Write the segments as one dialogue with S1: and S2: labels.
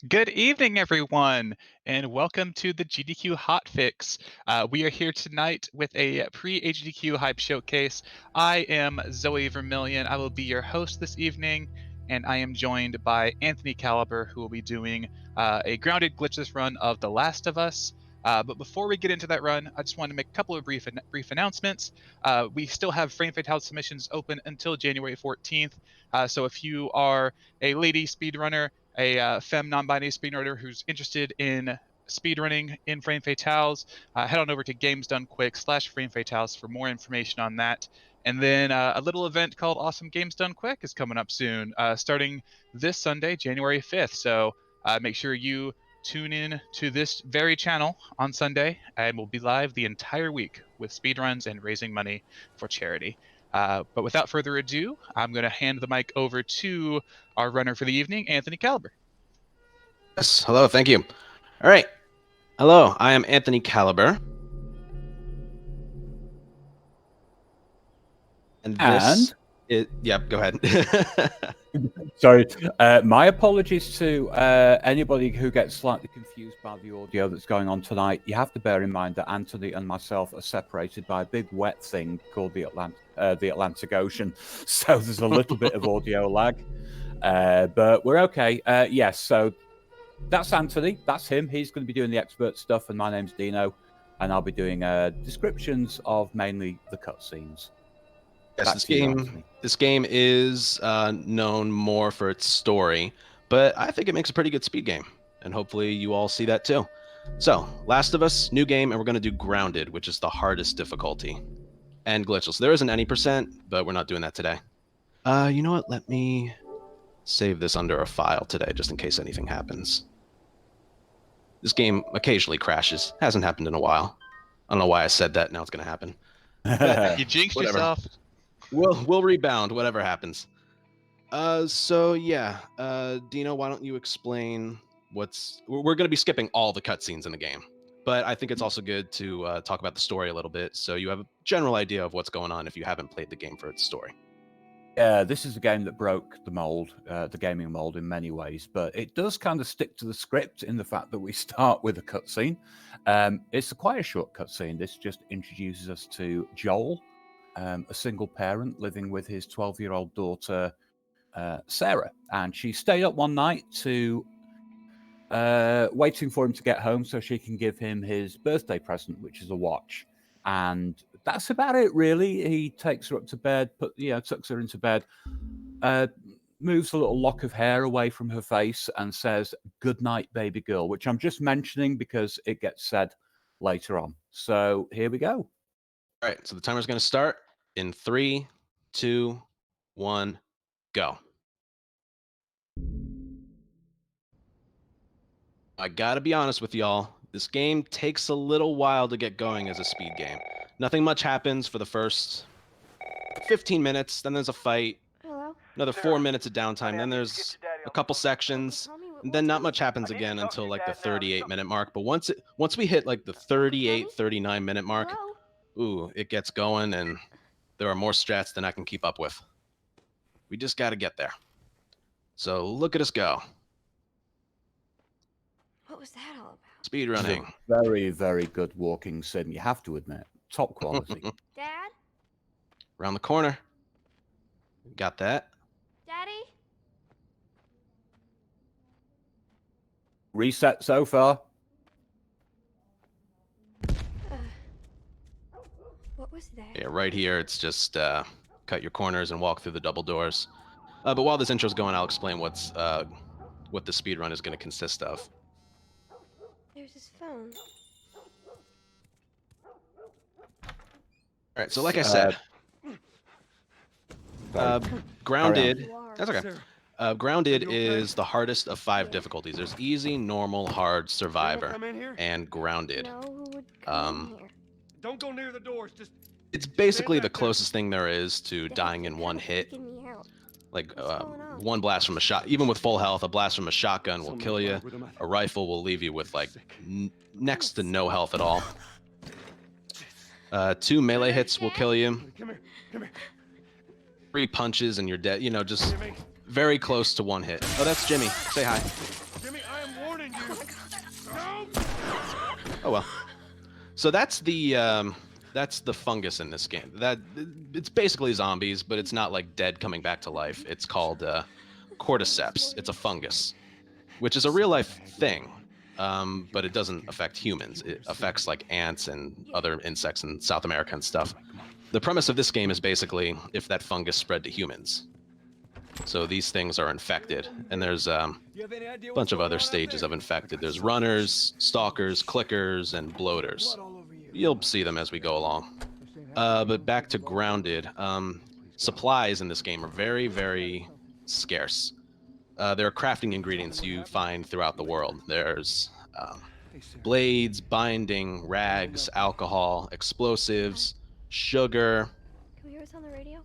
S1: Good evening, everyone, and welcome to the GDQ Hotfix. We are here tonight with a pre-GDQ Hype Showcase. I am Zoe Vermillion. I will be your host this evening, and I am joined by Anthony Caliber, who will be doing a grounded glitchless run of The Last of Us. But before we get into that run, I just want to make a couple of brief announcements. We still have Frame Fatale submissions open until January 14th. So if you are a lady speedrunner, a femme non-binary speedrunner who's interested in speedrunning in Frame Fatales, head on over to gamesdonequick/Frame Fatales for more information on that. And then a little event called Awesome Games Done Quick is coming up soon, starting this Sunday, January 5th. So make sure you tune in to this very channel on Sunday, and we'll be live the entire week with speedruns and raising money for charity. But without further ado, I'm going to hand the mic over to our runner for the evening, Anthony Caliber.
S2: Yes, hello, thank you. All right. Hello, I am Anthony Caliber. And this yep, go ahead.
S3: Sorry. My apologies to anybody who gets slightly confused by the audio that's going on tonight. You have to bear in mind that Anthony and myself are separated by a big wet thing called the Atlantic Ocean. So there's a little bit of audio lag. But we're okay. Yes, so that's Anthony. That's him. He's going to be doing the expert stuff, and my name's Dino. And I'll be doing descriptions of mainly the cutscenes.
S2: Yes, this game is known more for its story, but I think it makes a pretty good speed game, and hopefully you all see that too. So, Last of Us, new game, and we're going to do Grounded, which is the hardest difficulty, and glitchless. There isn't any %, but we're not doing that today. You know what? Let me save this under a file today, just in case anything happens. This game occasionally crashes. Hasn't happened in a while. I don't know why I said that. Now it's going to happen.
S1: You jinxed yourself.
S2: We'll rebound, whatever happens. So yeah, Dino, why don't you explain we're going to be skipping all the cutscenes in the game, but I think it's also good to talk about the story a little bit, so you have a general idea of what's going on if you haven't played the game for its story.
S3: Yeah, this is a game that broke the mold, the gaming mold in many ways, but it does kind of stick to the script in the fact that we start with a cutscene. It's quite a short cutscene. This just introduces us to Joel, a single parent living with his 12-year-old daughter, Sarah. And she stayed up one night to waiting for him to get home so she can give him his birthday present, which is a watch. And that's about it, really. He takes her up to bed, tucks her into bed, moves a little lock of hair away from her face and says, "Good night, baby girl," which I'm just mentioning because it gets said later on. So here we go.
S2: All right, so the timer's going to start in 3, 2, 1, go. I gotta be honest with y'all, this game takes a little while to get going as a speed game. Nothing much happens for the first 15 minutes, then there's a fight, another 4 minutes of downtime, then there's a couple sections, and then not much happens again until like the 38-minute mark. But once we hit like the 38, 39-minute mark, ooh, it gets going, and there are more strats than I can keep up with. We just gotta get there. So look at us go.
S4: What was that all about?
S2: Speedrunning.
S3: Very, very good walking sim, you have to admit. Top quality.
S4: Dad?
S2: Around the corner. Got that.
S4: Daddy?
S3: Reset so far.
S4: What was that?
S2: Yeah, right here, it's just cut your corners and walk through the double doors. But while this intro's going, I'll explain what the speedrun is going to consist of.
S4: There's his phone.
S2: All right, so like I said, Grounded. That's okay. Grounded is the hardest of 5 difficulties. There's easy, normal, hard, survivor, and grounded.
S4: No, who would come in here?
S5: Don't go near the doors. Just
S2: It's basically the closest thing there is to dying in one hit.
S4: Freaking me out.
S2: Like
S4: What's going on?
S2: one blast from a shot, even with full health, a blast from a shotgun will kill you. A rifle will leave you with like next to no health at all. 2 melee hits will kill you.
S5: come here. Come here.
S2: 3 punches and you're dead. You know, just very close to one hit. Oh, that's Jimmy. Say hi.
S5: Jimmy, I am
S2: Oh well. So that's the fungus in this game. That it's basically zombies, but it's not like dead coming back to life. It's called cordyceps. It's a fungus, which is a real life thing, but it doesn't affect humans. It affects like ants and other insects in South America and stuff. The premise of this game is basically if that fungus spread to humans. So these things are infected, and there's a bunch of other stages of infected. There's runners, stalkers, clickers, and bloaters. You'll see them as we go along. But back to Grounded. Supplies in this game are very, very scarce. There are crafting ingredients you find throughout the world. There's blades, binding, rags, alcohol, explosives, sugar.
S4: Can we hear us on the radio?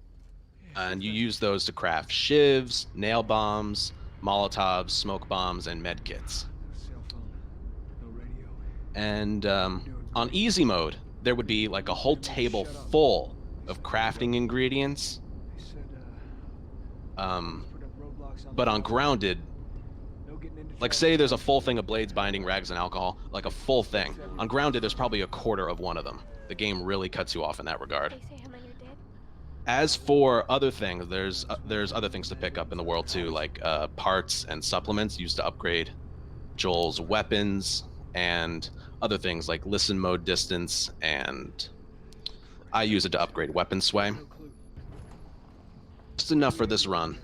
S2: And you use those to craft shivs, nail bombs, Molotovs, smoke bombs, and med kits. And on easy mode, there would be like a whole table full of crafting ingredients. But on Grounded, like say there's a full thing of blades, binding, rags, and alcohol, like a full thing. On Grounded, there's probably a quarter of one of them. The game really cuts you off in that regard.
S4: They say how many are dead?
S2: As for other things, there's other things to pick up in the world too, like parts and supplements used to upgrade Joel's weapons, and other things like listen mode distance, and I use it to upgrade weapon sway. Just enough for this run.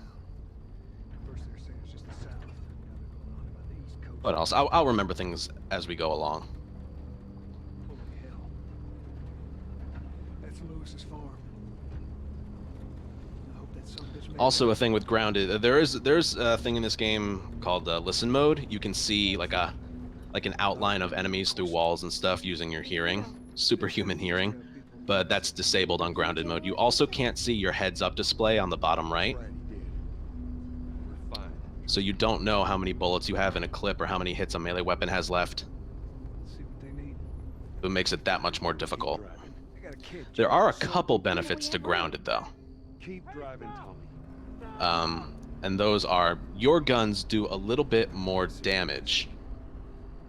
S2: What else? I'll remember things as we go along. Also, a thing with Grounded, there's a thing in this game called listen mode. You can see like an outline of enemies through walls and stuff using your hearing, superhuman hearing, but that's disabled on Grounded mode. You also can't see your heads up display on the bottom right, so you don't know how many bullets you have in a clip or how many hits a melee weapon has left. It makes it that much more difficult. There are a couple benefits to Grounded though.
S5: Keep driving, Tommy.
S2: And those are your guns do a little bit more damage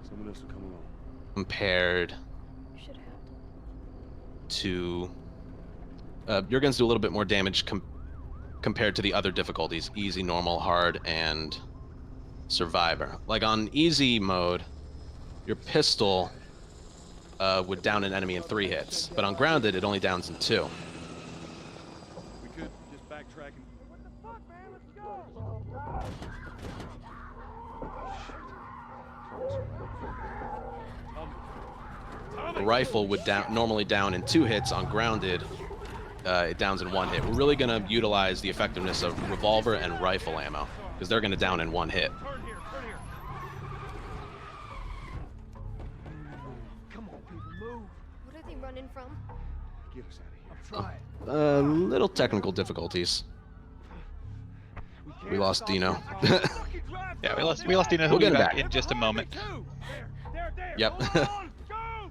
S5: Someone else will come along.
S2: compared
S4: Should have.
S2: to your guns do a little bit more damage compared to the other difficulties: easy, normal, hard, and survivor. Like on easy mode, your pistol would down an enemy in 3 hits, but on Grounded it only downs in 2.
S5: We could just backtrack and... What the fuck, man? Let's go!
S2: The rifle would normally down in 2 hits. On Grounded, it downs in 1 hit. We're really going to utilize the effectiveness of revolver and rifle ammo, because they're going to down in 1 hit.
S5: Turn here, turn here. Come on, people, move.
S4: What are they running from?
S5: Get us out of here. I'm trying.
S2: Little technical difficulties. We lost Dino.
S1: Yeah, we lost Dino.
S2: We'll get him
S1: back
S2: back
S1: in just a moment.
S5: There.
S2: Yep.
S5: Hold on, go!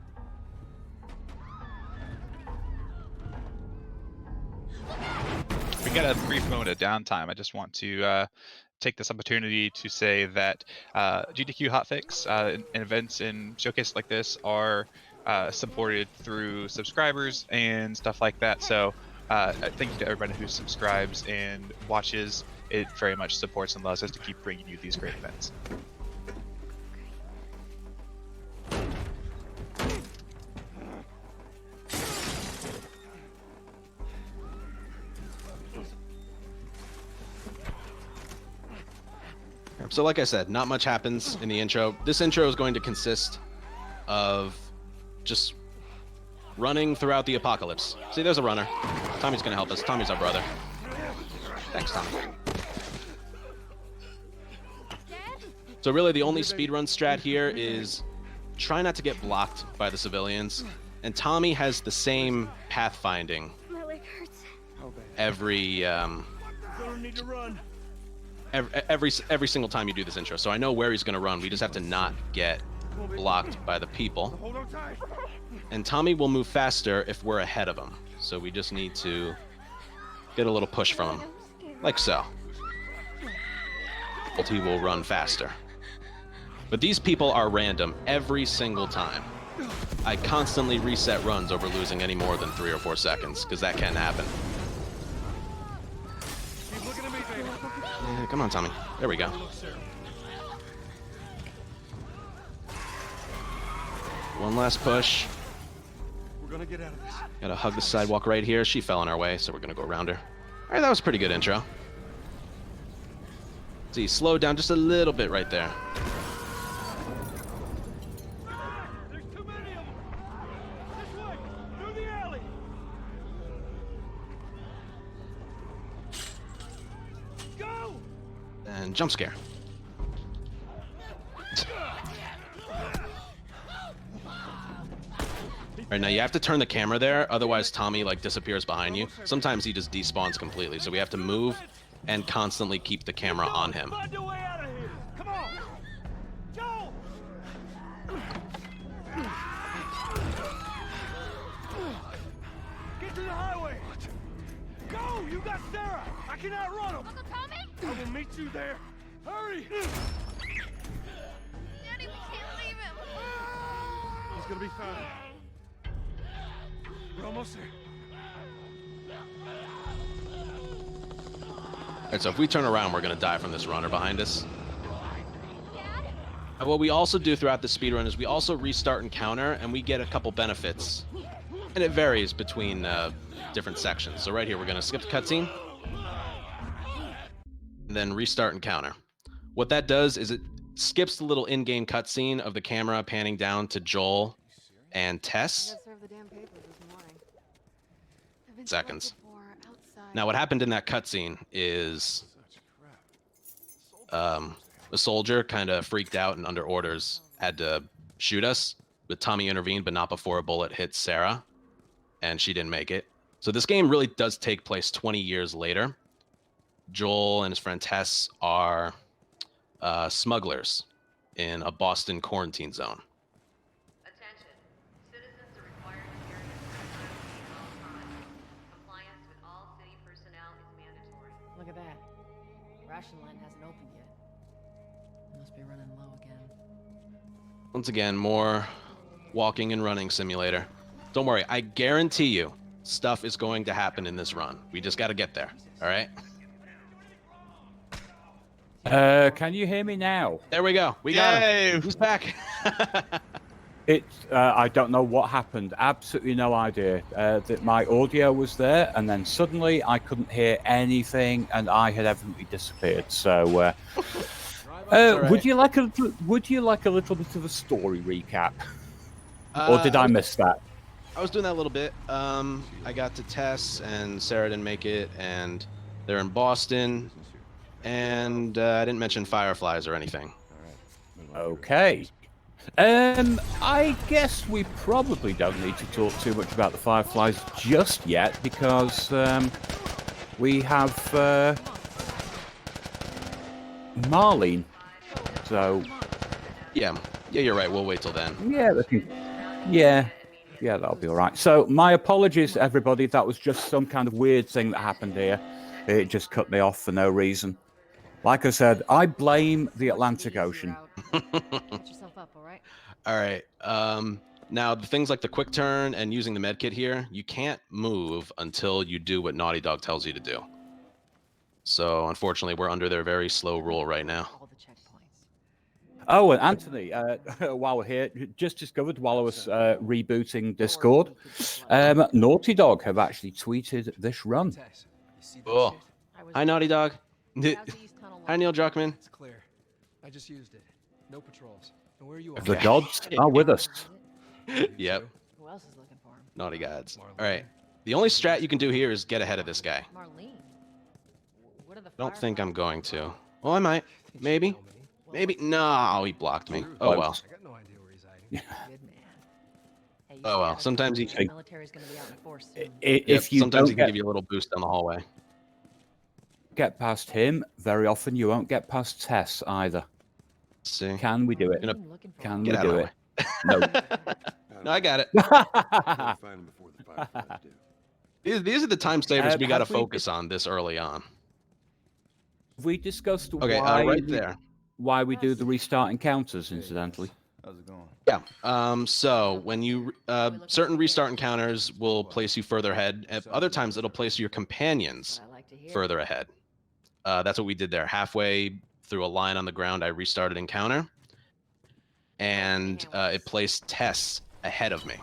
S1: We got a brief moment of downtime. I just want to take this opportunity to say that GDQ Hotfix and events and showcases like this are supported through subscribers and stuff like that. So thank you to everybody who subscribes and watches. It very much supports and allows us to keep bringing you these great events.
S2: So like I said, not much happens in the intro. This intro is going to consist of just running throughout the apocalypse. See, there's a runner. Tommy's going to help us. Tommy's our brother. Thanks, Tommy. So really the only speedrun strat here is try not to get blocked by the civilians. And Tommy has the same pathfinding
S4: My leg hurts.
S2: every
S5: Need to run.
S2: every single time you do this intro. So I know where he's going to run. We just have to not get blocked by the people.
S5: Hold on tight.
S2: And Tommy will move faster if we're ahead of him. So we just need to get a little push from him. Like so. He will run faster. But these people are random every single time. I constantly reset runs over losing any more than 3 or 4 seconds, because that can happen.
S5: Keep looking at me, baby.
S2: Yeah, come on, Tommy. There we go.
S5: Look, Sarah.
S2: One last push.
S5: We're gonna get out of this.
S2: Gotta hug the sidewalk right here. She fell in our way, so we're gonna go around her. All right, that was a pretty good intro. See, slowed down just a little bit right there.
S5: There's too many of them. This way, through the alley. Go!
S2: And jump scare. All right, now you have to turn the camera there, otherwise Tommy like disappears behind you. Sometimes he just despawns completely, so we have to move and constantly keep the camera on him.
S5: Find a way out of here. Come on. Joe! Get to the highway. Go! You got Sarah. I can outrun him.
S4: Uncle Tommy?
S5: I will meet you there. Hurry!
S4: Daddy, we can't leave him.
S5: He's gonna be fine. We're almost there.
S2: All right, so if we turn around, we're gonna die from this runner behind us.
S4: Dad?
S2: What we also do throughout the speedrun is we also restart and counter, and we get a couple benefits. And it varies between different sections. So right here, we're gonna skip the cutscene, and then restart and counter. What that does is it skips the little in-game cutscene of the camera panning down to Joel and Tess. Seconds. Now, what happened in that cutscene is a soldier kind of freaked out and under orders had to shoot us, but Tommy intervened, but not before a bullet hit Sarah, and she didn't make it. So this game really does take place 20 years later. Joel and his friend Tess are smugglers in a Boston quarantine zone.
S6: Attention. Citizens are required to carry a firearm at all times. Compliance with all city personnel is mandatory.
S7: Look at that. Ration line hasn't opened yet. Must be running low again.
S2: Once again, more walking and running simulator. Don't worry, I guarantee you stuff is going to happen in this run. We just got to get there, all right?
S3: Can you hear me now?
S2: There we go. We got
S1: Yay!
S2: him. He's back.
S3: I don't know what happened. Absolutely no idea. That my audio was there, and then suddenly I couldn't hear anything, and I had evidently disappeared. So,
S2: right.
S3: would you like a little bit of a story recap, or did I miss that?
S2: I was doing that a little bit. I got to Tess, and Sarah didn't make it, and they're in Boston, and I didn't mention fireflies or anything.
S3: Okay. I guess we probably don't need to talk too much about the fireflies just yet, because we have Marlene. So
S2: Yeah, you're right. We'll wait till then.
S3: Yeah, that'll be all right. So my apologies, everybody. That was just some kind of weird thing that happened here. It just cut me off for no reason. Like I said, I blame the Atlantic Ocean.
S7: Get yourself up, all right?
S2: All right. Now, the things like the quick turn and using the medkit here, you can't move until you do what Naughty Dog tells you to do. So, unfortunately, we're under their very slow rule right now.
S7: All the checkpoints.
S3: Oh, and Anthony, while we're here, just discovered while I was rebooting Discord, Naughty Dog have actually tweeted this run.
S2: Oh, hi, Naughty Dog.
S7: How's the East Tunnel
S2: Hi, Neil Druckmann.
S8: It's clear. I just used it. No patrols. And where are you
S3: The gods are with us.
S2: Yep,
S7: Who else is looking for him?
S2: Naughty Gods. All right. The only strat you can do here is get ahead of this guy.
S7: Marlene. What are the
S2: Don't think I'm
S7: fireflies?
S2: going to. Well, I might. Maybe. Maybe. No, he blocked me. Oh, well.
S8: I got no idea where he's hiding.
S7: Good man. Hey, you
S2: Oh, well.
S7: gotta
S2: Sometimes
S7: go.
S2: he-
S7: The military's gonna be out in force soon.
S3: If you
S2: Sometimes
S3: don't
S2: he can give you a little boost down the hallway.
S3: get past him, very often you won't get past Tess either.
S2: See?
S3: Can we do it?
S2: Gonna-
S7: I'm looking for
S3: Can
S7: him.
S3: we
S2: Get out of
S3: do
S2: my
S3: it? No.
S2: No, I got it.
S5: Gotta find him before the fireflies do.
S2: These are the time savers we got to
S3: have we-
S2: focus on this early on.
S3: We discussed
S2: Okay,
S3: why,
S2: right there.
S3: why we do the restart encounters, incidentally.
S9: How's it going?
S2: Yeah. So when you certain restart encounters will place you further ahead. At other times, it'll place your companions
S7: What I like to hear.
S2: further ahead. That's what we did there. Halfway through a line on the ground, I restarted encounter, and it placed Tess ahead of me.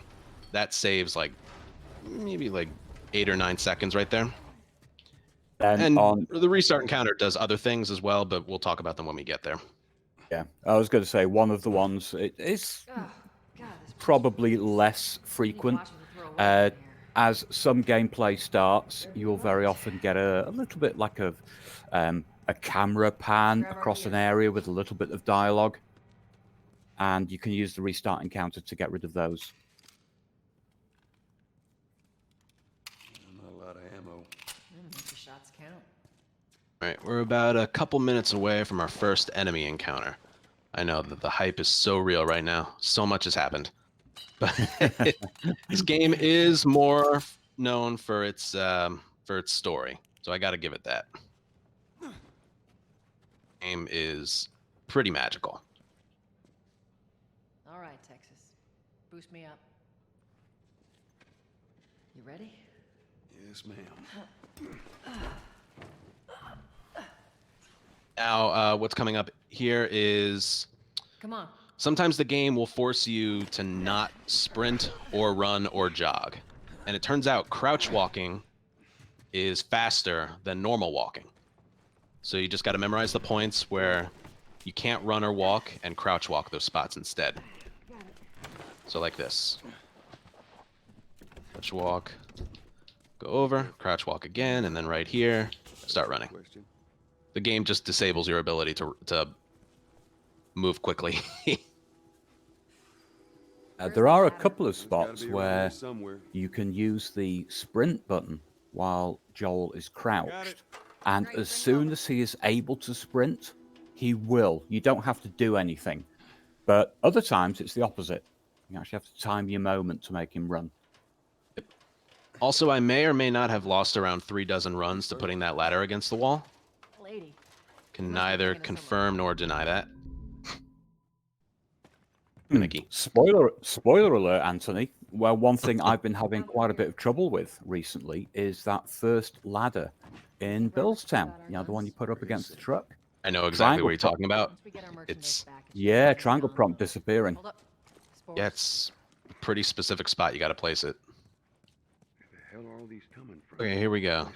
S2: That saves like maybe like 8 or 9 seconds right there. And the restart encounter does other things as well, but we'll talk about them when we get there.
S3: Yeah, I was going to say one of the ones it is probably less frequent. As some gameplay starts, you'll very often get a little bit like a camera pan across an area with a little bit of dialogue, and you can use the restart encounter to get rid of those.
S5: Not a lot of ammo.
S7: Make your shots count.
S2: All right, we're about a couple minutes away from our first enemy encounter. I know that the hype is so real right now. So much has happened. But this game is more known for its story, so I got to give it that. Game is pretty magical.
S7: All right, Texas. Boost me up. You ready?
S5: Yes, ma'am.
S2: Now, what's coming up here is
S7: Come on.
S2: sometimes the game will force you to not sprint or run or jog. And it turns out crouch walking is faster than normal walking. So you just got to memorize the points where you can't run or walk and crouch walk those spots instead. So like this. Crouch walk, go over, crouch walk again, and then right here, start running. The game just disables your ability to move quickly.
S3: There are a couple of spots where you can use the sprint button while Joel is crouched. And as soon as he is able to sprint, he will. You don't have to do anything. But other times, it's the opposite. You actually have to time your moment to make him run.
S2: Also, I may or may not have lost around 36 runs to putting that ladder against the wall.
S7: Lady.
S2: Can neither confirm nor deny that. Mickey.
S3: Spoiler alert, Anthony. Well, one thing I've been having quite a bit of trouble with recently is that first ladder in Billstown. You know, the one you put up against the truck.
S2: I know exactly what you're talking about. It's
S3: triangle prompt disappearing.
S2: Yeah, it's a pretty specific spot. You got to place it. Okay, here we go.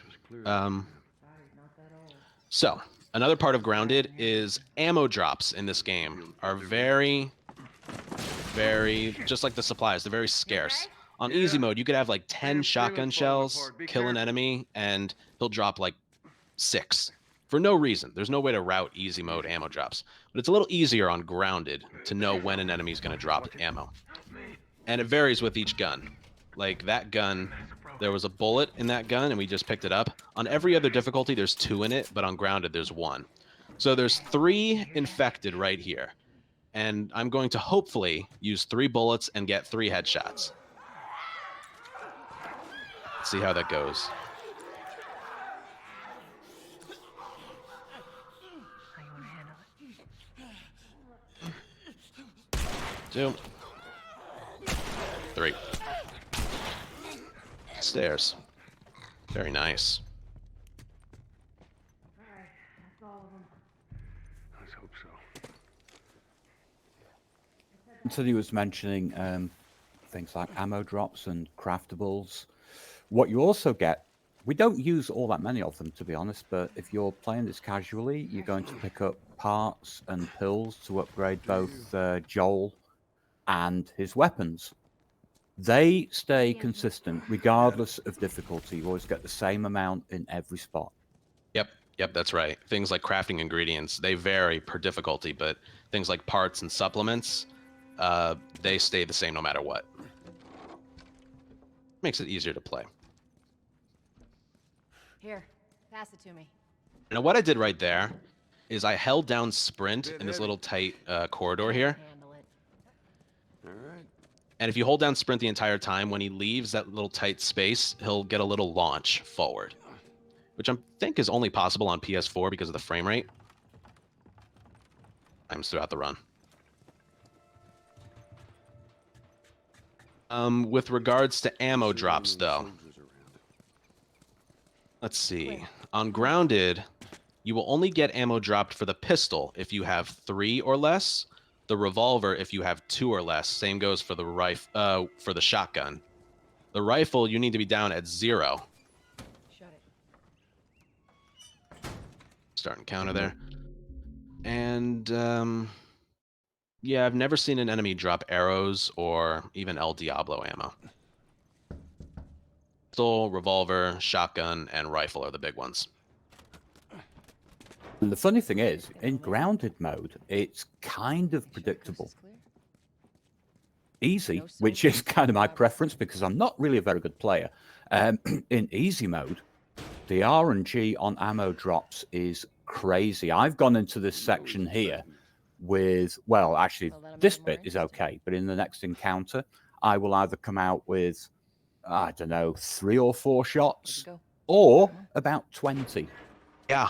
S2: So another part of Grounded is ammo drops in this game are very, just like the supplies, they're very scarce. On easy mode, you could have like 10 shotgun shells, kill an enemy, and he'll drop like 6 for no reason. There's no way to route easy mode ammo drops. But it's a little easier on Grounded to know when an enemy's going to drop ammo. And it varies with each gun. Like that gun, there was a bullet in that gun and we just picked it up. On every other difficulty, there's 2 in it, but on Grounded, there's 1. So there's 3 infected right here. And I'm going to hopefully use 3 bullets and get 3 headshots. Let's see how that goes.
S7: How you want to handle it?
S2: 2, 3. Stairs. Very nice.
S5: Let's hope so.
S3: Anthony was mentioning things like ammo drops and craftables. What you also get, we don't use all that many of them, to be honest, but if you're playing this casually, you're going to pick up parts and pills to upgrade both Joel and his weapons. They stay consistent regardless of difficulty. You always get the same amount in every spot.
S2: Yep, that's right. Things like crafting ingredients, they vary per difficulty, but things like parts and supplements, they stay the same no matter what. Makes it easier to play.
S7: Here, pass it to me.
S2: Now what I did right there is I held down sprint in this little tight corridor here.
S7: Handle it.
S5: All right.
S2: And if you hold down sprint the entire time, when he leaves that little tight space, he'll get a little launch forward, which I think is only possible on PS4 because of the frame rate. Times throughout the run. With regards to ammo drops, though, let's see. On grounded, you will only get ammo dropped for the pistol if you have 3 or less. The revolver if you have 2 or less. Same goes for the for the shotgun. The rifle, you need to be down at 0.
S7: Shut it.
S2: Starting counter there. And yeah, I've never seen an enemy drop arrows or even El Diablo ammo. Pistol, revolver, shotgun, and rifle are the big ones.
S3: And the funny thing is, in grounded mode, it's kind of predictable. Easy, which is kind of my preference because I'm not really a very good player. In easy mode, the RNG on ammo drops is crazy. I've gone into this section here with, well, actually, this bit is okay, but in the next encounter, I will either come out with, I don't know, 3 or 4 shots, or about 20.
S2: Yeah,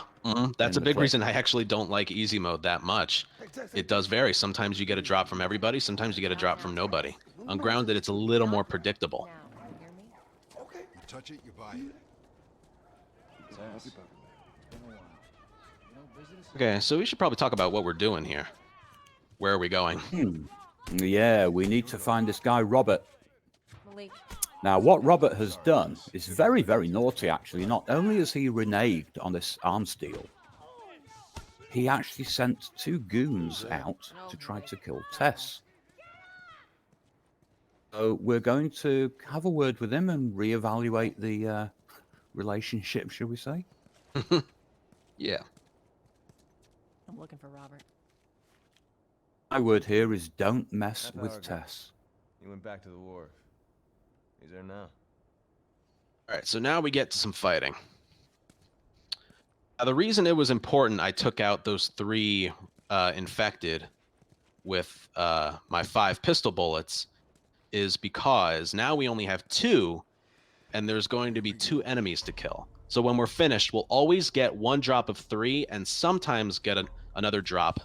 S2: that's a big reason I actually don't like easy mode that much. It does vary. Sometimes you get a drop from everybody. Sometimes you get a drop from nobody. On grounded, it's a little more predictable.
S7: Now, you hear me?
S8: Okay. You touch it, you buy it.
S2: Okay, so we should probably talk about what we're doing here. Where are we going?
S3: Yeah, we need to find this guy, Robert.
S7: Malik.
S3: Now, what Robert has done is very, very naughty, actually. Not only has he reneged on this arms deal, he actually sent 2 goons out to try to kill Tess. So we're going to have a word with him and reevaluate the relationship, shall we say?
S2: Yeah.
S7: I'm looking for Robert.
S3: My word here is don't mess with Tess.
S9: He went back to the wharf. He's there now.
S2: All right, so now we get to some fighting. Now, the reason it was important I took out those 3 infected with my 5 pistol bullets is because now we only have 2, and there's going to be 2 enemies to kill. So when we're finished, we'll always get 1 drop of 3, and sometimes get another drop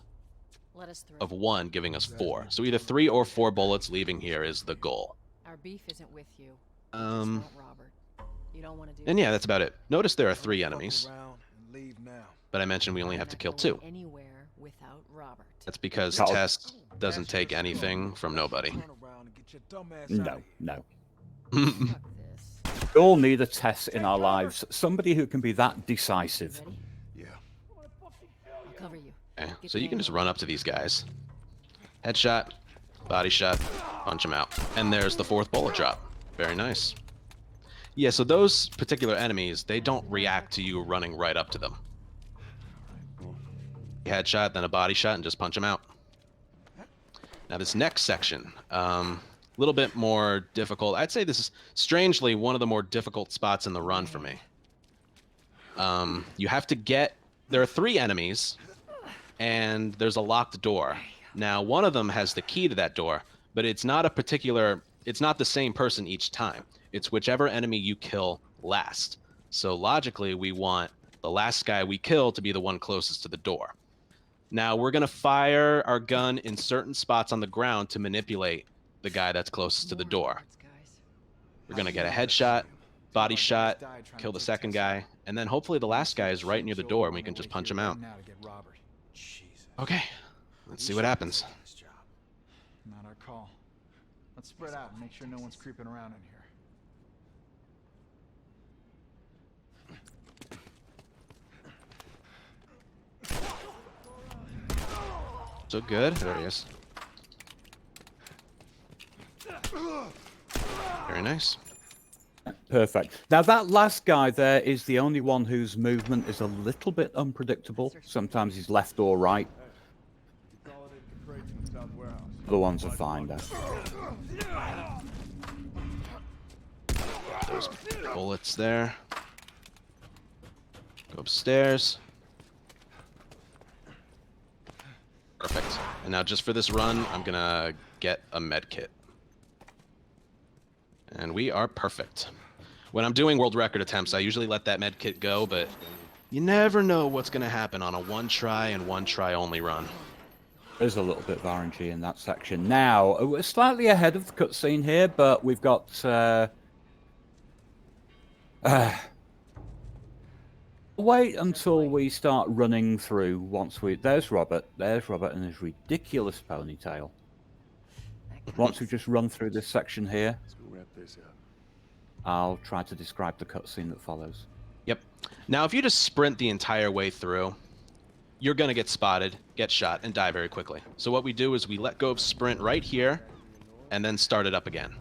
S7: Let us through.
S2: of 1, giving us 4. So either 3 or 4 bullets leaving here is the goal.
S7: Our beef isn't with you. Robert. You don't want to do
S2: And yeah, that's about it. Notice there are 3 enemies,
S8: Around and leave now.
S2: but I mentioned we only have to kill 2.
S7: Anywhere without Robert.
S2: That's because
S3: Oh.
S2: Tess doesn't take anything from nobody.
S8: Turn around and get your dumb ass out
S3: No,
S8: of here.
S3: no.
S7: Fuck this.
S3: We all need a Tess in our lives. Somebody who can be that decisive.
S7: Ready?
S8: Yeah.
S7: I'll cover you.
S2: Okay, so you can just run up to these guys. Headshot, body shot, punch them out. And there's the 4th bullet drop. Very nice. Yeah, so those particular enemies, they don't react to you running right up to them. Headshot, then a body shot, and just punch them out. Now this next section, a little bit more difficult. I'd say this is strangely one of the more difficult spots in the run for me. You have to get... There are 3 enemies, and there's a locked door. Now, one of them has the key to that door, but it's not a particular... It's not the same person each time. It's whichever enemy you kill last. So logically, we want the last guy we kill to be the one closest to the door. Now, we're going to fire our gun in certain spots on the ground to manipulate the guy that's closest to the door. We're going to get a headshot, body shot, kill the second guy, and then hopefully the last guy is right near the door and we can just punch him out. Okay, let's see what happens.
S5: Not our call. Let's spread out and make sure no one's creeping around in here.
S2: So good. There he is. Very nice.
S3: Perfect. Now, that last guy there is the only one whose movement is a little bit unpredictable. Sometimes he's left or right. The ones are fine, though.
S2: Those bullets there. Go upstairs. Perfect. And now just for this run, I'm gonna get a med kit. And we are perfect. When I'm doing world record attempts, I usually let that med kit go, but you never know what's gonna happen on a 1 try and 1 try only run.
S3: There's a little bit of RNG in that section. Now, we're slightly ahead of the cutscene here, but we've got... wait until we start running through once we... There's Robert and his ridiculous ponytail. Once we just run through this section here,
S5: Let's go wrap this up.
S3: I'll try to describe the cutscene that follows.
S2: Yep. Now, if you just sprint the entire way through, you're going to get spotted, get shot, and die very quickly. So what we do is we let go of sprint right here, and then start it up again.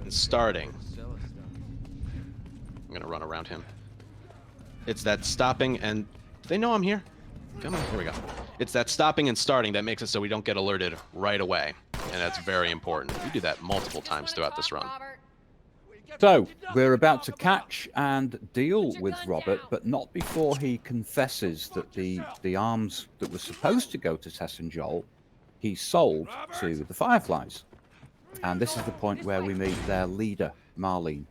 S2: And starting. I'm going to run around him. It's that stopping and... Do they know I'm here? Come on, here we go. It's that stopping and starting that makes it so we don't get alerted right away. And that's very important. We do that multiple times throughout this run.
S3: So, we're about to catch and deal with Robert, but not before he confesses that the arms that were supposed to go to Tess and Joel, he sold to the Fireflies. And this is the point where we meet their leader, Marlene.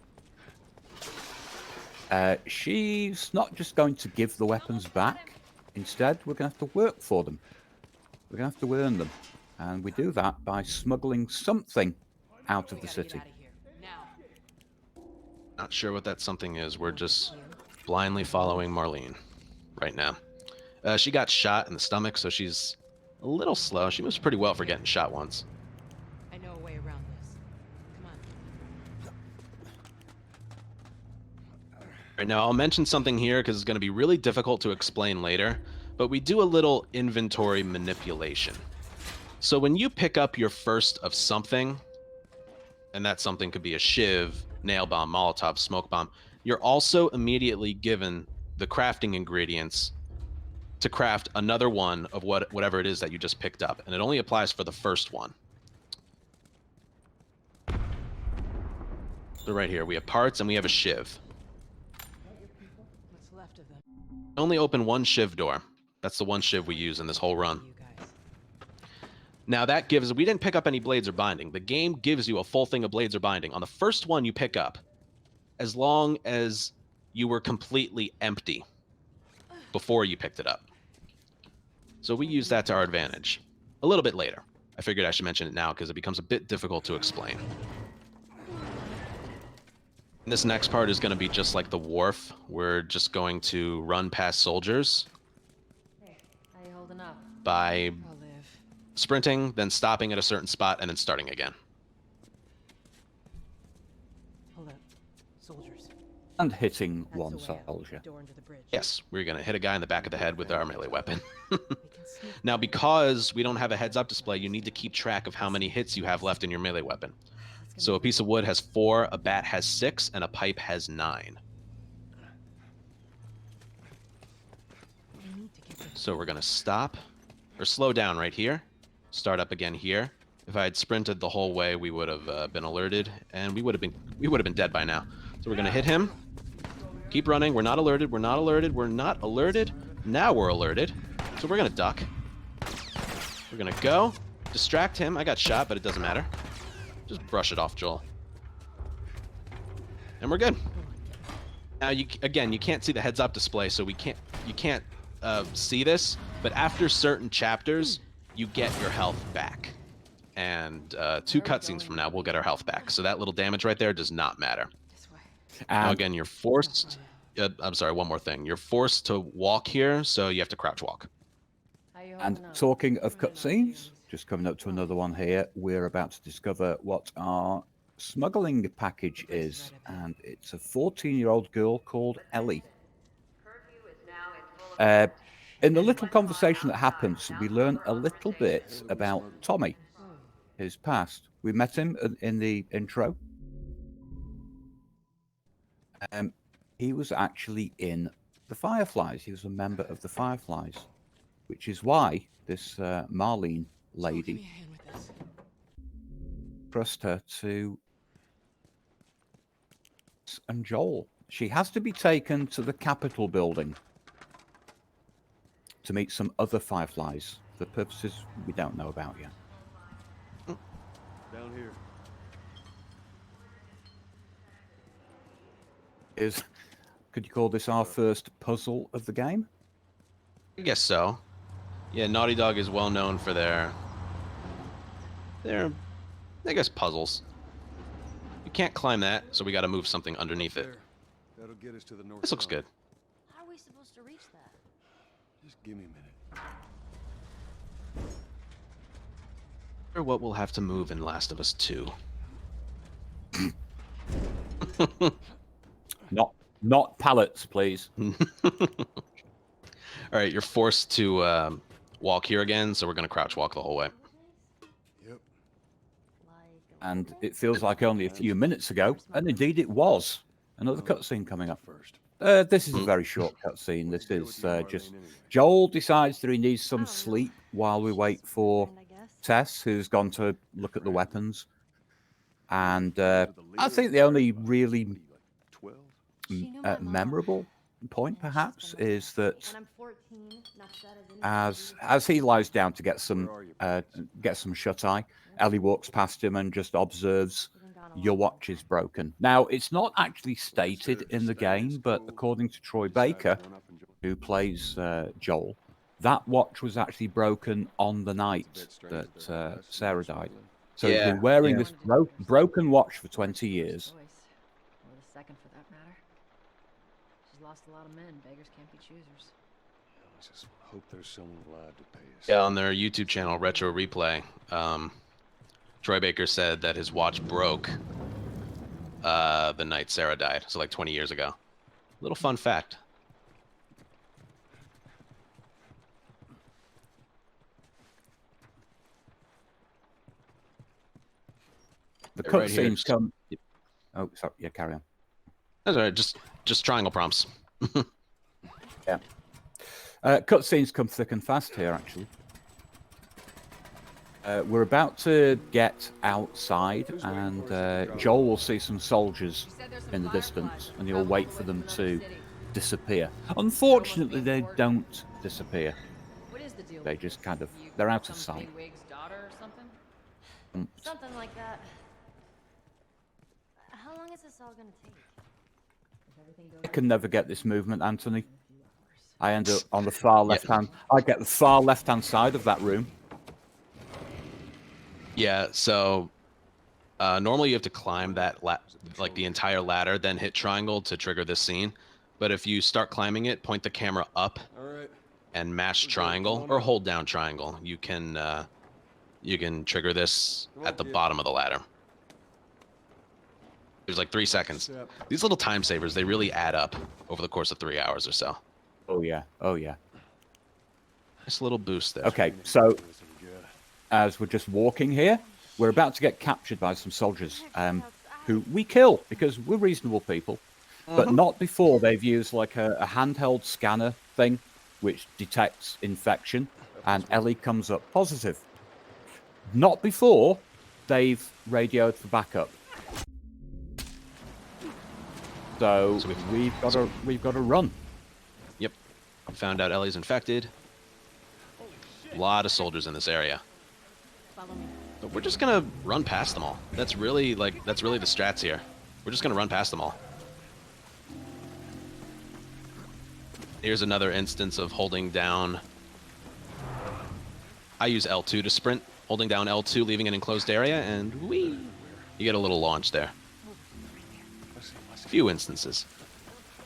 S3: She's not just going to give the weapons back. Instead, we're going to have to work for them. We're going to have to earn them. And we do that by smuggling something out of the city.
S2: Not sure what that something is. We're just blindly following Marlene right now. She got shot in the stomach, so she's a little slow. She moves pretty well for getting shot once.
S7: I know a way around this. Come on.
S2: Right now, I'll mention something here because it's going to be really difficult to explain later, but we do a little inventory manipulation. So when you pick up your first of something, and that something could be a shiv, nail bomb, Molotov, smoke bomb, you're also immediately given the crafting ingredients to craft another one of whatever it is that you just picked up, and it only applies for the first one. So right here, we have parts and we have a shiv.
S7: What's left of them?
S2: Only open one shiv door. That's the one shiv we use in this whole run.
S7: You guys.
S2: Now that gives, we didn't pick up any blades or binding. The game gives you a full thing of blades or binding. On the first one you pick up, as long as you were completely empty before you picked it up. So we use that to our advantage. A little bit later. I figured I should mention it now because it becomes a bit difficult to explain. And this next part is going to be just like the wharf. We're just going to run past soldiers
S7: Hey, how you holding up?
S2: by
S7: I'll live.
S2: sprinting, then stopping at a certain spot, and then starting again.
S7: Hold up. Soldiers.
S3: And hitting
S7: That's
S3: one
S7: the way out.
S3: soldier.
S7: Door into the bridge.
S2: Yes, we're going to hit a guy in the back of the head with our melee weapon.
S7: We can sneak
S2: Now,
S7: through.
S2: because we don't have a heads-up display, you need to keep track of how many hits you have left in your melee weapon.
S7: That's
S2: So
S7: gonna
S2: a piece of wood has 4, a bat has 6, and a pipe has 9.
S7: We need to get the
S2: So we're going to stop, or slow down right here, start up again here. If I had sprinted the whole way, we would have been alerted, and we would have been dead by now. So we're going to hit him. Keep running. We're not alerted. We're not alerted. We're not alerted. Now we're alerted. So we're going to duck. We're going to go. Distract him. I got shot, but it doesn't matter. Just brush it off, Joel. And we're good. Now, you can't see the heads-up display, so you can't see this, but after certain chapters, you get your health back. And 2 cutscenes from now, we'll get our health back. So that little damage right there does not matter.
S7: this way.
S2: Now,
S3: And
S2: again, you're forced... I'm sorry, one more thing. You're forced to walk here, so you have to crouch walk.
S7: How you
S3: And
S7: holding up?
S3: talking of cutscenes, just coming up to another one here, we're about to discover what our smuggling package is. And it's a 14-year-old girl called Ellie.
S6: Curfew is now in full effect.
S3: In the little conversation that happens, we learn a little bit about Tommy, his past. We met him in the intro. He was actually in the Fireflies. He was a member of the Fireflies, which is why this Marlene
S7: Give
S3: lady
S7: me a hand with this.
S3: trust her to and Joel. She has to be taken to the Capitol building to meet some other Fireflies for purposes we don't know about yet.
S5: Down here.
S3: Could you call this our first puzzle of the game?
S2: I guess so. Yeah, Naughty Dog is well known for their, I guess, puzzles. You can't climb that, so we got to move something underneath it.
S5: There. That'll get us to the north
S2: This looks
S5: side.
S2: good.
S7: How are we supposed to reach that?
S5: Just give me a minute.
S2: Or what we'll have to move in Last of Us 2.
S3: Not pallets, please.
S2: All right, you're forced to walk here again, so we're going to crouch walk the whole way.
S5: Yep.
S3: And it feels like only a few minutes ago, and indeed it was. Another cutscene coming up.
S5: First.
S3: This is a very short cutscene. This is just Joel decides that he needs some sleep while we wait for Tess, who's gone to look at the weapons. And I think the only really
S5: 12?
S3: memorable point, perhaps, is that as he lies down to get some shut eye, Ellie walks past him and just observes, "Your watch is broken." Now, it's not actually stated in the game, but according to Troy Baker, who plays Joel, that watch was actually broken on the night that Sarah died. So he's been wearing this broken watch for 20 years.
S7: Or the second, for that matter. She's lost a lot of men. Beggars can't be choosers.
S5: I just hope there's someone alive to pay us.
S2: Yeah, on their YouTube channel, Retro Replay, Troy Baker said that his watch broke the night Sarah died, so like 20 years ago. Little fun fact.
S3: The
S2: Right here,
S3: cutscenes come. Oh, sorry. Yeah, carry on.
S2: That's all right. Just triangle prompts.
S3: Yeah. Cutscenes come thick and fast here, actually. We're about to get outside, and Joel will see some soldiers in the distance, and he'll wait for them to disappear. Unfortunately, they don't disappear.
S7: What is the deal?
S3: They just kind of, they're out of
S7: Some
S3: sight.
S7: bigwig's daughter or something?
S4: Something like that. How long is this all gonna take?
S3: I can never get this movement, Anthony. I end up on the far left hand. I get the far left hand side of that room.
S2: Yeah, so normally you have to climb that like the entire ladder, then hit triangle to trigger this scene. But if you start climbing it, point the camera up
S5: All right.
S2: and mash triangle or hold down triangle. You can trigger this at the bottom of the ladder. There's like 3 seconds. These little time savers, they really add up over the course of 3 hours or so.
S3: Oh yeah, oh yeah.
S2: Nice little boost there.
S3: Okay, so as we're just walking here, we're about to get captured by some soldiers who we kill because we're reasonable people, but not before they've used like a handheld scanner thing which detects infection, and Ellie comes up positive. Not before they've radioed for backup. So we've got to run.
S2: Yep. Found out Ellie's infected. A lot of soldiers in this area.
S7: Follow me.
S2: But we're just gonna run past them all. That's really the strats here. We're just gonna run past them all. Here's another instance of holding down. I use L2 to sprint. Holding down L2, leaving an enclosed area, and whee! You get a little launch there. Few instances.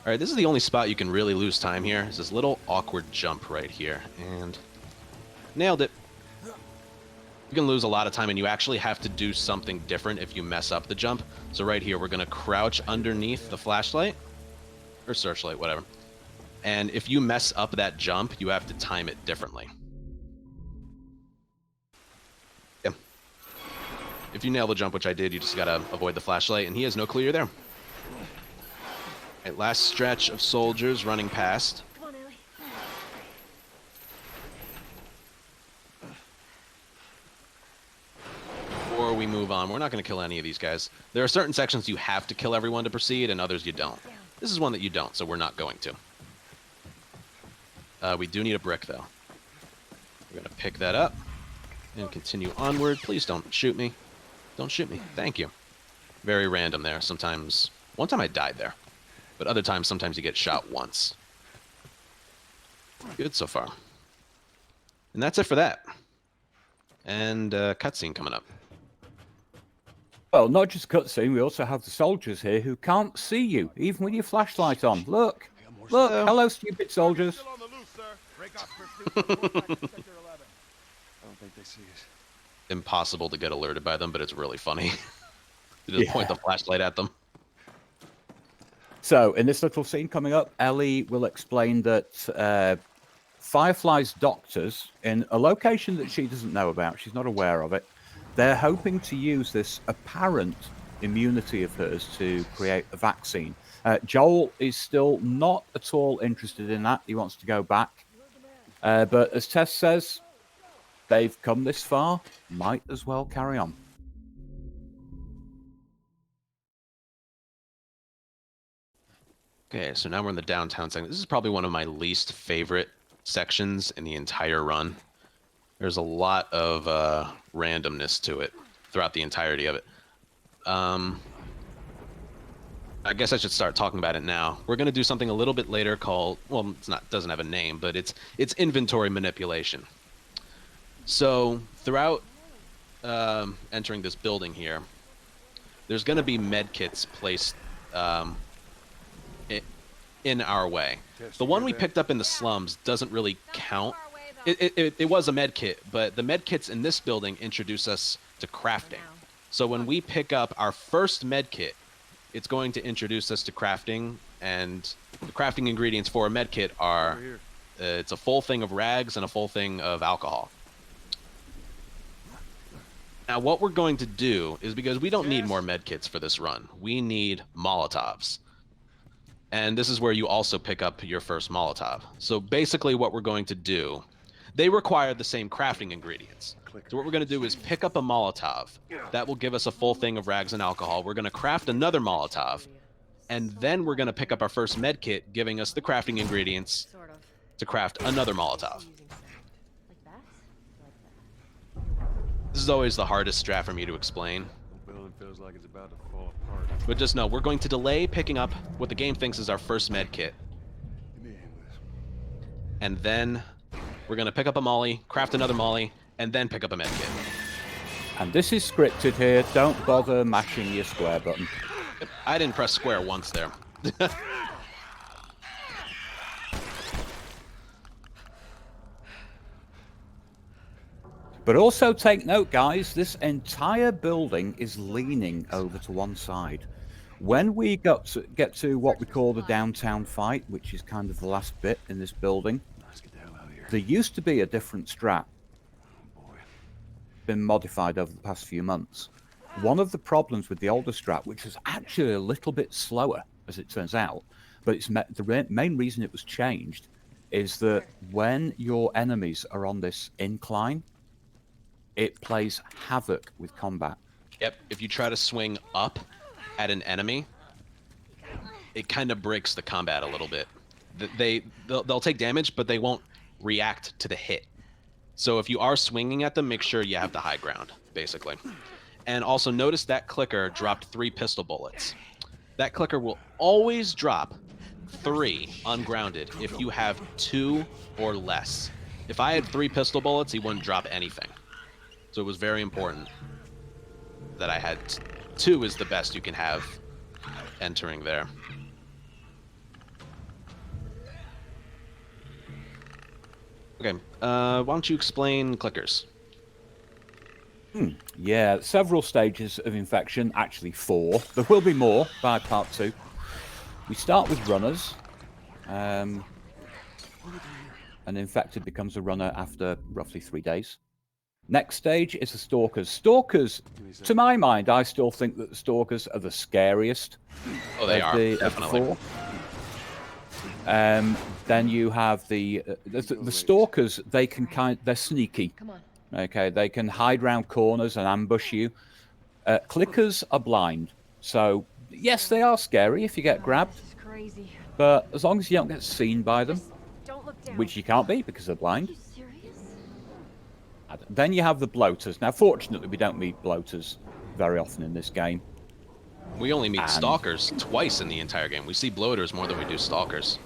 S2: All right, this is the only spot you can really lose time here. It's this little awkward jump right here, and nailed it. You can lose a lot of time, and you actually have to do something different if you mess up the jump. So right here, we're gonna crouch underneath the flashlight, or searchlight, whatever. And if you mess up that jump, you have to time it differently. Yeah. If you nail the jump, which I did, you just gotta avoid the flashlight, and he has no clue you're there. Right, last stretch of soldiers running past.
S4: Come on, Ellie.
S2: Before we move on, we're not going to kill any of these guys. There are certain sections you have to kill everyone to proceed, and others you don't. This is one that you don't, so we're not going to. We do need a brick, though. We're going to pick that up and continue onward. Please don't shoot me. Don't shoot me. Thank you. Very random there. Sometimes... One time I died there. But other times, sometimes you get shot once. Good so far. And that's it for that. And cutscene coming up.
S3: Well, not just cutscene, we also have the soldiers here who can't see you, even with your flashlight on. Look! Look! Hello, stupid soldiers!
S5: Still on the loose, sir. Break off pursuit from Sector 11. I don't think they see us.
S2: Impossible to get alerted by them, but it's really funny. You just point the flashlight at them.
S3: So, in this little scene coming up, Ellie will explain that Firefly's doctors, in a location that she doesn't know about, she's not aware of it, they're hoping to use this apparent immunity of hers to create a vaccine. Joel is still not at all interested in that. He wants to go back. But as Tess says, they've come this far, might as well carry on.
S2: Okay, so now we're in the downtown section. This is probably one of my least favorite sections in the entire run. There's a lot of randomness to it throughout the entirety of it. I guess I should start talking about it now. We're going to do something a little bit later called, well, doesn't have a name, but it's inventory manipulation. So throughout entering this building here, there's going to be med kits placed in our way. The one we picked up in the slums doesn't really count. It was a med kit, but the med kits in this building introduce us to crafting. So when we pick up our first med kit, it's going to introduce us to crafting, and the crafting ingredients for a med kit are it's a full thing of rags and a full thing of alcohol. Now what we're going to do is, because we don't need more med kits for this run, we need Molotovs. And this is where you also pick up your first Molotov. So basically what we're going to do, they require the same crafting ingredients. So what we're going to do is pick up a Molotov. That will give us a full thing of rags and alcohol. We're going to craft another Molotov. And then we're going to pick up our first med kit, giving us the crafting ingredients to craft another Molotov. This is always the hardest strat for me to explain.
S5: The building feels like it's about to fall apart.
S2: But just know, we're going to delay picking up what the game thinks is our first med kit. And then we're going to pick up a molly, craft another molly, and then pick up a med kit.
S3: And this is scripted here. Don't bother mashing your square button.
S2: I didn't press square once there.
S3: But also take note, guys, this entire building is leaning over to one side. When we get to what we call the downtown fight, which is kind of the last bit in this building, there used to be a different strat. Been modified over the past few months. One of the problems with the older strat, which was actually a little bit slower, as it turns out, but it's the main reason it was changed is that when your enemies are on this incline, it plays havoc with combat.
S2: Yep, if you try to swing up at an enemy, it kind of breaks the combat a little bit. They'll take damage, but they won't react to the hit. So if you are swinging at them, make sure you have the high ground, basically. And also notice that clicker dropped 3 pistol bullets. That clicker will always drop 3 ungrounded if you have 2 or less. If I had 3 pistol bullets, he wouldn't drop anything. So it was very important that I had 2 is the best you can have entering there. Okay, why don't you explain clickers?
S3: Yeah, several stages of infection, actually 4. There will be more by part 2. We start with runners. An infected becomes a runner after roughly 3 days. Next stage is the stalkers. Stalkers, to my mind, I still think that the stalkers are the scariest.
S2: Oh, they are, definitely.
S3: Then you have the stalkers. They're sneaky. Okay, they can hide around corners and ambush you. Clickers are blind, so yes, they are scary if you get grabbed. But as long as you don't get seen by them, which you can't be because they're blind. Then you have the bloaters. Now, fortunately, we don't meet bloaters very often in this game.
S2: We only meet stalkers twice in the entire game. We see bloaters more than we do stalkers.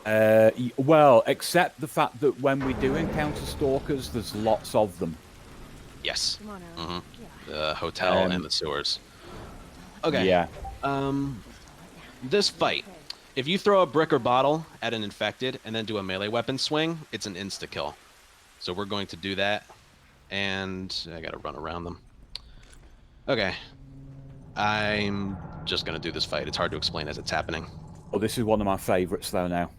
S3: Well, except the fact that when we do encounter stalkers, there's lots of them.
S2: Yes.
S4: Come on, Ellie.
S2: The hotel and the sewers. Okay.
S3: Yeah.
S2: This fight, if you throw a brick or bottle at an infected and then do a melee weapon swing, it's an insta-kill. So we're going to do that, and I gotta run around them. Okay. I'm just gonna do this fight. It's hard to explain as it's happening.
S3: Oh, this is one of my favorites, though, now.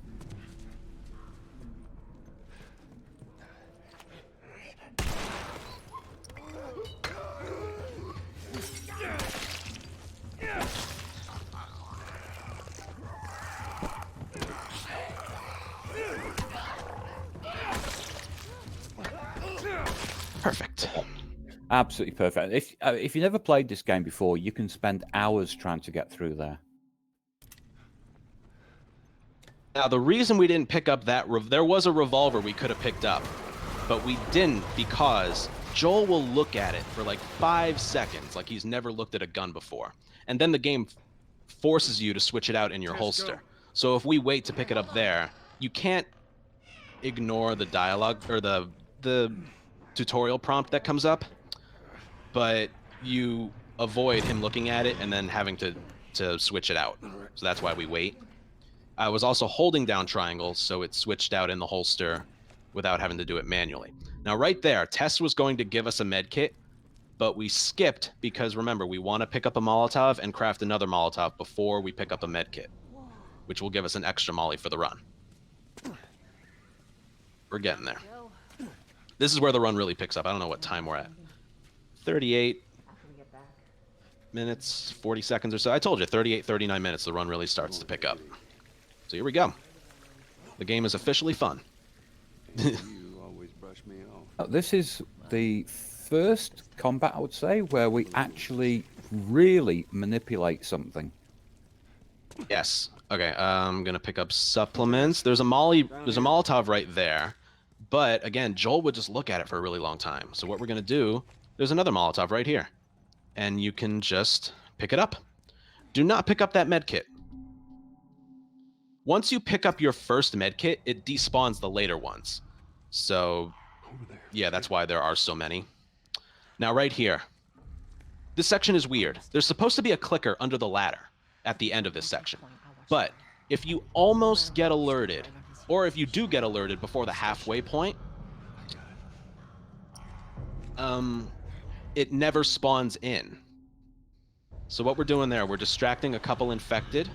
S2: Perfect.
S3: Absolutely perfect. If you never played this game before, you can spend hours trying to get through there.
S2: Now, the reason we didn't pick up that... there was a revolver we could have picked up, but we didn't because Joel will look at it for like 5 seconds, like he's never looked at a gun before. And then the game forces you to switch it out in your holster. So if we wait to pick it up there, you can't ignore the dialogue or the tutorial prompt that comes up, but you avoid him looking at it and then having to switch it out. So that's why we wait. I was also holding down triangle, so it switched out in the holster without having to do it manually. Now right there, Tess was going to give us a med kit, but we skipped because remember, we want to pick up a Molotov and craft another Molotov before we pick up a med kit, which will give us an extra molly for the run. We're getting there. This is where the run really picks up. I don't know what time we're at. 38 minutes, 40 seconds or so. I told you, 38, 39 minutes, the run really starts to pick up. So here we go. The game is officially fun.
S5: You always brush me off.
S3: This is the first combat, I would say, where we actually really manipulate something.
S2: Yes. Okay, I'm gonna pick up supplements. There's a Molotov right there. But again, Joel would just look at it for a really long time. So what we're gonna do, there's another Molotov right here. And you can just pick it up. Do not pick up that med kit. Once you pick up your first med kit, it despawns the later ones. So yeah, that's why there are so many. Now right here, this section is weird. There's supposed to be a clicker under the ladder at the end of this section. But if you almost get alerted, or if you do get alerted before the halfway point, it never spawns in. So what we're doing there, we're distracting a couple infected.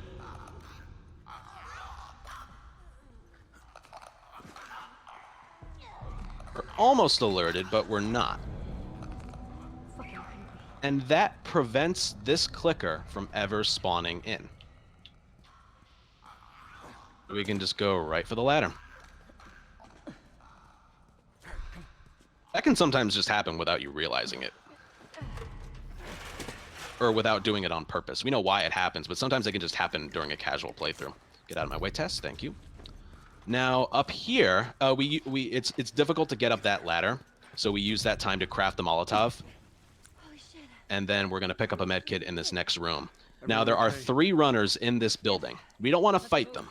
S2: We're almost alerted, but we're not. And that prevents this clicker from ever spawning in. We can just go right for the ladder. That can sometimes just happen without you realizing it. Or without doing it on purpose. We know why it happens, but sometimes it can just happen during a casual playthrough. Get out of my way, Tess. Thank you. Now, up here, it's difficult to get up that ladder, so we use that time to craft the Molotov. And then we're going to pick up a med kit in this next room. Now, there are 3 runners in this building. We don't want to fight them.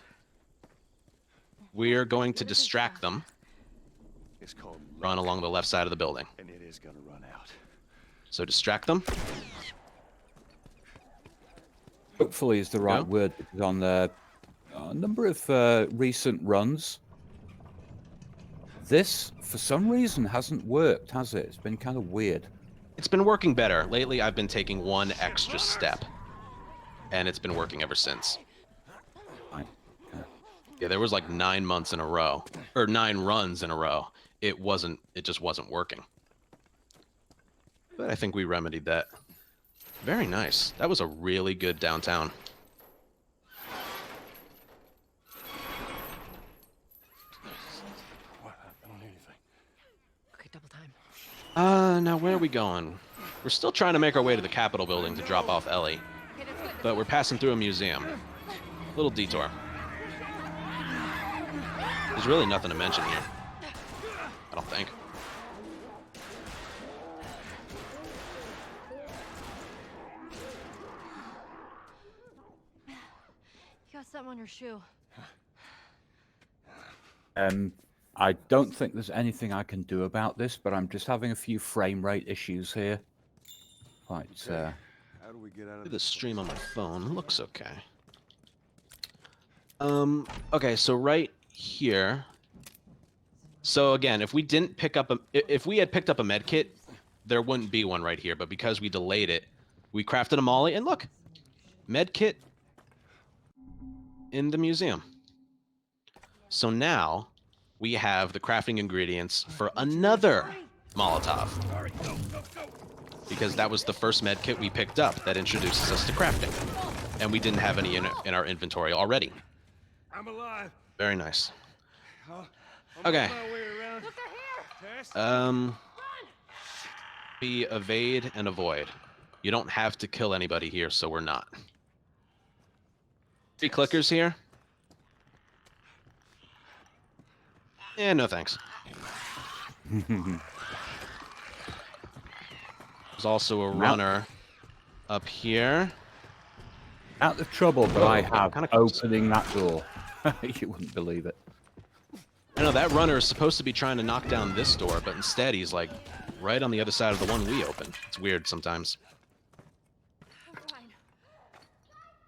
S2: We're going to distract them.
S5: It's called
S2: Run along the left side of the building.
S5: and it is gonna run out.
S2: So distract them.
S3: Hopefully is the right
S2: Yeah.
S3: word, because on a number of recent runs, this, for some reason, hasn't worked, has it? It's been kind of weird.
S2: It's been working better. Lately, I've been taking one extra step. And it's been working ever since.
S3: Right.
S2: Yeah, there was like 9 months in a row. Or 9 runs in a row. It just wasn't working. But I think we remedied that. Very nice. That was a really good downtown.
S5: What? I don't hear anything.
S7: Okay, double time.
S2: Now where are we going? We're still trying to make our way to the Capitol building to drop off Ellie. But we're passing through a museum. Little detour. There's really nothing to mention here. I don't think.
S4: You got something on your shoe.
S3: I don't think there's anything I can do about this, but I'm just having a few frame rate issues here. Quite.
S5: How do we get out of
S2: The stream on my phone looks okay. Okay, so right here. So again, if we didn't pick up if we had picked up a med kit, there wouldn't be one right here. But because we delayed it, we crafted a molly, and look, med kit in the museum. So now we have the crafting ingredients for another Molotov. Because that was the first med kit we picked up that introduces us to crafting. And we didn't have any in our inventory already.
S5: I'm alive.
S2: Very nice.
S5: I'm
S2: Okay.
S5: on my way around. Look, they're here.
S2: We evade and avoid. You don't have to kill anybody here, so we're not. 3 clickers here. Yeah, no thanks. There's also a runner up here.
S3: Out of trouble that I have
S2: kinda close.
S3: opening that door. You wouldn't believe it.
S2: I know that runner is supposed to be trying to knock down this door, but instead he's like right on the other side of the one we opened. It's weird sometimes.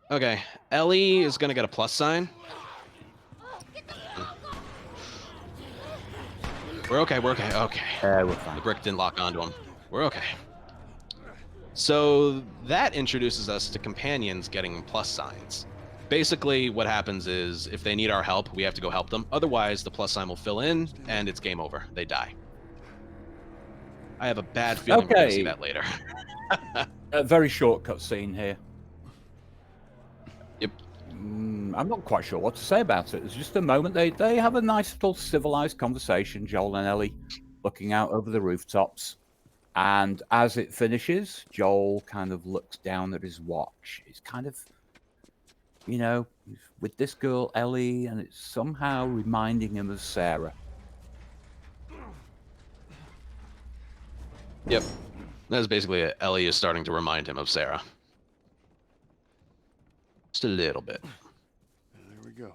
S2: Okay, Ellie is gonna get a plus sign. We're okay, we're okay, okay.
S3: We're fine.
S2: The brick didn't lock onto him. We're okay. So that introduces us to companions getting plus signs. Basically, what happens is if they need our help, we have to go help them. Otherwise, the plus sign will fill in, and it's game over. They die. I have a bad feeling we're going to see that later.
S3: A very short cutscene here.
S2: Yep.
S3: I'm not quite sure what to say about it. It's just a moment. They have a nice little civilized conversation, Joel and Ellie, looking out over the rooftops. And as it finishes, Joel kind of looks down at his watch. It's kind of, you know, he's with this girl, Ellie, and it's somehow reminding him of Sarah.
S2: Yep. That's basically it. Ellie is starting to remind him of Sarah. Just a little bit.
S5: There we go.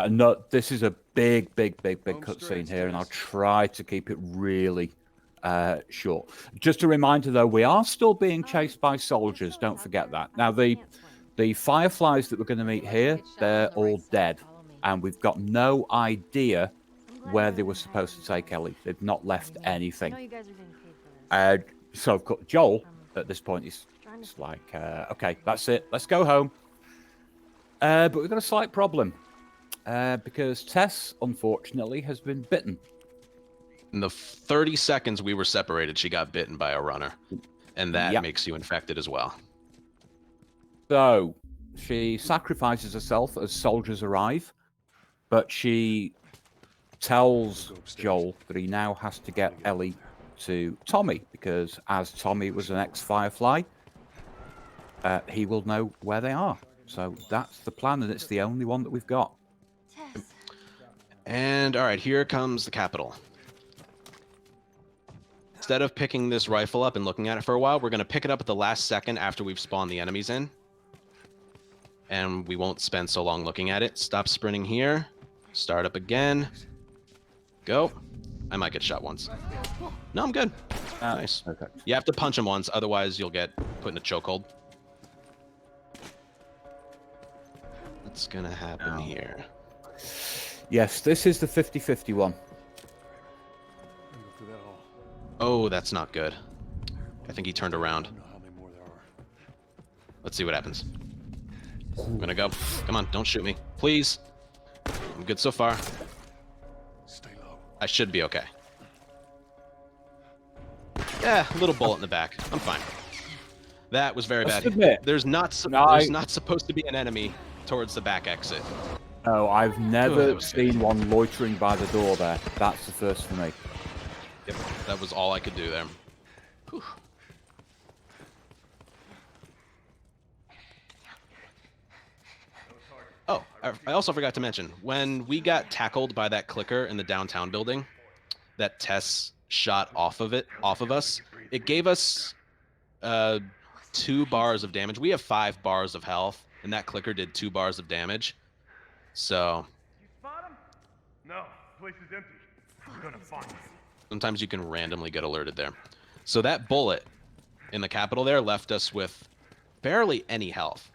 S3: No, this is a big cutscene here, and I'll try to keep it really short. Just a reminder, though, we are still being chased by soldiers. Don't forget that. Now, the fireflies that we're going to meet here, they're all dead, and we've got no idea where they were supposed to take Ellie. They've not left anything. So, of course, Joel, at this point, is like, okay, that's it. Let's go home. But we've got a slight problem. Because Tess, unfortunately, has been bitten.
S2: In the 30 seconds we were separated, she got bitten by a runner. And that makes you infected as well.
S3: So, she sacrifices herself as soldiers arrive, but she tells Joel that he now has to get Ellie to Tommy, because as Tommy was an ex-Firefly, he will know where they are. So that's the plan, and it's the only one that we've got.
S2: And all right, here comes the capital. Instead of picking this rifle up and looking at it for a while, we're going to pick it up at the last second after we've spawned the enemies in. And we won't spend so long looking at it. Stop sprinting here. Start up again. Go. I might get shot once. No, I'm good. Nice.
S3: Okay.
S2: You have to punch him once, otherwise you'll get put in a chokehold. What's going to happen here?
S3: Yes, this is the 50-50 one.
S2: Oh, that's not good. I think he turned around. Let's see what happens. I'm gonna go. Come on, don't shoot me. Please. I'm good so far.
S5: Stay low.
S2: I should be okay. Yeah, a little bullet in the back. I'm fine. That was very bad. There's not supposed to be an enemy towards the back exit.
S3: No, I've never seen one loitering by the door there. That's the first for me.
S2: Yep, that was all I could do there. Whew. Oh, I also forgot to mention, when we got tackled by that clicker in the downtown building, that Tess shot off of us, it gave us 2 bars of damage. We have 5 bars of health, and that clicker did 2 bars of damage. So...
S5: You spot him? No. place is empty. We're gonna find it.
S2: Sometimes you can randomly get alerted there. So that bullet in the capital there left us with barely any health.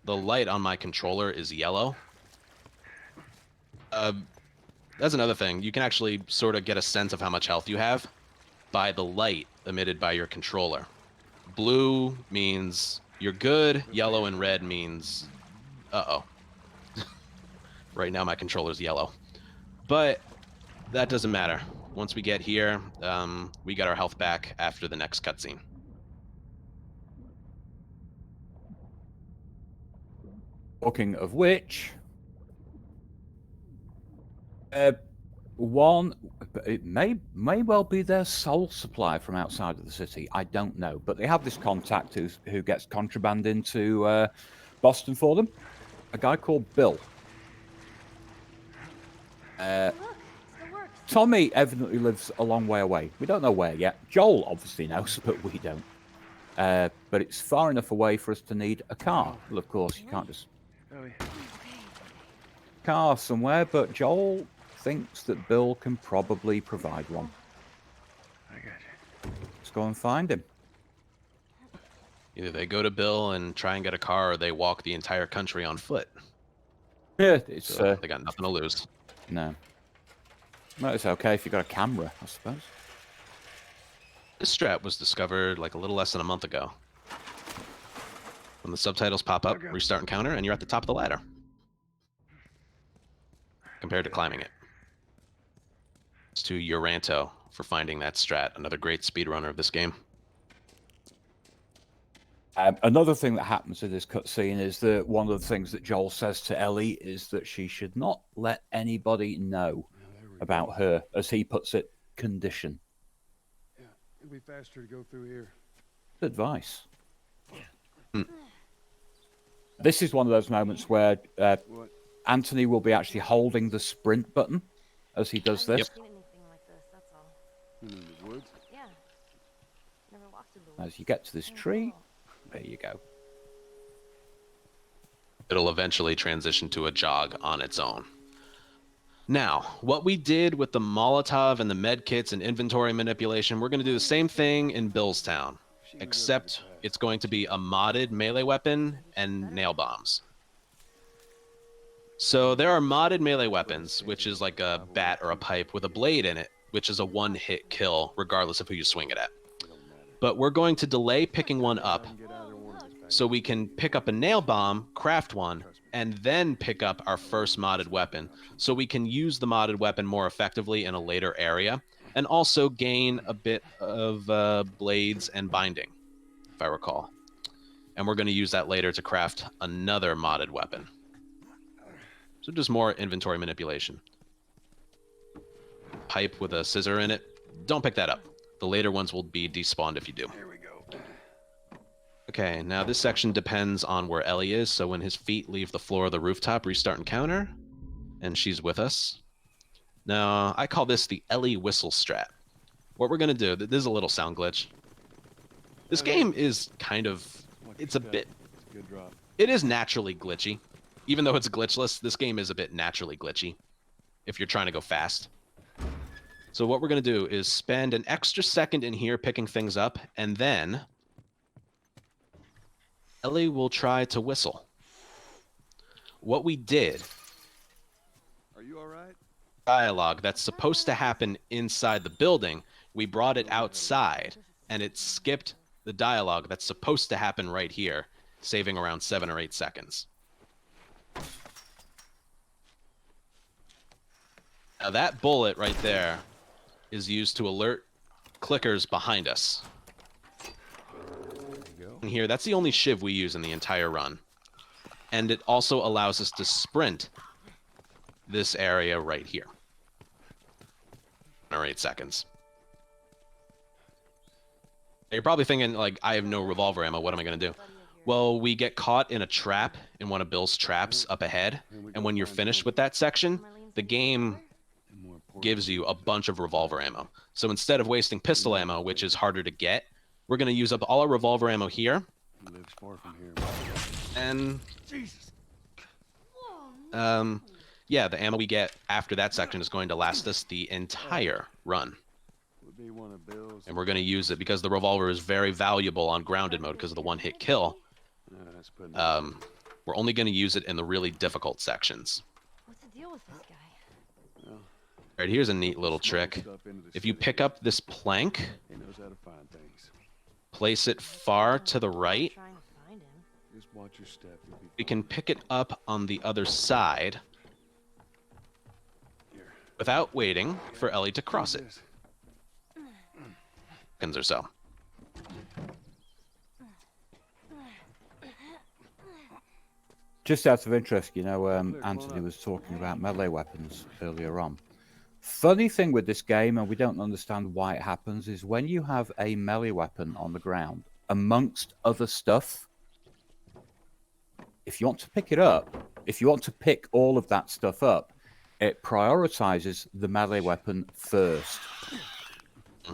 S2: The light on my controller is yellow. That's another thing. You can actually sort of get a sense of how much health you have by the light emitted by your controller. Blue means you're good. Yellow and red means, uh-oh. Right now my controller's yellow. But that doesn't matter. Once we get here, we got our health back after the next cutscene.
S3: Talking of which, one, it may well be their sole supply from outside of the city. I don't know, but they have this contact who gets contraband into Boston for them. A guy called Bill. Tommy evidently lives a long way away. We don't know where yet. Joel obviously knows, but we don't. But it's far enough away for us to need a car. Well, of course, you can't just car somewhere, but Joel thinks that Bill can probably provide one.
S5: I got you.
S3: Let's go and find him.
S2: Either they go to Bill and try and get a car, or they walk the entire country on foot.
S3: Yeah, it's
S2: So they got nothing to lose.
S3: no. Well, it's okay if you got a camera, I suppose.
S2: This strat was discovered like a little less than a month ago. When the subtitles pop up, restart encounter, and you're at the top of the ladder. Compared to climbing it. It's to Uranto for finding that strat, another great speedrunner of this game.
S3: Another thing that happens in this cutscene is that one of the things that Joel says to Ellie is that she should not let anybody know about her, as he puts it, condition.
S5: Yeah, it'll be faster to go through here.
S3: Good advice. This is one of those moments where
S5: What?
S3: Anthony will be actually holding the sprint button as he does this.
S4: I've never seen anything like this, that's all.
S5: In the woods?
S4: Yeah. Never walked through the woods.
S3: As you get to this tree, there you go.
S2: It'll eventually transition to a jog on its own. Now, what we did with the Molotov and the med kits and inventory manipulation, we're going to do the same thing in Billstown, except it's going to be a modded melee weapon and nail bombs. So there are modded melee weapons, which is like a bat or a pipe with a blade in it, which is a one-hit kill, regardless of who you swing it at. But we're going to delay picking one up, so we can pick up a nail bomb, craft one, and then pick up our first modded weapon, so we can use the modded weapon more effectively in a later area, and also gain a bit of blades and binding, if I recall. And we're going to use that later to craft another modded weapon. So just more inventory manipulation. Pipe with a scissor in it. Don't pick that up. The later ones will be despawned if you do.
S5: Here we go.
S2: Okay, now this section depends on where Ellie is, so when his feet leave the floor of the rooftop, restart encounter, and she's with us. Now, I call this the Ellie whistle strat. What we're going to do, this is a little sound glitch. This game is kind of, it's a bit,
S5: Good drop.
S2: it is naturally glitchy. Even though it's glitchless, this game is a bit naturally glitchy if you're trying to go fast. So what we're going to do is spend an extra second in here picking things up, and then Ellie will try to whistle. What we did,
S5: Are you all right?
S2: dialogue that's supposed to happen inside the building, we brought it outside, and it skipped the dialogue that's supposed to happen right here, saving around 7 or 8 seconds. Now that bullet right there is used to alert clickers behind us. And here, that's the only shiv we use in the entire run. And it also allows us to sprint this area right here. 7 or 8 seconds. You're probably thinking, like, I have no revolver ammo, what am I going to do? Well, we get caught in a trap, in one of Bill's traps up ahead, and when you're finished with that section, the game gives you a bunch of revolver ammo. So instead of wasting pistol ammo, which is harder to get, we're going to use up all our revolver ammo here.
S5: He lives far from here.
S2: And
S5: Jesus.
S2: yeah, the ammo we get after that section is going to last us the entire run.
S5: Would be one of Bill's.
S2: And we're going to use it because the revolver is very valuable on grounded mode because of the one-hit kill.
S5: That's putting
S2: We're only going to use it in the really difficult sections.
S4: What's the deal with this guy?
S2: All right, here's a neat little trick. If you pick up this plank,
S5: He knows how to find things.
S2: place it far to the right,
S4: Trying to find him.
S5: Just watch your step. You'll be
S2: we can pick it up on the other side without waiting for Ellie to cross it.
S5: This.
S2: Seconds or so.
S3: Just out of interest, you know, Anthony was talking about melee weapons earlier on. Funny thing with this game, and we don't understand why it happens, is when you have a melee weapon on the ground, amongst other stuff, if you want to pick it up, if you want to pick all of that stuff up, it prioritizes the melee weapon first.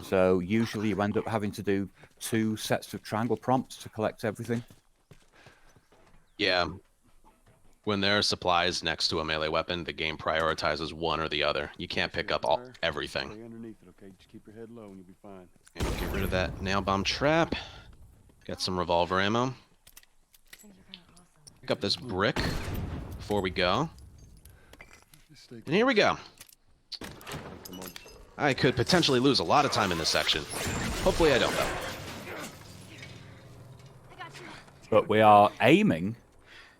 S3: So usually you end up having to do 2 sets of triangle prompts to collect everything.
S2: Yeah. When there are supplies next to a melee weapon, the game prioritizes one or the other. You can't pick up everything.
S5: Stay underneath it, okay? Just keep your head low and you'll be fine.
S2: And we'll get rid of that nail bomb trap. Got some revolver ammo.
S4: Things are kind of awesome.
S2: Pick up this brick before we go.
S5: Just stay
S2: And here we go.
S5: Come on.
S2: I could potentially lose a lot of time in this section. Hopefully I don't, though.
S4: I got you.
S3: But we are aiming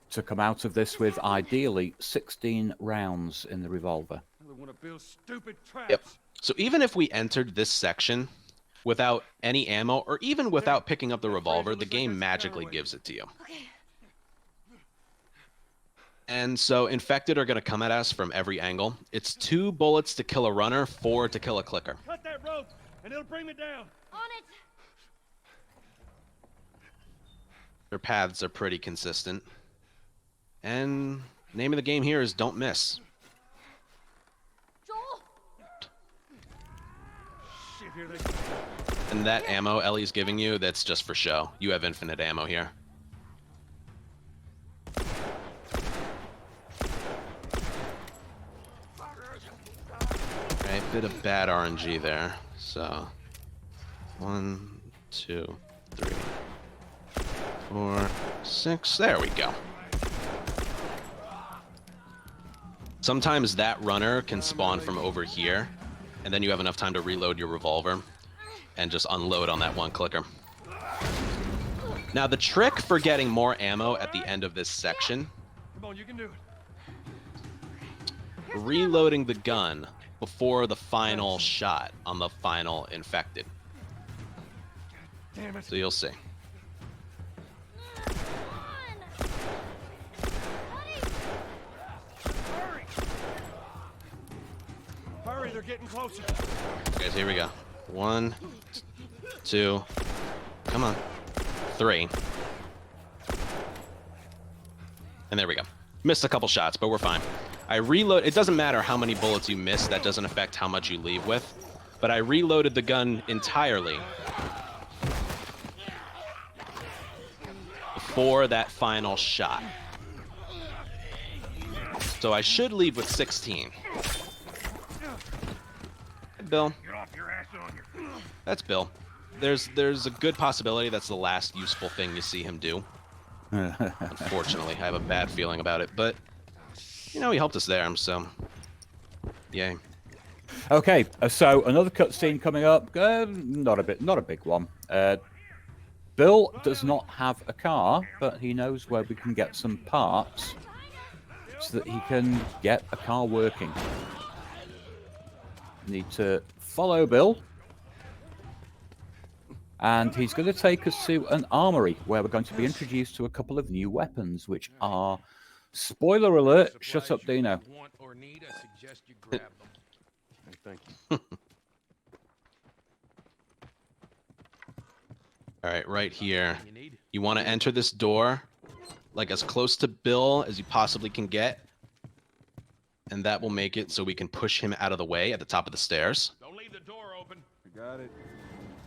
S3: to come out of this with ideally 16 rounds in the revolver.
S5: Another one of Bill's stupid traps.
S2: Yep. So even if we entered this section without any ammo, or even without picking up the revolver, the game magically gives it to you.
S4: Okay.
S2: And so infected are going to come at us from every angle. It's 2 bullets to kill a runner, 4 to kill a clicker.
S5: Cut that rope and it'll bring me down.
S4: On it.
S2: Their paths are pretty consistent. And name of the game here is don't miss.
S4: Joel.
S5: Shit, here they go.
S2: And that ammo Ellie's giving you, that's just for show. You have infinite ammo here. Right, bit of bad RNG there. So, 1, 2, 3, 4, 6. There we go. Sometimes that runner can spawn from over here, and then you have enough time to reload your revolver and just unload on that one clicker. Now, the trick for getting more ammo at the end of this section,
S5: Come on, you can do it.
S2: reloading the gun before the final shot on the final infected.
S5: Damn it.
S2: So you'll see.
S5: Hurry. Hurry, they're getting closer.
S2: Guys, here we go. 1, 2, come on, 3. And there we go. Missed a couple shots, but we're fine. I reload. It doesn't matter how many bullets you miss. That doesn't affect how much you leave with. But I reloaded the gun entirely before that final shot. So I should leave with 16. Hey, Bill. That's Bill. There's a good possibility that's the last useful thing you see him do. Unfortunately, I have a bad feeling about it, but you know, he helped us there, so yay.
S3: Okay, so another cutscene coming up. Not a big one. Bill does not have a car, but he knows where we can get some parts so that he can get a car working. Need to follow Bill. And he's going to take us to an armory where we're going to be introduced to a couple of new weapons, which are, spoiler alert, shut up, Dino.
S5: Want or need, I suggest you grab them. Hey, thank you.
S2: All right, right here. You want to enter this door like as close to Bill as you possibly can get. And that will make it so we can push him out of the way at the top of the stairs.
S5: Don't leave the door open. I got it.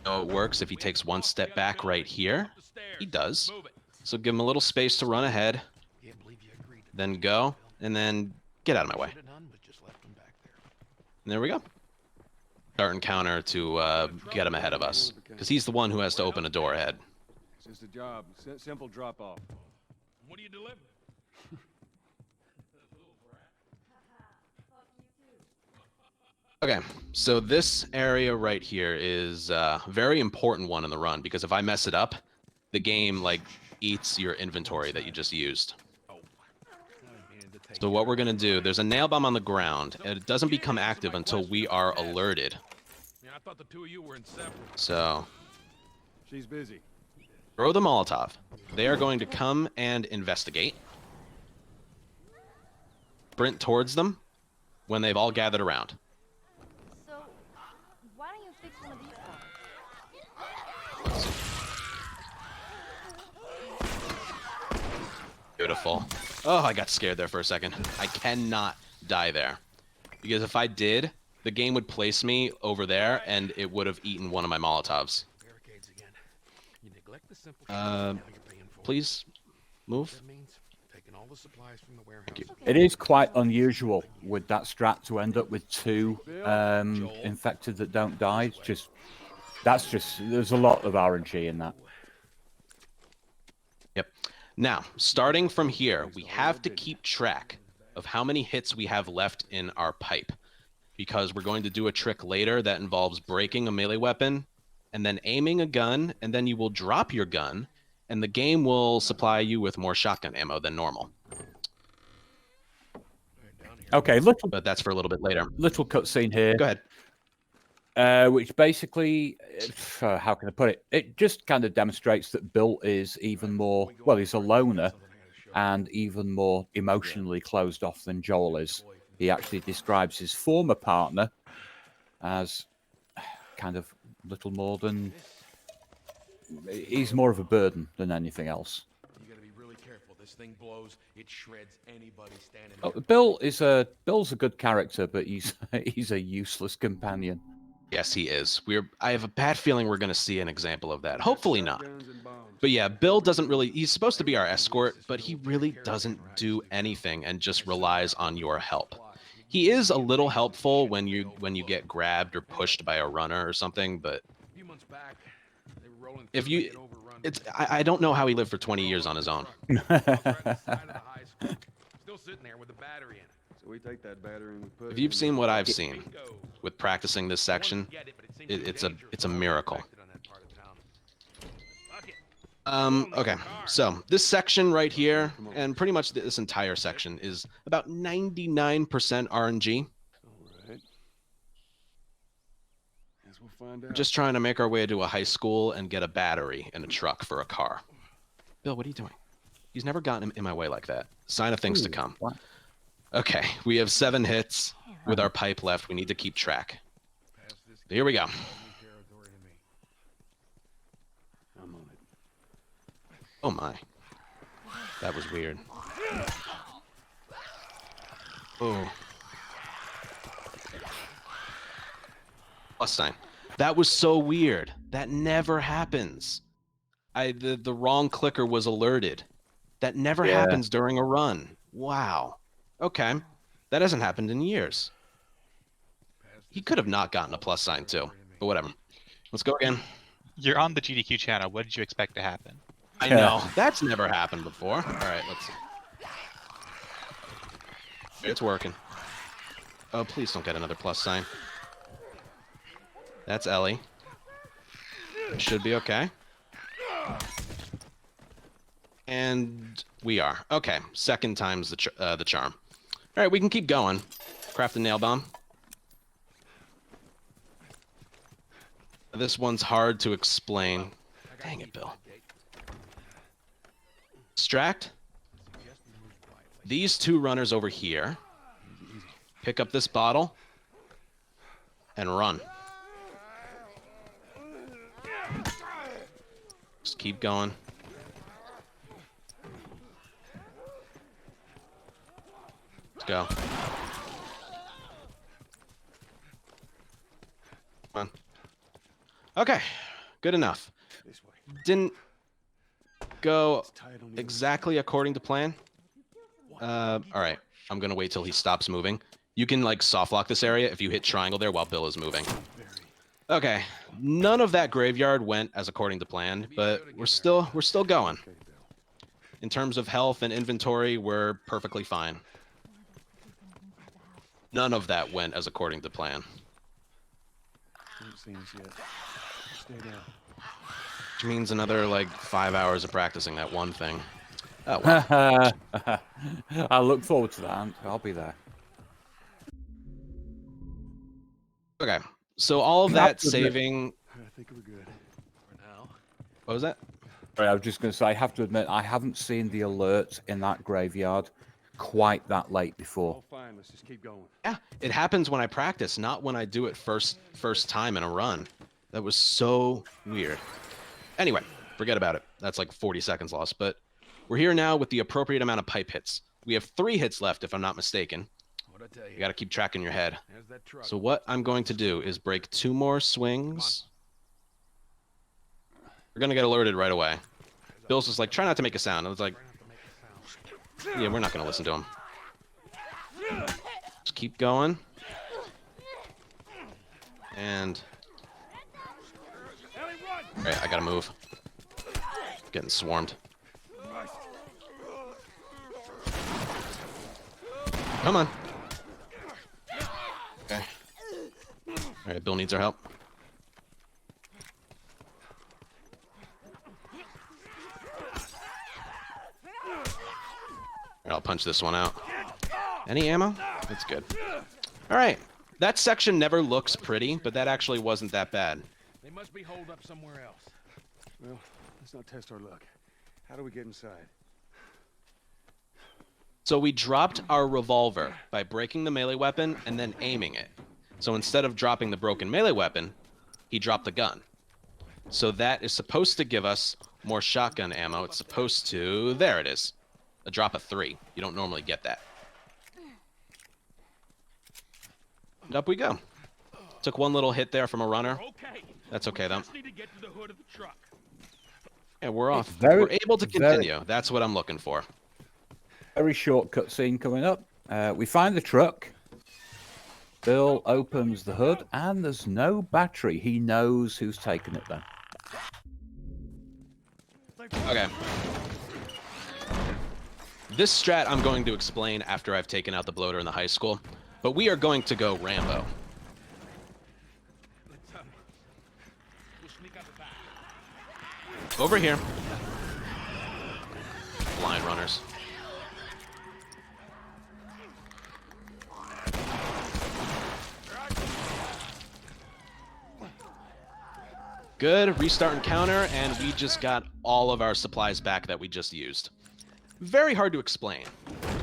S2: So it works if he takes one step back right here. He does. So give him a little space to run ahead. Then go, and then Get out of my way. And there we go. Start encounter to get him ahead of us, because he's the one who has to open a door ahead.
S5: It's just a job. Simple drop-off. What do you deliver?
S2: Okay, so this area right here is a very important one in the run, because if I mess it up, the game like eats your inventory that you just used. So what we're gonna do, there's a nail bomb on the ground, and it doesn't become active until we are alerted.
S5: Yeah, I thought the two of you were inseparable.
S2: So
S5: She's busy.
S2: throw the Molotov. They are going to come and investigate. Sprint towards them when they've all gathered around.
S4: So, why don't you fix one of these cars?
S2: Beautiful. Oh, I got scared there for a second. I cannot die there. Because if I did, the game would place me over there, and it would have eaten one of my Molotovs.
S8: Barricades again. You neglect the simple now you're paying for it.
S2: Please move.
S8: That means taking all the supplies from the warehouse.
S2: Thank you.
S3: It is quite unusual with that strat to end up with two infected that don't die. It's just, there's a lot of RNG in that.
S2: Yep. Now, starting from here, we have to keep track of how many hits we have left in our pipe, because we're going to do a trick later that involves breaking a melee weapon and then aiming a gun, and then you will drop your gun, and the game will supply you with more shotgun ammo than normal.
S3: Okay,
S2: But that's for a little bit later.
S3: little cutscene here.
S2: Go ahead.
S3: Which basically, how can I put it? It just kind of demonstrates that Bill is even more, well, he's a loner and even more emotionally closed off than Joel is. He actually describes his former partner as kind of little more than, he's more of a burden than anything else.
S8: You gotta be really careful. This thing blows, it shreds anybody standing
S3: Oh,
S8: there.
S3: Bill's a good character, but he's he's a useless companion.
S2: Yes, he is. I have a bad feeling we're going to see an example of that. Hopefully not. But yeah, Bill doesn't really, he's supposed to be our escort, but he really doesn't do anything and just relies on your help. He is a little helpful when you get grabbed or pushed by a runner or something, but
S8: A few months back, they were rolling
S2: if
S8: through
S2: you,
S8: and get overrun.
S2: it's, I don't know how he lived for 20 years on his own.
S8: Right on the side of the high school. Still sitting there with a battery in it.
S5: So we take that battery and we put
S2: If
S5: it
S2: you've
S5: in
S2: seen
S5: the-
S2: what I've seen
S8: Bingo.
S2: with practicing this section,
S8: Get it, but it seems too
S2: it's
S8: dangerous
S2: a
S8: for
S2: miracle.
S8: infected on that part of town. Fuck it.
S2: Okay, so this section right here, and pretty much this entire section, is about 99% RNG.
S5: All right. Guess we'll find
S2: We're
S5: out.
S2: just trying to make our way to a high school and get a battery and a truck for a car. Bill, what are you doing? He's never gotten in my way like that. Sign of things to come.
S3: What?
S2: Okay, we have 7 hits with our pipe left. We need to keep track. Here we go.
S8: Territory to me.
S5: I'm on it.
S2: Oh my. That was weird. Oh. Plus sign. That was so weird. That never happens. The wrong clicker was alerted. That never happens during a run. Wow. Okay. That hasn't happened in years. He could have not gotten a plus sign too, but whatever. Let's go again.
S1: You're on the GDQ channel. What did you expect to happen?
S2: I know. That's never happened before. All right, let's see. It's working. Oh, please don't get another plus sign. That's Ellie. Should be okay. And we are. Okay, second time's the charm. All right, we can keep going. Craft a nail bomb. This one's hard to explain. Dang it, Bill. Distract. These 2 runners over here. Pick up this bottle. And run. Just keep going. Let's go. Come on. Okay, good enough.
S5: This way.
S2: Didn't go
S5: It's tight on the
S2: exactly according to plan. All right. I'm gonna wait till he stops moving. You can like soft lock this area if you hit triangle there while Bill is moving. Okay, none of that graveyard went as according to plan, but we're still going. In terms of health and inventory, we're perfectly fine. None of that went as according to plan.
S5: Haven't seen us yet. Stay down.
S2: Which means another like 5 hours of practicing that one thing. Oh well.
S3: I look forward to that. I'll be there.
S2: Okay, so all of that saving.
S5: I think we're good for now.
S2: What was that?
S3: Sorry, I was just going to say, I have to admit, I haven't seen the alert in that graveyard quite that late before.
S5: All fine. Let's just keep going.
S2: Yeah, it happens when I practice, not when I do it first time in a run. That was so weird. Anyway, forget about it. That's like 40 seconds lost, but we're here now with the appropriate amount of pipe hits. We have 3 hits left, if I'm not mistaken.
S8: What'd I tell
S2: You got to keep track in your head.
S8: There's that truck.
S2: So what I'm going to do is break 2 more swings. We're going to get alerted right away. Bill's just like, try not to make a sound. I was like, yeah, we're not going to listen to him. Just keep going. And... Alright, I gotta move. Getting swarmed. Come on. Okay. Alright, Bill needs our help. I'll punch this one out. Any ammo? That's good. Alright. That section never looks pretty, but that actually wasn't that bad.
S8: They must be holed up somewhere else.
S5: Well, let's not test our luck. How do we get inside?
S2: So we dropped our revolver by breaking the melee weapon and then aiming it. So instead of dropping the broken melee weapon, he dropped the gun. So that is supposed to give us more shotgun ammo. It's supposed to... There it is. A drop of 3. You don't normally get that. And up we go. Took one little hit there from a runner.
S8: Okay.
S2: That's okay, though.
S8: Just need to get to the hood of the truck.
S2: Yeah, we're off.
S3: Very-
S2: we're able to continue. That's what I'm looking for.
S3: Very short cutscene coming up. We find the truck. Bill opens the hood, and there's no battery. He knows who's taken it then.
S2: Okay. This strat I'm going to explain after I've taken out the bloater in the high school, but we are going to go Rambo.
S8: We'll sneak out the back.
S2: Over here. Blind runners. Good, restart and counter, and we just got all of our supplies back that we just used. Very hard to explain,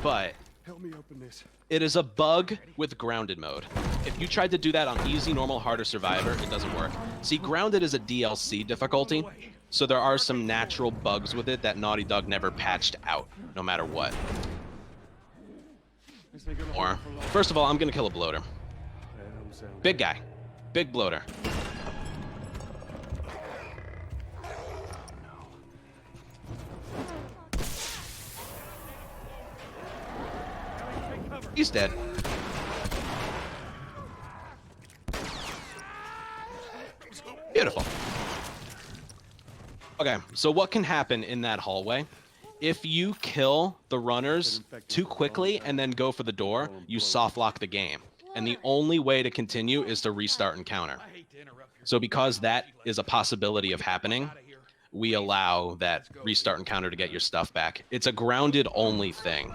S2: but
S5: Help me open this.
S2: it is a bug with grounded mode. If you tried to do that on easy, normal, hard, or survivor, it doesn't work. See, grounded is a DLC difficulty, so there are some natural bugs with it that Naughty Dog never patched out, no matter what.
S5: This ain't gonna
S2: Or,
S5: hold for long.
S2: first of all, I'm gonna kill a bloater.
S5: That don't sound
S2: Big guy. Big bloater. He's dead. Beautiful. Okay, so what can happen in that hallway? If you kill the runners too quickly and then go for the door, you soft lock the game. And the only way to continue is to restart and counter. So because that is a possibility of happening, we allow that restart and counter to get your stuff back. It's a grounded only thing.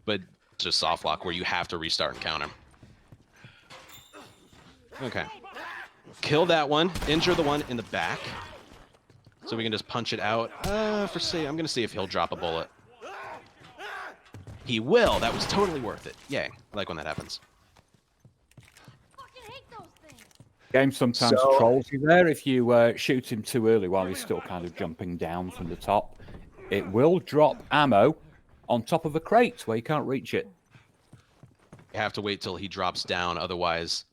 S2: But just soft lock where you have to restart and counter. Okay. Kill that one. Injure the one in the back. So we can just punch it out. I'm going to see if he'll drop a bullet. He will. That was totally worth it. Yay. I like when that happens.
S4: Fucking hate those things.
S3: Game sometimes trolls you there. If you shoot him too early while he's still kind of jumping down from the top, it will drop ammo on top of a crate where you can't reach it.
S2: You have to wait till he drops down, otherwise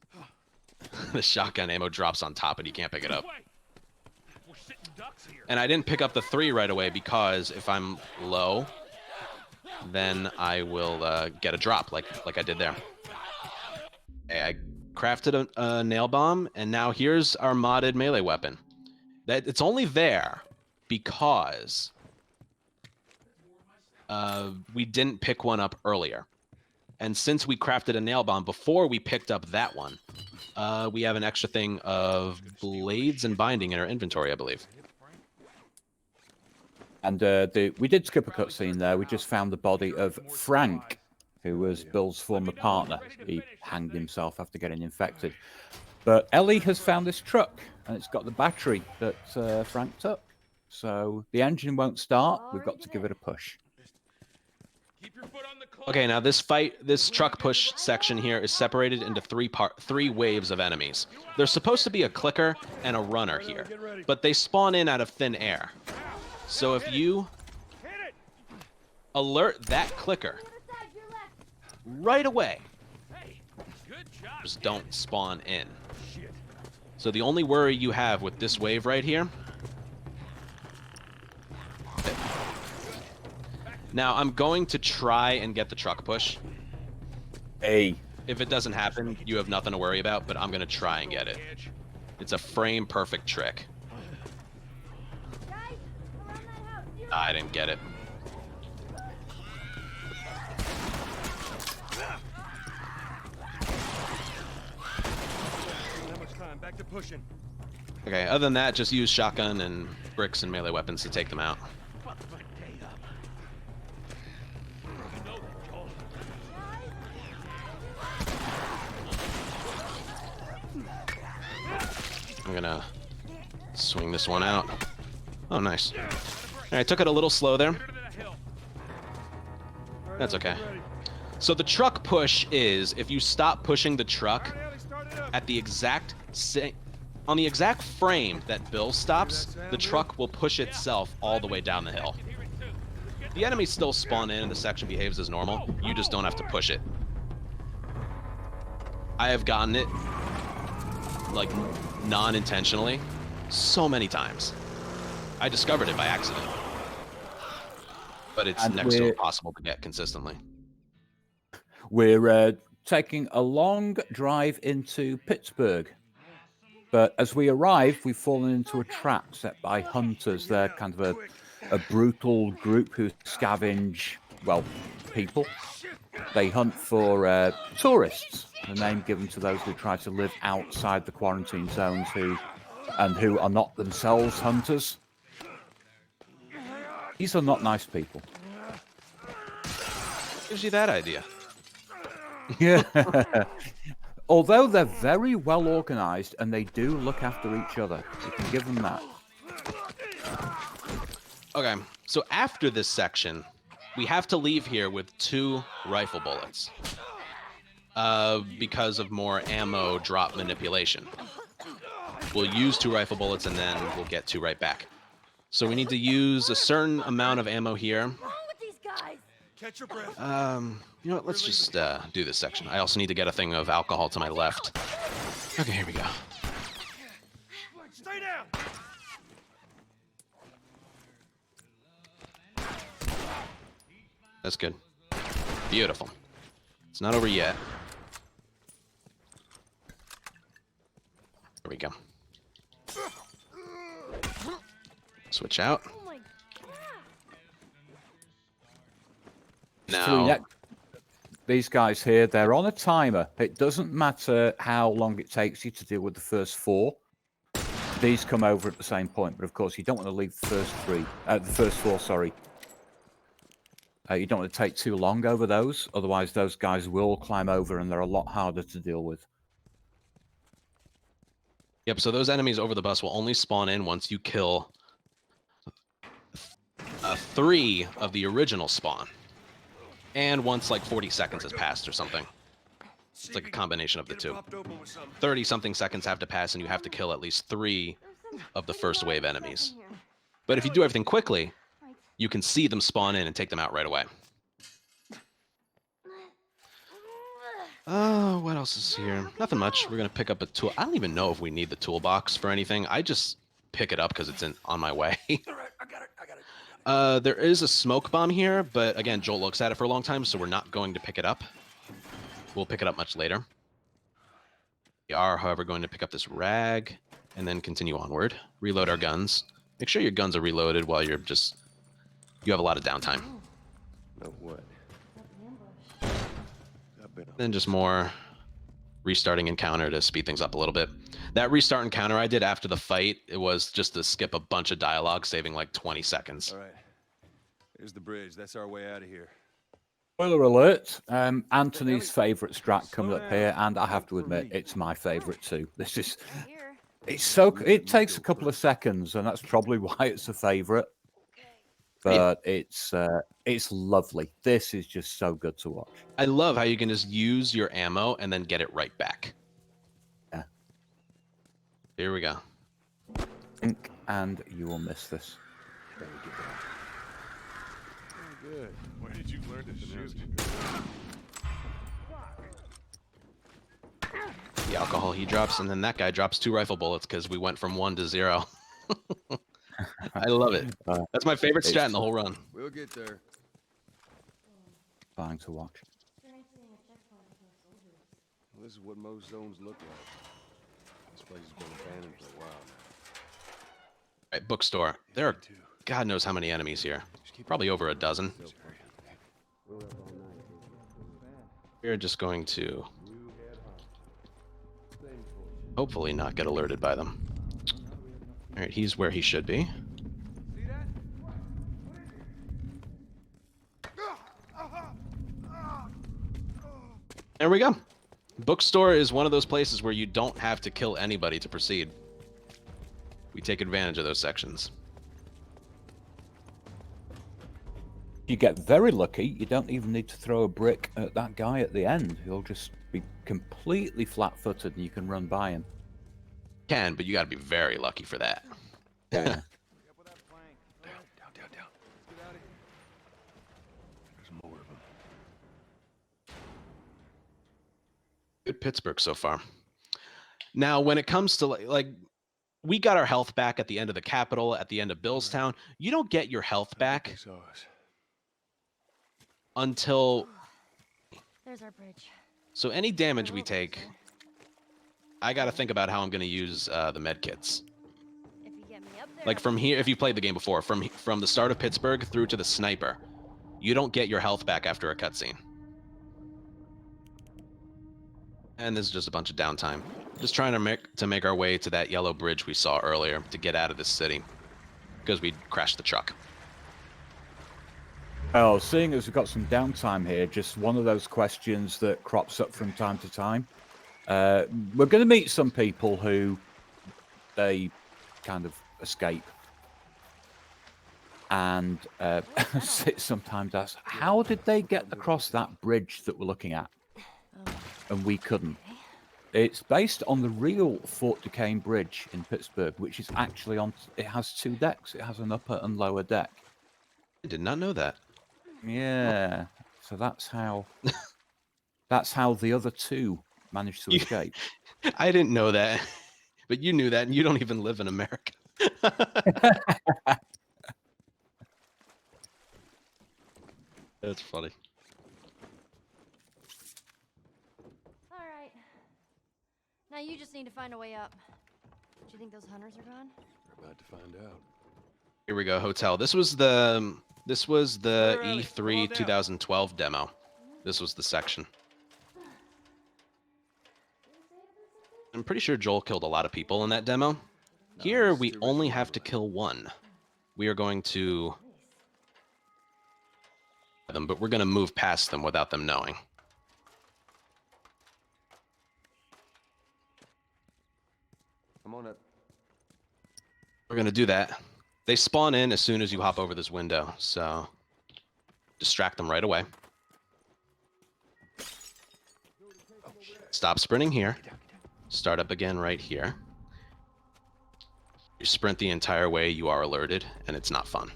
S2: the shotgun ammo drops on top and you can't pick it up.
S8: We're sitting ducks here.
S2: And I didn't pick up the 3 right away because if I'm low, then I will get a drop like I did there. Okay, I crafted a nail bomb, and now here's our modded melee weapon. That it's only there because we didn't pick one up earlier. And since we crafted a nail bomb before we picked up that one, we have an extra thing of blades and binding in our inventory, I believe.
S3: And we did skip a cutscene there. We just found the body of Frank, who was Bill's former partner. He hanged himself after getting infected. But Ellie has found this truck, and it's got the battery that Frank took. So the engine won't start. We've got to give it a push.
S2: Okay, now this truck push section here is separated into three waves of enemies. There's supposed to be a clicker and a runner here, but they spawn in out of thin air. So if you alert that clicker right away, just don't spawn in. So the only worry you have with this wave right here. Now, I'm going to try and get the truck push.
S3: Hey.
S2: If it doesn't happen, you have nothing to worry about, but I'm going to try and get it. It's a frame-perfect trick. I didn't get it.
S5: Back to pushing.
S2: Okay, other than that, just use shotgun and bricks and melee weapons to take them out. I'm gonna swing this one out. Oh, nice. Alright, I took it a little slow there. That's okay. So the truck push is, if you stop pushing the truck at the exact on the exact frame that Bill stops, the truck will push itself all the way down the hill. The enemies still spawn in and the section behaves as normal. You just don't have to push it. I have gotten it, like, non-intentionally so many times. I discovered it by accident. But it's next to impossible to get consistently.
S3: We're taking a long drive into Pittsburgh. But as we arrive, we've fallen into a trap set by hunters. They're kind of a brutal group who scavenge, well, people. They hunt for tourists, the name given to those who try to live outside the quarantine zones who are not themselves hunters. These are not nice people.
S2: Gives you that idea.
S3: Yeah. Although they're very well organized and they do look after each other. You can give them that.
S2: Okay, so after this section, we have to leave here with 2 rifle bullets. Because of more ammo drop manipulation. We'll use 2 rifle bullets and then we'll get 2 right back. So we need to use a certain amount of ammo here.
S5: Catch your breath.
S2: You know what, let's just do this section. I also need to get a thing of alcohol to my left. Okay, here we go.
S5: Stay down.
S2: That's good. Beautiful. It's not over yet. There we go. Switch out. Now,
S3: these guys here, they're on a timer. It doesn't matter how long it takes you to deal with the first 4. These come over at the same point, but of course you don't want to leave the first 4, sorry. You don't want to take too long over those, otherwise those guys will climb over and they're a lot harder to deal with.
S2: Yep, so those enemies over the bus will only spawn in once you kill 3 of the original spawn. And once like 40 seconds has passed or something. It's like a combination of the 2. 30-something seconds have to pass and you have to kill at least 3 of the first wave enemies. But if you do everything quickly, you can see them spawn in and take them out right away. Oh, what else is here? Nothing much. We're going to pick up a tool. I don't even know if we need the toolbox for anything. I just pick it up because it's on my way. There is a smoke bomb here, but again, Joel looks at it for a long time, so we're not going to pick it up. We'll pick it up much later. We are, however, going to pick up this rag and then continue onward. Reload our guns. Make sure your guns are reloaded while you have a lot of downtime.
S9: No what?
S2: Then just more restarting encounter to speed things up a little bit. That restart encounter I did after the fight, it was just to skip a bunch of dialogue, saving like 20 seconds.
S5: All right. Here's the bridge. That's our way out of here.
S3: Spoiler alert, Anthony's favourite strat coming up here, and I have to admit, it's my favourite too. This is, it takes a couple of seconds, and that's probably why it's a favourite. But it's lovely. This is just so good to watch.
S2: I love how you can just use your ammo and then get it right back.
S3: Yeah.
S2: Here we go.
S3: Think, and you will miss this.
S5: Good. Where did you learn to shoot?
S2: The alcohol he drops, and then that guy drops 2 rifle bullets because we went from 1 to 0. I love it. That's my favorite strat in the whole run.
S5: We'll get there.
S3: Fine to watch.
S5: Well, this is what most zones look like. This place has been abandoned for a while now.
S2: Right, bookstore. There are God knows how many enemies here. Probably over a dozen. We're just going to hopefully not get alerted by them. All right, he's where he should be. There we go. Bookstore is one of those places where you don't have to kill anybody to proceed. We take advantage of those sections.
S3: You get very lucky, you don't even need to throw a brick at that guy at the end. He'll just be completely flat-footed and you can run by him.
S2: Can, but you got to be very lucky for that.
S3: Yeah.
S5: Down. There's more of them.
S2: Good Pittsburgh so far. Now, when it comes to like we got our health back at the end of the Capitol, at the end of Billstown. You don't get your health back until.
S4: There's our bridge.
S2: So any damage we take, I got to think about how I'm going to use the med kits.
S4: If you get me up there,
S2: Like from here, if you played the game before, from the start of Pittsburgh through to the sniper, you don't get your health back after a cutscene. And this is just a bunch of downtime. Just trying to make our way to that yellow bridge we saw earlier to get out of this city, because we crashed the truck.
S3: Oh, seeing as we've got some downtime here, just one of those questions that crops up from time to time. We're going to meet some people who they kind of escape. And sometimes ask, how did they get across that bridge that we're looking at? And we couldn't. It's based on the real Fort Duquesne Bridge in Pittsburgh, which is actually on. It has two decks. It has an upper and lower deck.
S2: I did not know that.
S3: Yeah. So that's how. That's how the other two managed to escape.
S2: I didn't know that, but you knew that, and you don't even live in America. That's funny.
S4: all right. Now you just need to find a way up. Do you think those hunters are gone?
S5: We're about to find out.
S2: Here we go, hotel. This was the
S5: Riley,
S2: E3
S5: come on down.
S2: 2012 demo. This was the section. I'm pretty sure Joel killed a lot of people in that demo. Here we only have to kill one. We are going to them, but we're going to move past them without them knowing.
S5: Come on up.
S2: We're going to do that. They spawn in as soon as you hop over this window, so distract them right away. Stop sprinting here. Start up again right here. You sprint the entire way, you are alerted, and it's not fun.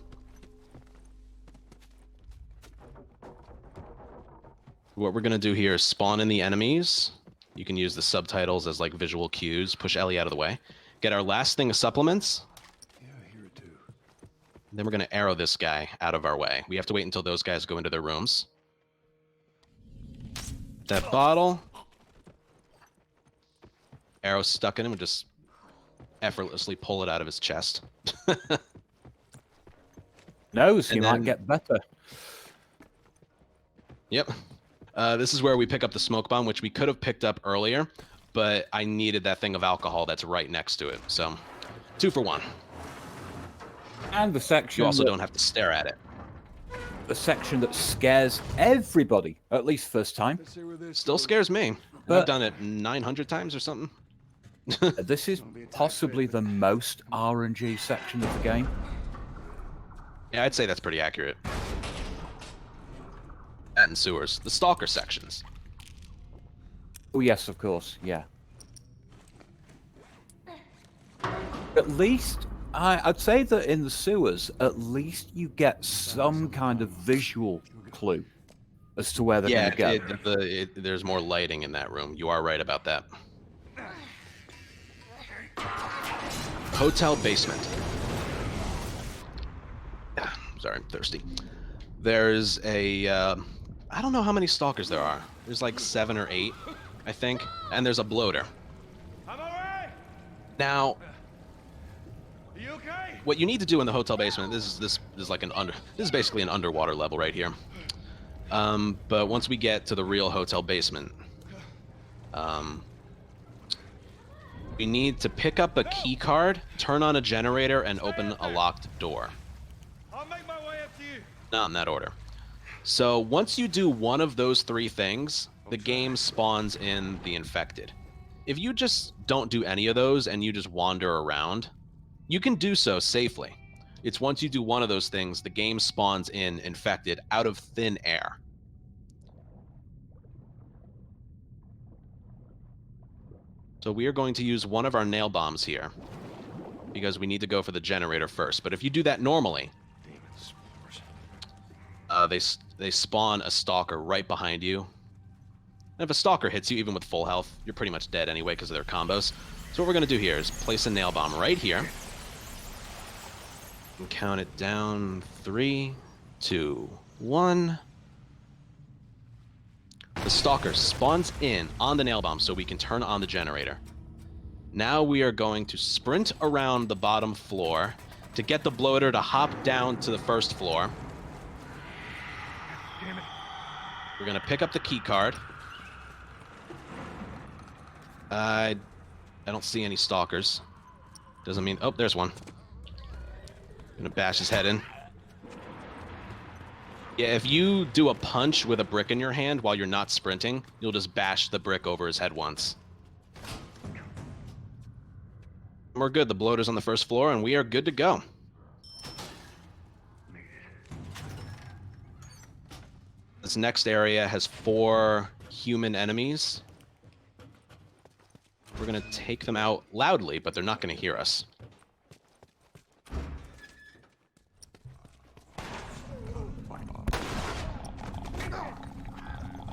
S2: What we're going to do here is spawn in the enemies. You can use the subtitles as like visual cues. Push Ellie out of the way. Get our last thing of supplements.
S5: Yeah, I hear it too.
S2: Then we're going to arrow this guy out of our way. We have to wait until those guys go into their rooms. That bottle. Arrow stuck in him. We just effortlessly pull it out of his chest.
S3: Knows he might get better.
S2: Yep. This is where we pick up the smoke bomb, which we could have picked up earlier, but I needed that thing of alcohol that's right next to it. So, 2 for 1.
S3: And the section
S2: You also don't have to stare at it.
S3: The section that scares everybody, at least first time.
S2: Still scares me.
S3: But
S2: I've done it 900 times or something.
S3: this is possibly the most RNG section of the game.
S2: Yeah, I'd say that's pretty accurate. That and sewers. The stalker sections.
S3: Oh, yes, of course, yeah. At least, I'd say that in the sewers, at least you get some kind of visual clue as to where they're going to go.
S2: There's more lighting in that room. You are right about that. Hotel basement. Sorry, I'm thirsty. There's a... I don't know how many stalkers there are. There's like 7 or 8, I think. And there's a bloater.
S8: I'm alright.
S2: Now...
S8: Are you okay?
S2: What you need to do in the hotel basement, this is like this is basically an underwater level right here. But once we get to the real hotel basement, we need to pick up a key card, turn on a generator, and open a locked door.
S8: I'll make my way up to you.
S2: Not in that order. So once you do one of those 3 things, the game spawns in the infected. If you just don't do any of those and you just wander around, you can do so safely. It's once you do one of those things, the game spawns in infected out of thin air. So we are going to use one of our nail bombs here because we need to go for the generator first. But if you do that normally, they spawn a stalker right behind you. And if a stalker hits you, even with full health, you're pretty much dead anyway because of their combos. So what we're going to do here is place a nail bomb right here. And count it down. 3, 2, 1. The stalker spawns in on the nail bomb so we can turn on the generator. Now we are going to sprint around the bottom floor to get the bloater to hop down to the first floor. We're going to pick up the key card. I don't see any stalkers. Doesn't mean... Oh, there's one. Gonna bash his head in. Yeah, if you do a punch with a brick in your hand while you're not sprinting, you'll just bash the brick over his head once. We're good. The bloater's on the first floor, and we are good to go. This next area has 4 human enemies. We're going to take them out loudly, but they're not going to hear us.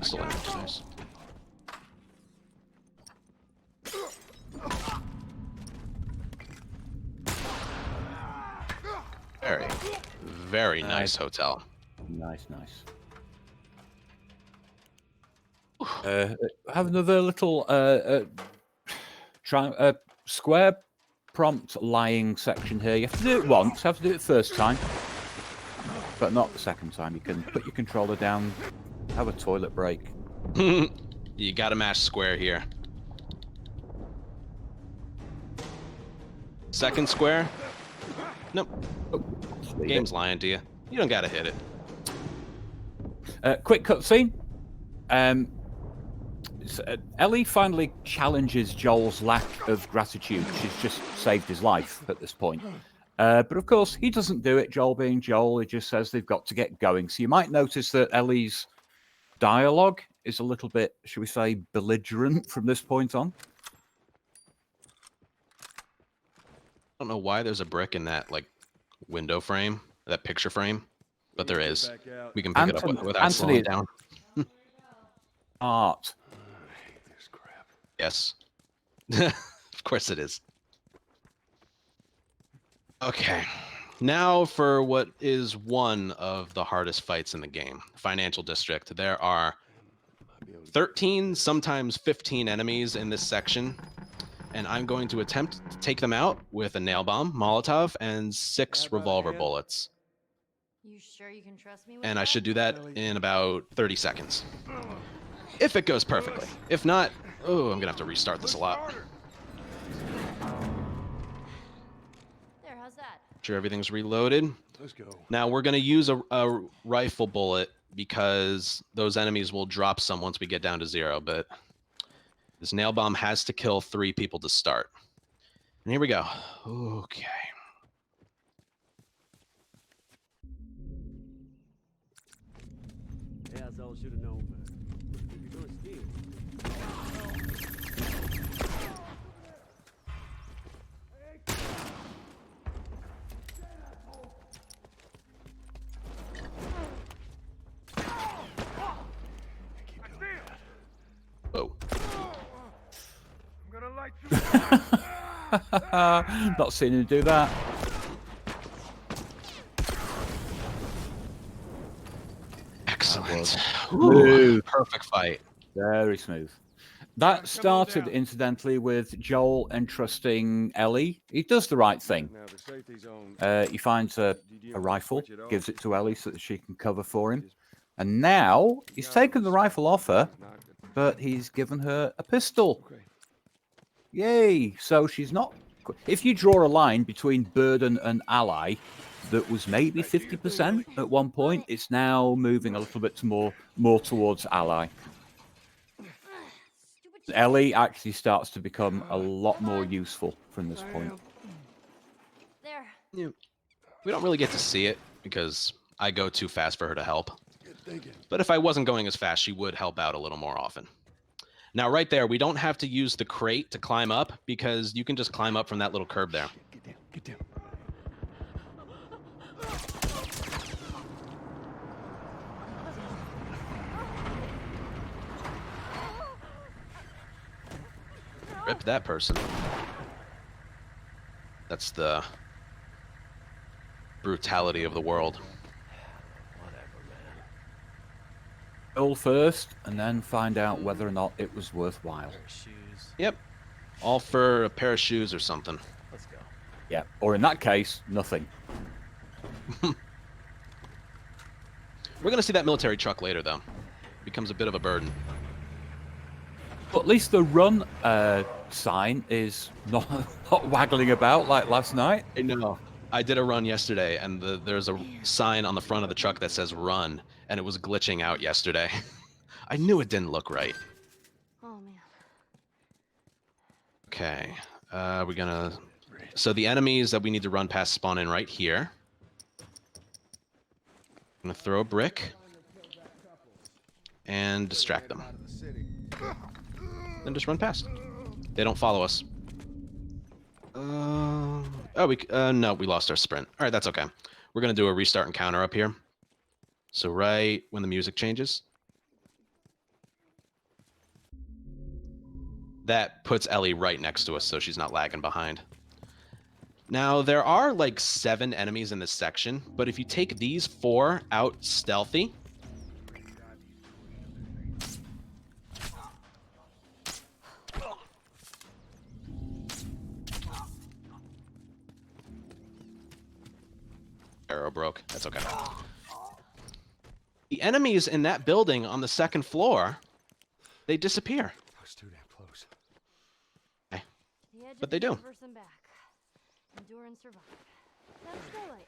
S2: Still in upstairs. Very, very nice hotel.
S3: Nice. Have another little square prompt lying section here. You have to do it once, have to do it first time, but not the second time. You can put your controller down, have a toilet break.
S2: You gotta mash square here. Second square? Nope.
S3: Oh,
S2: Game's lying to you. You don't gotta hit it.
S3: Quick cutscene. Ellie finally challenges Joel's lack of gratitude. She's just saved his life at this point. But of course, he doesn't do it. Joel being Joel, he just says they've got to get going. So you might notice that Ellie's dialogue is a little bit, should we say, belligerent from this point on.
S2: I don't know why there's a brick in that window frame, that picture frame, but there is. We can pick it up without slowing down.
S3: Art.
S2: Yes. Of course it is. Okay. now for what is one of the hardest fights in the game, Financial District. There are 13, sometimes 15 enemies in this section, and I'm going to attempt to take them out with a nail bomb, Molotov, and 6 revolver bullets.
S4: You sure you can trust me with
S2: And
S4: that?
S2: I should do that in about 30 seconds. If it goes perfectly. If not, oh, I'm gonna have to restart this a lot.
S4: There, how's that?
S2: Sure everything's reloaded.
S5: Let's go.
S2: Now we're gonna use a rifle bullet because those enemies will drop some once we get down to 0, but this nail bomb has to kill 3 people to start. And here we go. Okay.
S5: Yeah, I should have known, man. If you're gonna steal.
S2: Oh.
S5: I'm gonna light you.
S3: Not seen him do that.
S2: Excellent.
S3: Smooth.
S2: Perfect fight.
S3: Very smooth. That started, incidentally, with Joel entrusting Ellie. He does the right thing.
S5: Now the safety zone.
S3: He finds a rifle, gives it to Ellie so that she can cover for him. And now he's taken the rifle off her, but he's given her a pistol. Yay! So she's not... If you draw a line between burden and ally that was maybe 50% at one point, it's now moving a little bit to more towards ally. Ellie actually starts to become a lot more useful from this point.
S4: There.
S2: Yeah. We don't really get to see it because I go too fast for her to help. But if I wasn't going as fast, she would help out a little more often. Now, right there, we don't have to use the crate to climb up because you can just climb up from that little curb there.
S5: Get down. Get down.
S2: Rip that person. That's the brutality of the world.
S3: Kill first, and then find out whether or not it was worthwhile.
S2: Yep. All for a pair of shoes or something.
S9: Let's go.
S3: Yeah, or in that case, nothing.
S2: We're going to see that military truck later, though. Becomes a bit of a burden.
S3: But at least the run sign is not waggling about like last night.
S2: I know. I did a run yesterday, and there's a sign on the front of the truck that says run, and it was glitching out yesterday. I knew it didn't look right.
S4: Oh, man.
S2: Okay. We're going to... So the enemies that we need to run past spawn in right here. I'm going to throw a brick and distract them. Then just run past. They don't follow us. No, we lost our sprint. All right, that's okay. We're going to do a restart encounter up here. So right when the music changes. That puts Ellie right next to us, so she's not lagging behind. Now, there are like 7 enemies in this section, but if you take these 4 out stealthy... Arrow broke. That's okay. The enemies in that building on the 2nd floor, they disappear.
S5: I was too damn close.
S2: Okay.
S4: The edge
S2: But
S4: of
S2: they
S4: the
S2: do.
S4: universe and back. Endure and survive. That's daylight.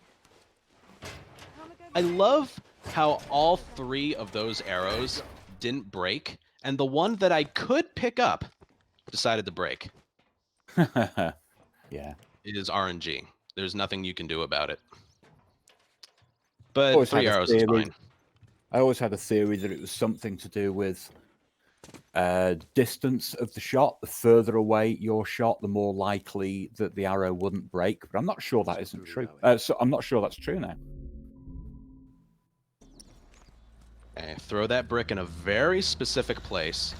S4: Comic
S2: I love how all 3 of those arrows didn't break, and the one that I could pick up decided to break.
S3: Yeah.
S2: It is RNG. There's nothing you can do about it. But
S3: Always
S2: 3
S3: had a
S2: arrows is
S3: theory.
S2: fine.
S3: I always had a theory that it was something to do with distance of the shot. The further away your shot, the more likely that the arrow wouldn't break. But I'm not sure that isn't true. So I'm not sure that's true now.
S2: Okay, throw that brick in a very specific place.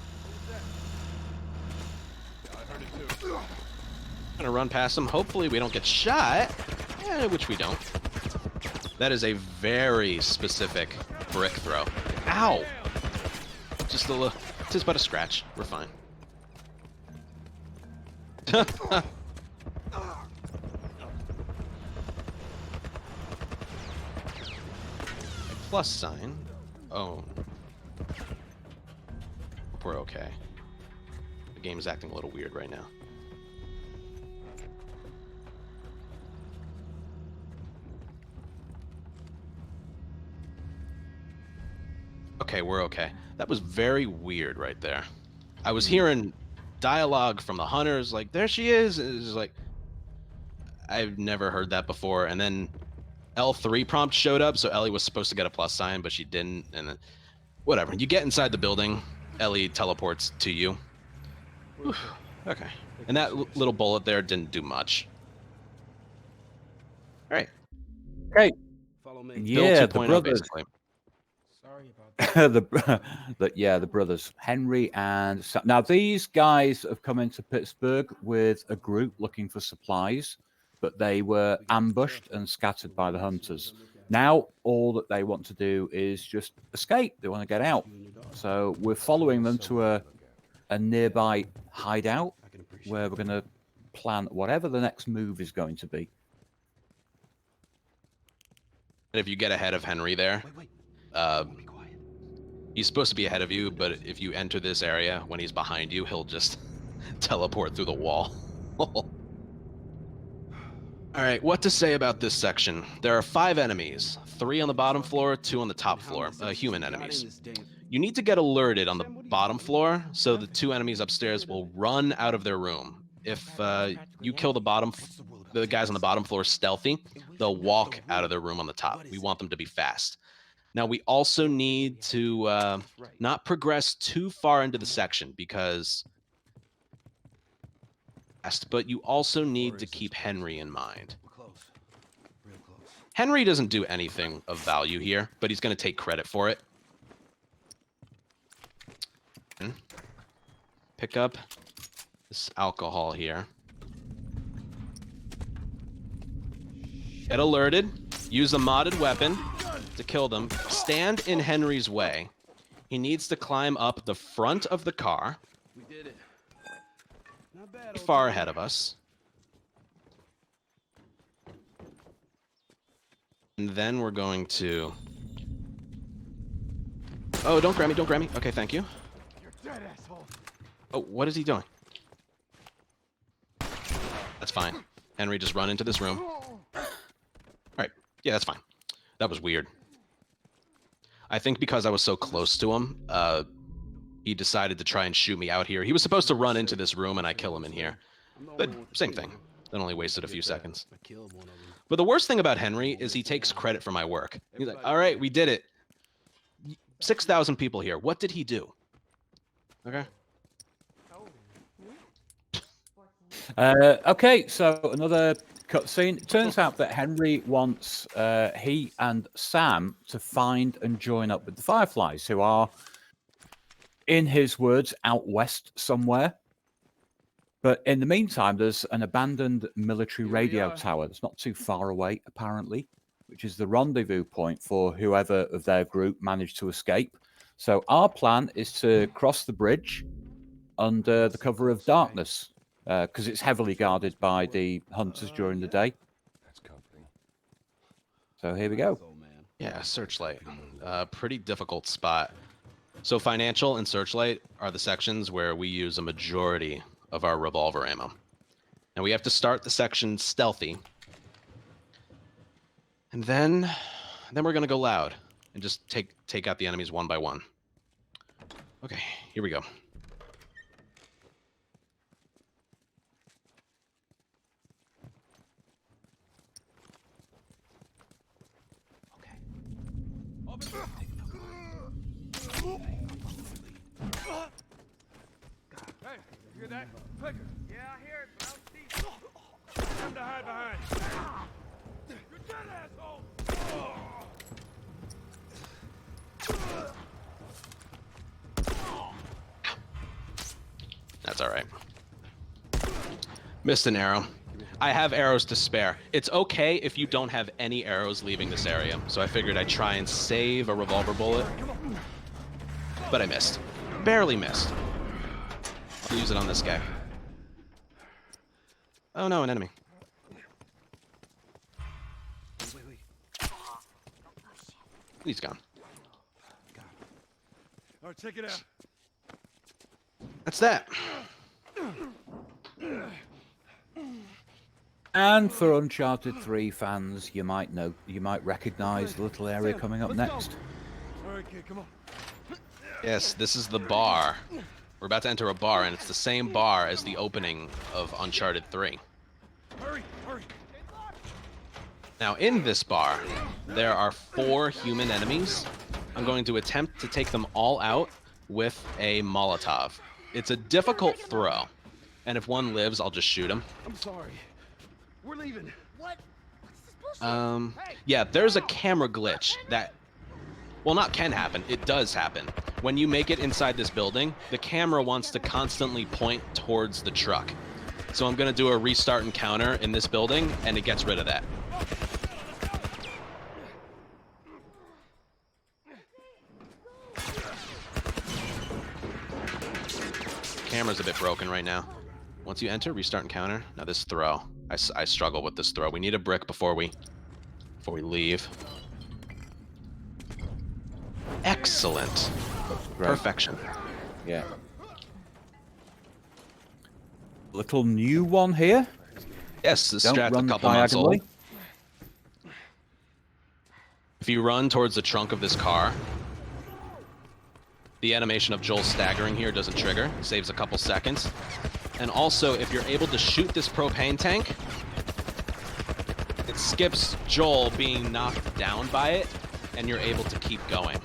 S2: I'm gonna run past them. Hopefully we don't get shot, which we don't. That is a very specific brick throw. Ow! Just a little, just but a scratch. We're fine. A plus sign. Oh. We're okay. The game is acting a little weird right now. Okay, we're okay. That was very weird right there. I was hearing dialogue from the hunters, like, there she is. It was like, I've never heard that before. And then L3 prompt showed up, so Ellie was supposed to get a plus sign, but she didn't. And then, whatever. You get inside the building, Ellie teleports to you. Whew. Okay. And that little bullet there didn't do much. All right.
S3: Okay.
S5: Follow me.
S3: Yeah, the
S2: 2.0
S3: brothers.
S2: basically.
S5: Sorry about
S3: the brothers Henry and Sam. Now these guys have come into Pittsburgh with a group looking for supplies, but they were ambushed and scattered by the hunters. Now all that they want to do is just escape. They want to get out. So we're following them to a nearby hideout where we're going to plan whatever the next move is going to be.
S2: And if you get ahead of Henry there, he's supposed to be ahead of you, but if you enter this area when he's behind you, he'll just teleport through the wall. All right, what to say about this section? There are 5 enemies, 3 on the bottom floor, 2 on the top floor, human enemies. You need to get alerted on the bottom floor, so the 2 enemies upstairs will run out of their room. If you kill the guys on the bottom floor stealthy, they'll walk out of their room on the top. We want them to be fast. Now, we also need to not progress too far into the section because... But you also need to keep Henry in mind. Henry doesn't do anything of value here, but he's going to take credit for it. Pick up this alcohol here. Get alerted. Use a modded weapon to kill them. Stand in Henry's way. He needs to climb up the front of the car.
S5: We did it. Not bad.
S2: Far ahead of us. And then we're going to... Oh, don't grab me, don't grab me. Okay, thank you.
S5: You're dead, asshole.
S2: Oh, what is he doing? That's fine. Henry, just run into this room. Alright, yeah, that's fine. That was weird. I think because I was so close to him, he decided to try and shoot me out here. He was supposed to run into this room and I kill him in here. But same thing. That only wasted a few seconds. But the worst thing about Henry is he takes credit for my work. He's like, all right, we did it. 6,000 people here. What did he do? Okay.
S3: Okay, so another cutscene. It turns out that Henry wants he and Sam to find and join up with the Fireflies, who are, in his words, out west somewhere. But in the meantime, there's an abandoned military radio tower that's not too far away, apparently, which is the rendezvous point for whoever of their group managed to escape. So our plan is to cross the bridge under the cover of darkness, because it's heavily guarded by the hunters during the day.
S5: That's company.
S3: So here we go.
S2: Yeah, Searchlight. Pretty difficult spot. So Financial and Searchlight are the sections where we use a majority of our revolver ammo. And we have to start the section stealthy. And then we're going to go loud and just take out the enemies one by one. Okay, here we go.
S8: Hey, you hear that? Clicker. Yeah, I hear it, but I don't see it. Time to hide behind. You're dead, asshole!
S2: That's all right. Missed an arrow. I have arrows to spare. It's okay if you don't have any arrows leaving this area. So I figured I'd try and save a revolver bullet. But I missed. Barely missed. I'll use it on this guy. Oh no, an enemy. He's gone.
S8: All right, check it out.
S2: That's that.
S3: And for Uncharted 3 fans, you might recognize the little area coming up next.
S8: All right, kid, come on.
S2: Yes, this is the bar. We're about to enter a bar, and it's the same bar as the opening of Uncharted 3.
S8: Hurry, hurry.
S2: Now, in this bar, there are 4 human enemies. I'm going to attempt to take them all out with a Molotov. It's a difficult throw, and if one lives, I'll just shoot him.
S8: I'm sorry. We're leaving.
S4: What? What's this bullshit?
S2: Yeah, there's a camera glitch that, well, not can happen, it does happen. When you make it inside this building, the camera wants to constantly point towards the truck. So I'm gonna do a restart encounter in this building, and it gets rid of that. Camera's a bit broken right now. Once you enter, restart encounter. Now this throw. I struggle with this throw. We need a brick before we leave. Excellent. Perfection.
S3: Yeah. Little new one here.
S2: Yes, the
S3: Don't
S2: strat's a
S3: run
S2: couple months old.
S3: diagonally.
S2: If you run towards the trunk of this car, the animation of Joel staggering here doesn't trigger. It saves a couple seconds. And also, if you're able to shoot this propane tank, it skips Joel being knocked down by it, and you're able to keep going.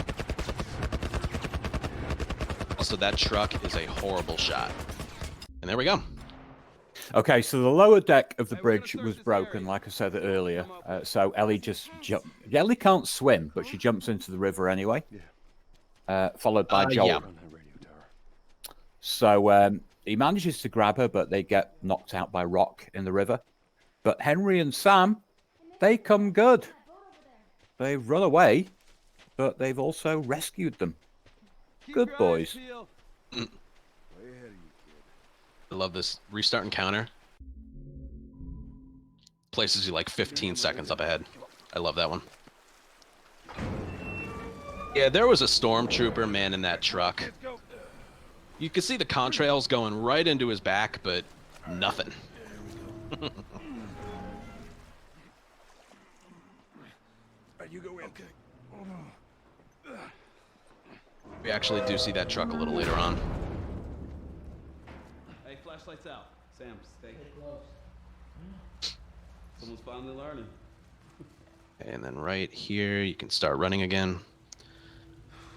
S2: Also, that truck is a horrible shot. And there we go.
S3: Okay, so the lower deck of the bridge was broken, like I said earlier. So Ellie just jumped. Ellie can't swim, but she jumps into the river anyway. Followed by Joel.
S2: Yeah.
S3: So he manages to grab her, but they get knocked out by rock in the river. But Henry and Sam, they come good. They've run away, but they've also rescued them. Good boys.
S2: I love this restart encounter. Places you like 15 seconds up ahead. I love that one. Yeah, there was a stormtrooper man in that truck. You could see the contrails going right into his back, but nothing.
S8: You go in. Okay.
S2: We actually do see that truck a little later on.
S10: Hey, flashlight's out. Sam, stay close. Someone's finally learning.
S2: And then right here, you can start running again.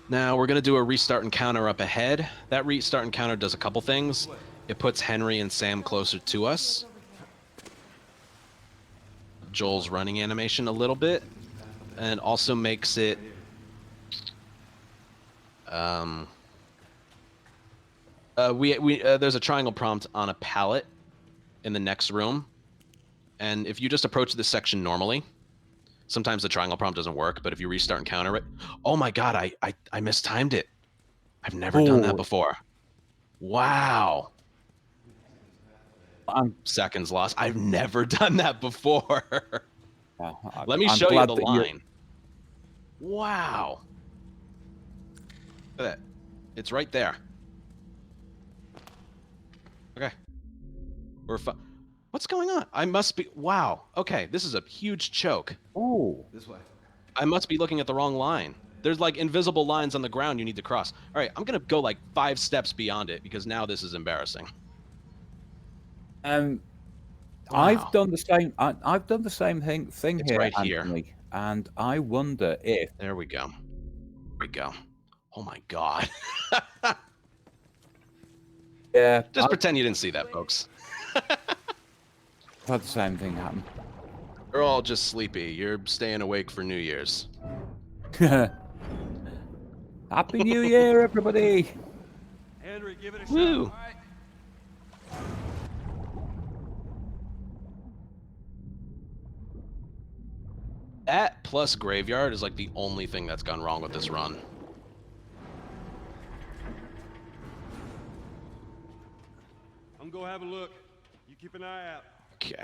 S2: Now, we're going to do a restart encounter up ahead. That restart encounter does a couple things. It puts Henry and Sam closer to us. Joel's running animation a little bit. And also makes it... there's a triangle prompt on a pallet in the next room. And if you just approach this section normally, sometimes the triangle prompt doesn't work, but if you restart encounter it... Oh my god, I mistimed it. I've never done that before. Wow. Seconds lost. I've never done that before. Let me show you the line. Wow. Look at that. It's right there. Okay. We're fine. What's going on? I must be... Wow. Okay, this is a huge choke.
S3: Oh.
S10: This way.
S2: I must be looking at the wrong line. There's like invisible lines on the ground you need to cross. All right, I'm going to go like 5 steps beyond it because now this is embarrassing.
S3: Wow. I've done the same. I've done the same thing
S2: It's
S3: here,
S2: right
S3: Anthony,
S2: here.
S3: and I wonder if...
S2: There we go. There we go. Oh my god.
S3: Yeah.
S2: Just pretend you didn't see that, folks.
S3: I've had the same thing happen.
S2: We're all just sleepy. You're staying awake for New Year's.
S3: Happy New Year, everybody!
S8: Henry, give it a
S2: Woo.
S8: shot. All right.
S2: That plus graveyard is like the only thing that's gone wrong with this run.
S5: I'm gonna go have a look. You keep an eye out.
S2: Okay.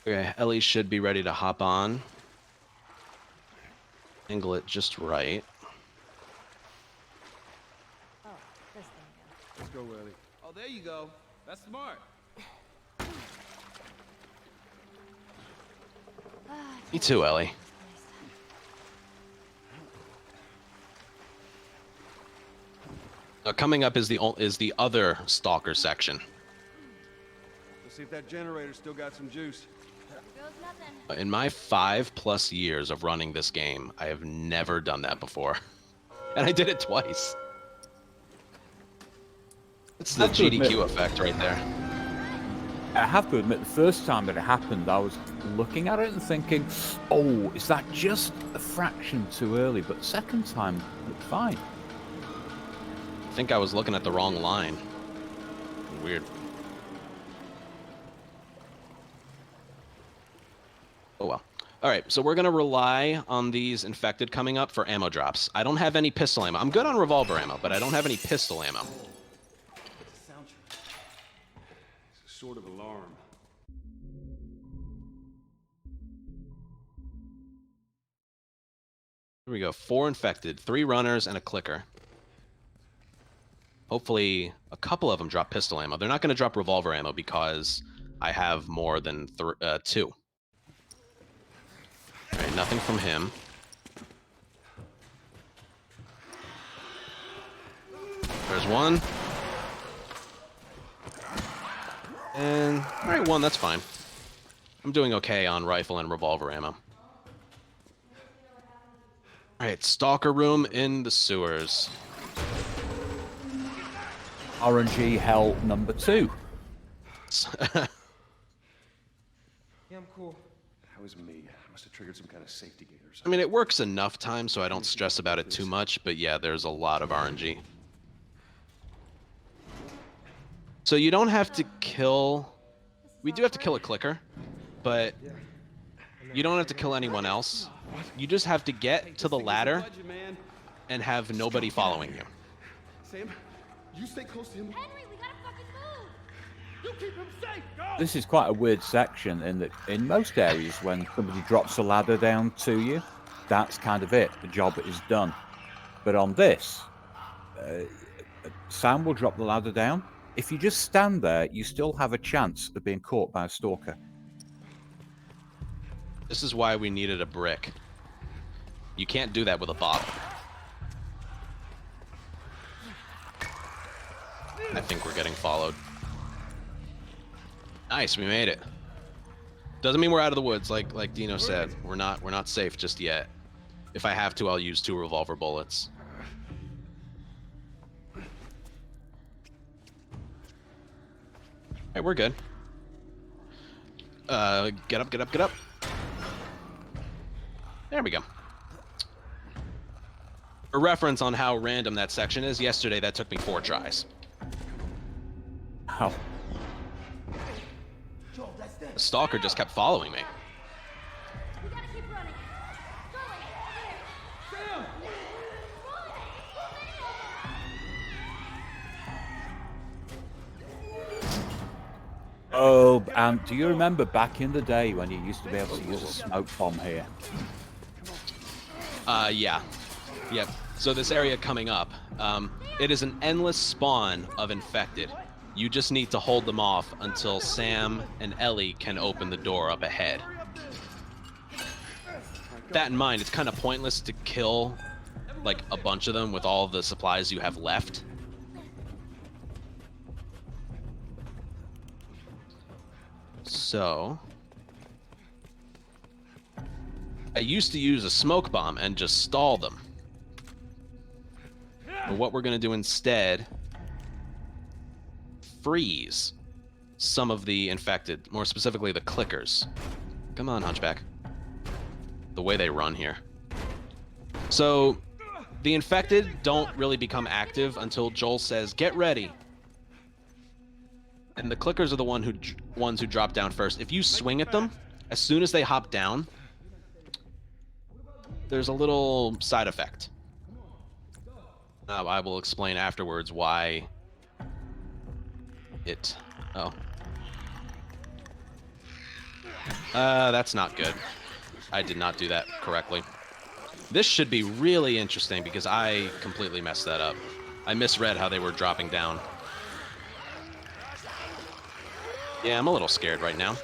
S2: Okay, Ellie should be ready to hop on. Angle it just right.
S4: Oh, this thing again.
S5: Let's go, Ellie.
S10: Oh, there you go. That's smart.
S2: Me too, Ellie. Now, coming up is the other stalker section.
S5: Let's see if that generator still got some juice.
S4: Here goes nothing.
S2: In my 5+ years of running this game, I have never done that before. And I did it twice. It's the GDQ effect right there.
S3: I have to admit, the first time that it happened, I was looking at it and thinking, oh, is that just a fraction too early? But the second time, it looked fine.
S2: I think I was looking at the wrong line. Weird. Oh well. Alright, so we're going to rely on these infected coming up for ammo drops. I don't have any pistol ammo. I'm good on revolver ammo, but I don't have any pistol ammo.
S5: It's a sort of alarm.
S2: Here we go. 4 infected, 3 runners, and a clicker. Hopefully, a couple of them drop pistol ammo. They're not going to drop revolver ammo because I have more than 2. Alright, nothing from him. There's one. And, alright, 1, that's fine. I'm doing okay on rifle and revolver ammo. Alright, stalker room in the sewers.
S3: RNG hell number 2.
S5: Yeah, I'm cool. That was me. I must have triggered some kind of safety gate or
S2: I
S5: something.
S2: mean, it works enough times so I don't stress about it too much, but yeah, there's a lot of RNG. So you don't have to kill... We do have to kill a clicker, but you don't have to kill anyone else. You just have to get to the ladder and have nobody following you.
S8: Sam, you stay close to him.
S4: Henry, we gotta fucking move!
S8: You keep him safe. Go.
S3: This is quite a weird section in that in most areas when somebody drops a ladder down to you, that's kind of it. The job is done. But on this, Sam will drop the ladder down. If you just stand there, you still have a chance of being caught by a stalker.
S2: This is why we needed a brick. You can't do that with a bottle. I think we're getting followed. Nice, we made it. Doesn't mean we're out of the woods, like Dino said. We're not safe just yet. If I have to, I'll use 2 revolver bullets. Alright, we're good. Get up, get up, get up. There we go. For reference on how random that section is, yesterday that took me 4 tries.
S3: How?
S2: The stalker just kept following me.
S4: We gotta keep running.
S8: Sam!
S3: Oh, and do you remember back in the day when you used to be able to use a smoke bomb here?
S2: Yeah. Yep. So this area coming up, it is an endless spawn of infected. You just need to hold them off until Sam and Ellie can open the door up ahead. That in mind, it's kind of pointless to kill like a bunch of them with all the supplies you have left. So I used to use a smoke bomb and just stall them. But what we're going to do instead, freeze some of the infected, more specifically the clickers. Come on, Hunchback. The way they run here. So The infected don't really become active until Joel says, "Get ready." And the clickers are the ones who drop down first. If you swing at them, as soon as they hop down, there's a little side effect. I will explain afterwards why it... Oh. That's not good. I did not do that correctly. This should be really interesting because I completely messed that up. I misread how they were dropping down. Yeah, I'm a little scared right now.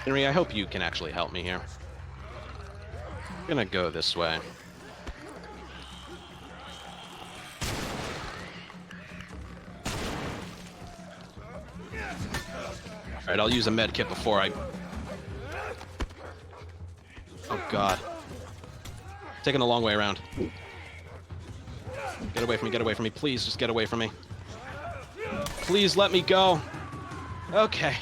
S2: Henry, I hope you can actually help me here. I'm gonna go this way. Alright, I'll use a med kit before I... Oh god. Taking the long way around. Get away from me, please, just get away from me. Please let me go. Okay.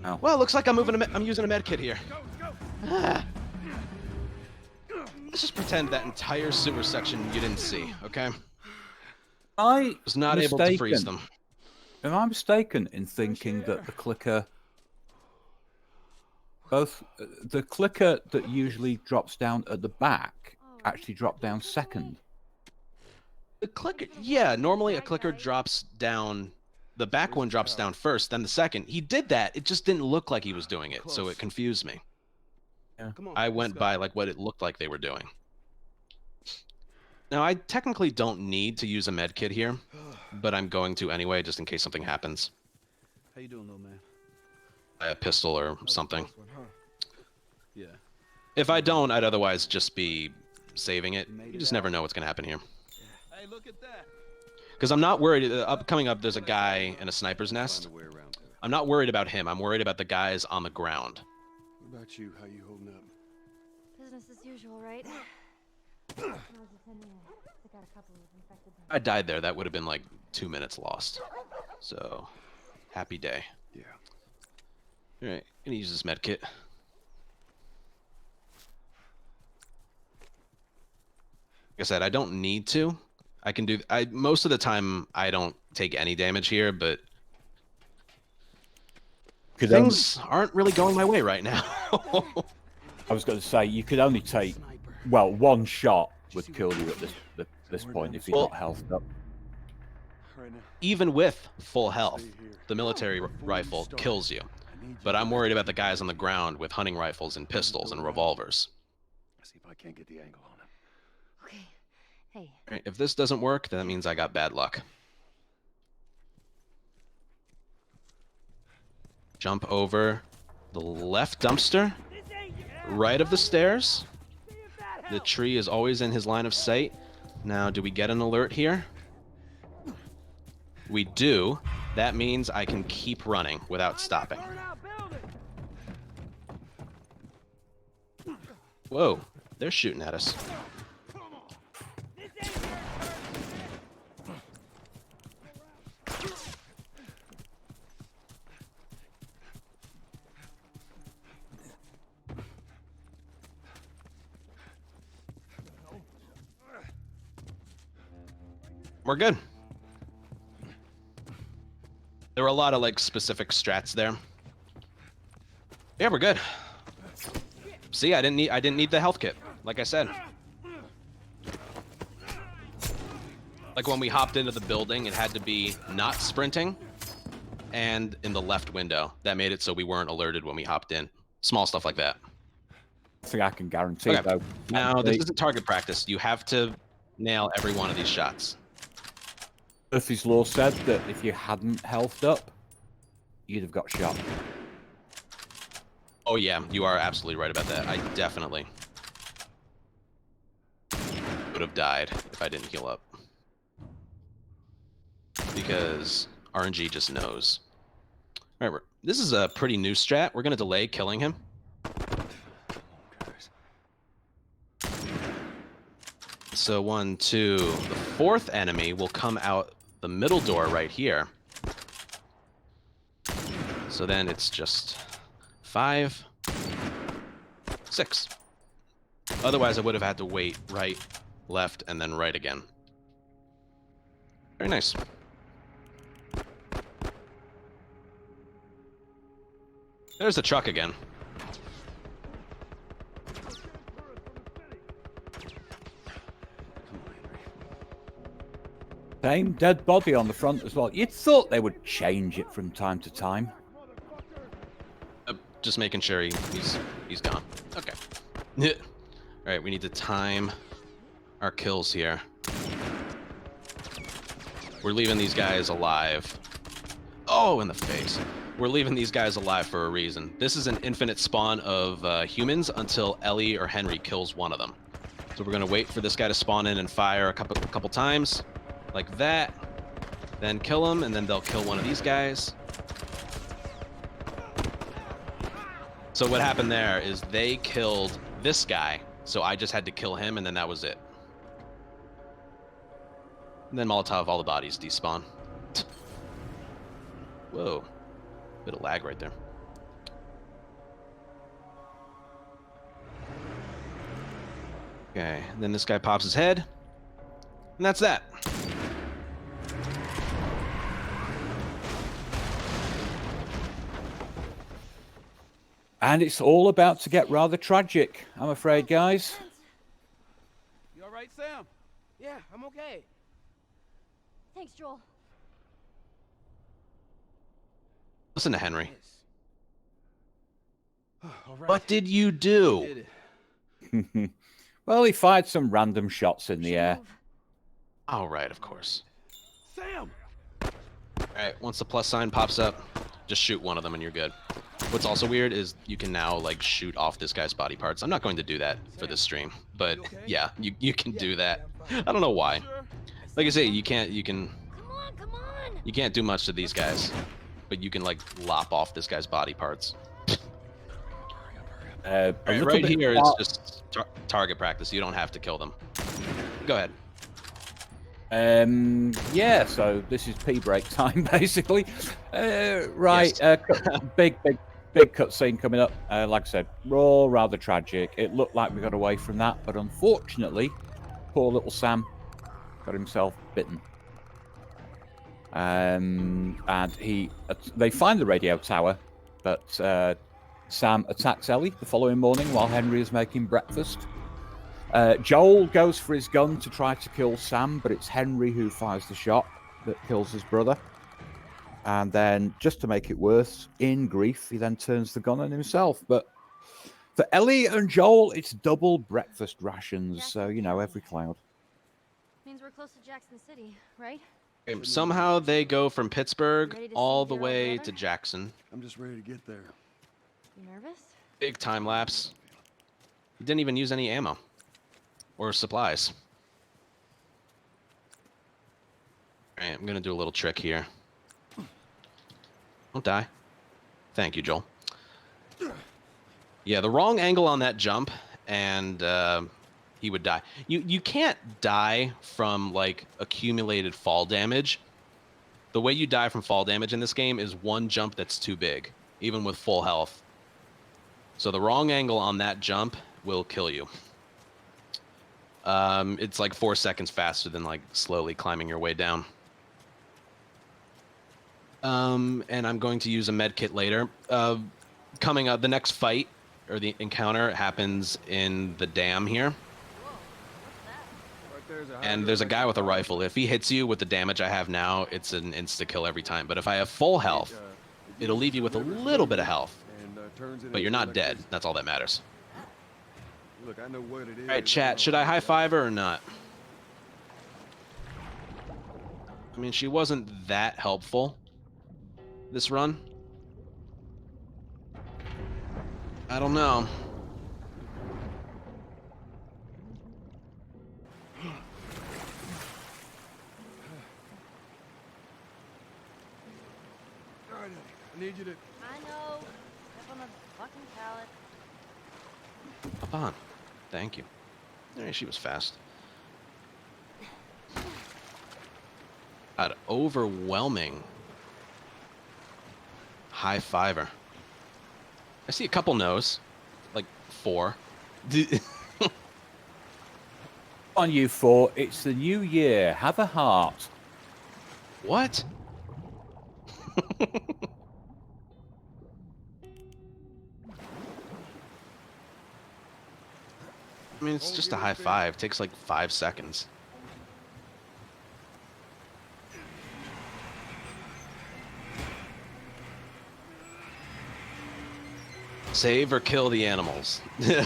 S3: Oh.
S2: Well, it looks like I'm using a med kit here. Let's just pretend that entire sewer section you didn't see, okay?
S3: I
S2: was not able to freeze them.
S3: Am I mistaken in thinking that the clicker, both the clicker that usually drops down at the back, actually dropped down second?
S2: The clicker, yeah, normally a clicker drops down, the back one drops down first, then the second. He did that, it just didn't look like he was doing it, so it confused me.
S3: Yeah.
S2: I went by like what it looked like they were doing. Now, I technically don't need to use a med kit here, but I'm going to anyway, just in case something happens.
S5: How you doing, little man?
S2: A pistol or something.
S5: Close one, huh? Yeah.
S2: If I don't, I'd otherwise just be saving it. You just never know what's going to happen here.
S5: Hey, look at that.
S2: Because I'm not worried. Coming up, there's a guy in a sniper's nest.
S5: Find a way around to it.
S2: I'm not worried about him. I'm worried about the guys on the ground.
S5: What about you? How you holding up?
S4: Business as usual, right? I was attending took out a couple of infected.
S2: I died there. That would have been like 2 minutes lost. So, happy day.
S5: Yeah.
S2: All right, gonna use this med kit. Like I said, I don't need to. I can do. Most of the time I don't take any damage here, but things aren't really going my way right now.
S3: I was going to say you could only take, well, one shot would kill you at this point if you're not healthed up.
S2: Even with full health, the military rifle kills you. But I'm worried about the guys on the ground with hunting rifles and pistols and revolvers.
S5: See if I can't get the angle on him.
S4: Okay. Hey.
S2: All right, if this doesn't work, then that means I got bad luck. Jump over the left dumpster, right of the stairs. The tree is always in his line of sight. Now, do we get an alert here? We do. That means I can keep running without stopping. Whoa, they're shooting at us. We're good. There were a lot of like specific strats there. Yeah, we're good. See, I didn't need the health kit, like I said. Like when we hopped into the building, it had to be not sprinting and in the left window. That made it so we weren't alerted when we hopped in. Small stuff like that.
S3: I think I can guarantee
S2: Okay.
S3: though.
S2: Now, this isn't target practice. You have to nail every one of these shots.
S3: Murphy's Law said that if you hadn't healthed up, you'd have got shot.
S2: Oh yeah, you are absolutely right about that. I definitely would have died if I didn't heal up. Because RNG just knows. Alright, this is a pretty new strat. We're going to delay killing him. So 1, 2, the fourth enemy will come out the middle door right here. So then it's just 5, 6. Otherwise, I would have had to wait right, left, and then right again. Very nice. There's the truck again.
S3: Same dead body on the front as well. You'd thought they would change it from time to time.
S2: Just making sure he's gone. Okay. All right, we need to time our kills here. We're leaving these guys alive. Oh, in the face. We're leaving these guys alive for a reason. This is an infinite spawn of humans until Ellie or Henry kills one of them. So we're gonna wait for this guy to spawn in and fire a couple times, like that. Then kill him, and then they'll kill one of these guys. So what happened there is they killed this guy, so I just had to kill him, and then that was it. And then Molotov, all the bodies despawn. Whoa. Bit of lag right there. Okay, and then this guy pops his head. And that's that.
S3: And it's all about to get rather tragic, I'm afraid, guys.
S10: You all right, Sam?
S7: Yeah, I'm okay.
S4: Thanks, Joel.
S2: Listen to Henry.
S5: All right.
S2: What did you do?
S5: Did it.
S3: Well, he fired some random shots in the air.
S2: All right, of course.
S5: Sam!
S2: All right, once the plus sign pops up, just shoot one of them and you're good. What's also weird is you can now like shoot off this guy's body parts. I'm not going to do that for this stream, but yeah, you can do that. I don't know why. Like I say, you can
S4: Come on!
S2: you can't do much to these guys, but you can like lop off this guy's body parts. Right here, it's just target practice. You don't have to kill them. Go ahead.
S3: Yeah, so this is pee break time, basically. Right,
S2: Yes.
S3: Big cutscene coming up. Like I said, raw, rather tragic. It looked like we got away from that, but unfortunately, poor little Sam got himself bitten. And they find the radio tower, but Sam attacks Ellie the following morning while Henry is making breakfast. Joel goes for his gun to try to kill Sam, but it's Henry who fires the shot that kills his brother. And then, just to make it worse, in grief, he then turns the gun on himself. But for Ellie and Joel, it's double breakfast rations, so, you know, every cloud.
S4: Means we're close to Jackson City, right?
S2: Somehow they go from Pittsburgh
S4: Ready to
S2: all
S4: save
S2: the
S4: your old
S2: way
S4: brother?
S2: to Jackson.
S5: I'm just ready to get there.
S4: You nervous?
S2: Big time lapse. He didn't even use any ammo or supplies. All right, I'm gonna do a little trick here. Don't die. Thank you, Joel. Yeah, the wrong angle on that jump, and he would die. You can't die from like accumulated fall damage. The way you die from fall damage in this game is one jump that's too big, even with full health. So the wrong angle on that jump will kill you. It's like 4 seconds faster than like slowly climbing your way down. And I'm going to use a med kit later. Coming up, the next fight or the encounter happens in the dam here. And there's a guy with a rifle. If he hits you with the damage I have now, it's an insta-kill every time. But if I have full health, it'll leave you with a little bit of health. But you're not dead. That's all that matters.
S5: Look, I know what it is.
S2: All right, chat. Should I high-five her or not? I mean, she wasn't that helpful this run. I don't know.
S5: All right, I need you to...
S4: I know. Step on the fucking pallet.
S2: Up on. Thank you. Yeah, she was fast. An overwhelming high fiver. I see a couple no's, like 4.
S3: on, you four. It's the new year. Have a heart.
S2: What? I mean, it's just a high five. Takes like 5 seconds. Save or kill the animals.
S4: Hey, go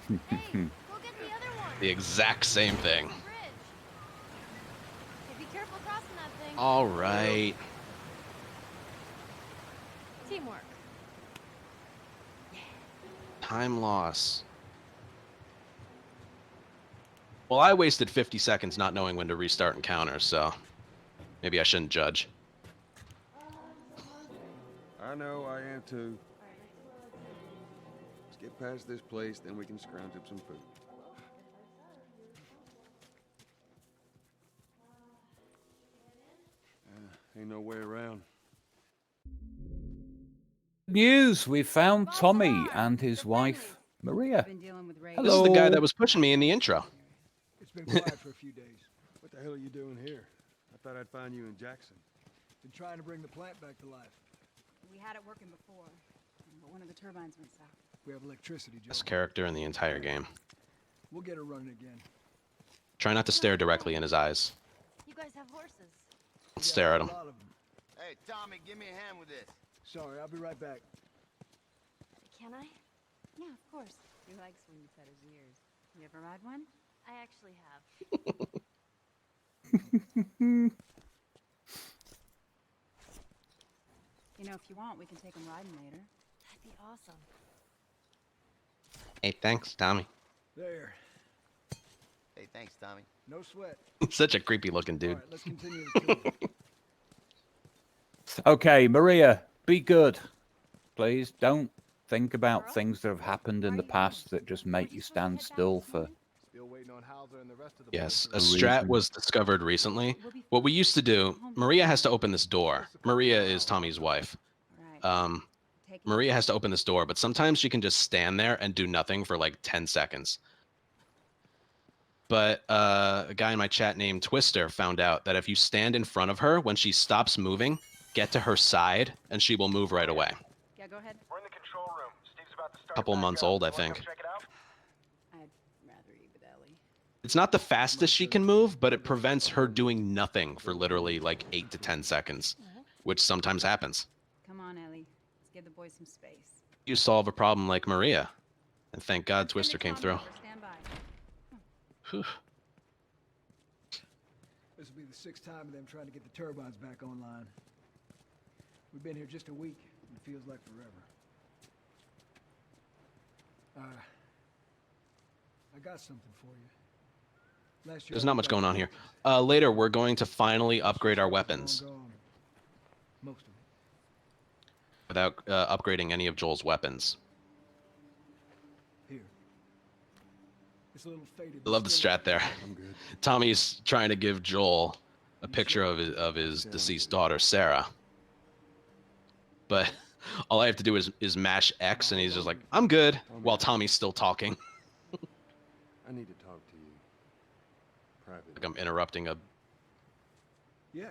S4: get the other one.
S2: The exact same thing.
S4: Bridge. Hey, be careful crossing that thing.
S2: All right.
S4: Teamwork.
S2: Time loss. Well, I wasted 50 seconds not knowing when to restart encounters, so maybe I shouldn't judge.
S5: I know, I am too. Let's get past this place, then we can scrounge up some food. Ain't no way around.
S3: News, we found Tommy and his wife, Maria.
S2: This
S3: Hello.
S2: is the guy that was pushing me in the intro.
S8: It's been quiet for a few days. What the hell are you doing here? I thought I'd find you in Jackson. Been trying to bring the plant back to life.
S11: We had it working before, but one of the turbines went south.
S8: We have electricity, Joe.
S2: Best character in the entire game.
S8: We'll get her running again.
S2: Try not to stare directly in his eyes.
S4: You guys have horses.
S2: Don't stare at him.
S8: A lot of them.
S9: Hey, Tommy, give me a hand with this.
S8: Sorry, I'll be right back.
S4: Can I?
S11: Yeah, of course. He likes when you pet his ears. You ever ride one?
S4: I actually have.
S11: You know, if you want, we can take him riding later.
S4: That'd be awesome.
S2: Hey, thanks, Tommy.
S8: There.
S9: Hey, thanks, Tommy.
S8: No sweat.
S2: Such a creepy looking
S8: All
S2: dude.
S8: right, let's continue the tour.
S3: Okay, Maria, be good. Please don't think about things that have happened in the past that just make you stand still for...
S8: Still waiting on Hauser and the rest of the
S2: Yes, a
S8: boys to
S2: strat was discovered recently. What we used to do, Maria has to open this door. Maria is Tommy's wife. Maria has to open this door, but sometimes she can just stand there and do nothing for like 10 seconds. But a guy in my chat named Twister found out that if you stand in front of her when she stops moving, get to her side, and she will move right away.
S11: Yeah, go ahead.
S8: We're in the control room. Steve's about to start.
S2: Couple months old, I think.
S8: Check it out.
S11: I'd rather eat with Ellie.
S2: It's not the fastest she can move, but it prevents her doing nothing for literally like 8 to 10 seconds, which sometimes happens.
S11: Come on, Ellie. Let's give the boys some space.
S2: You solve a problem like Maria, and thank God Twister came through.
S11: Stand by.
S2: Whew.
S8: This will be the 6th time of them trying to get the turbines back online. We've been here just a week, and it feels like forever. I got something for you. Last year
S2: There's not much going on here. Later, we're going to finally upgrade our weapons
S8: Most of it.
S2: without upgrading any of Joel's weapons.
S8: Here. It's a little faded.
S2: I love the strat there.
S5: I'm good.
S2: Tommy's trying to give Joel a picture of his deceased daughter, Sarah. But all I have to do is mash X, and he's just like, I'm good, while Tommy's still talking.
S5: I need to talk to you. Privately.
S2: Like I'm interrupting a
S8: Yeah.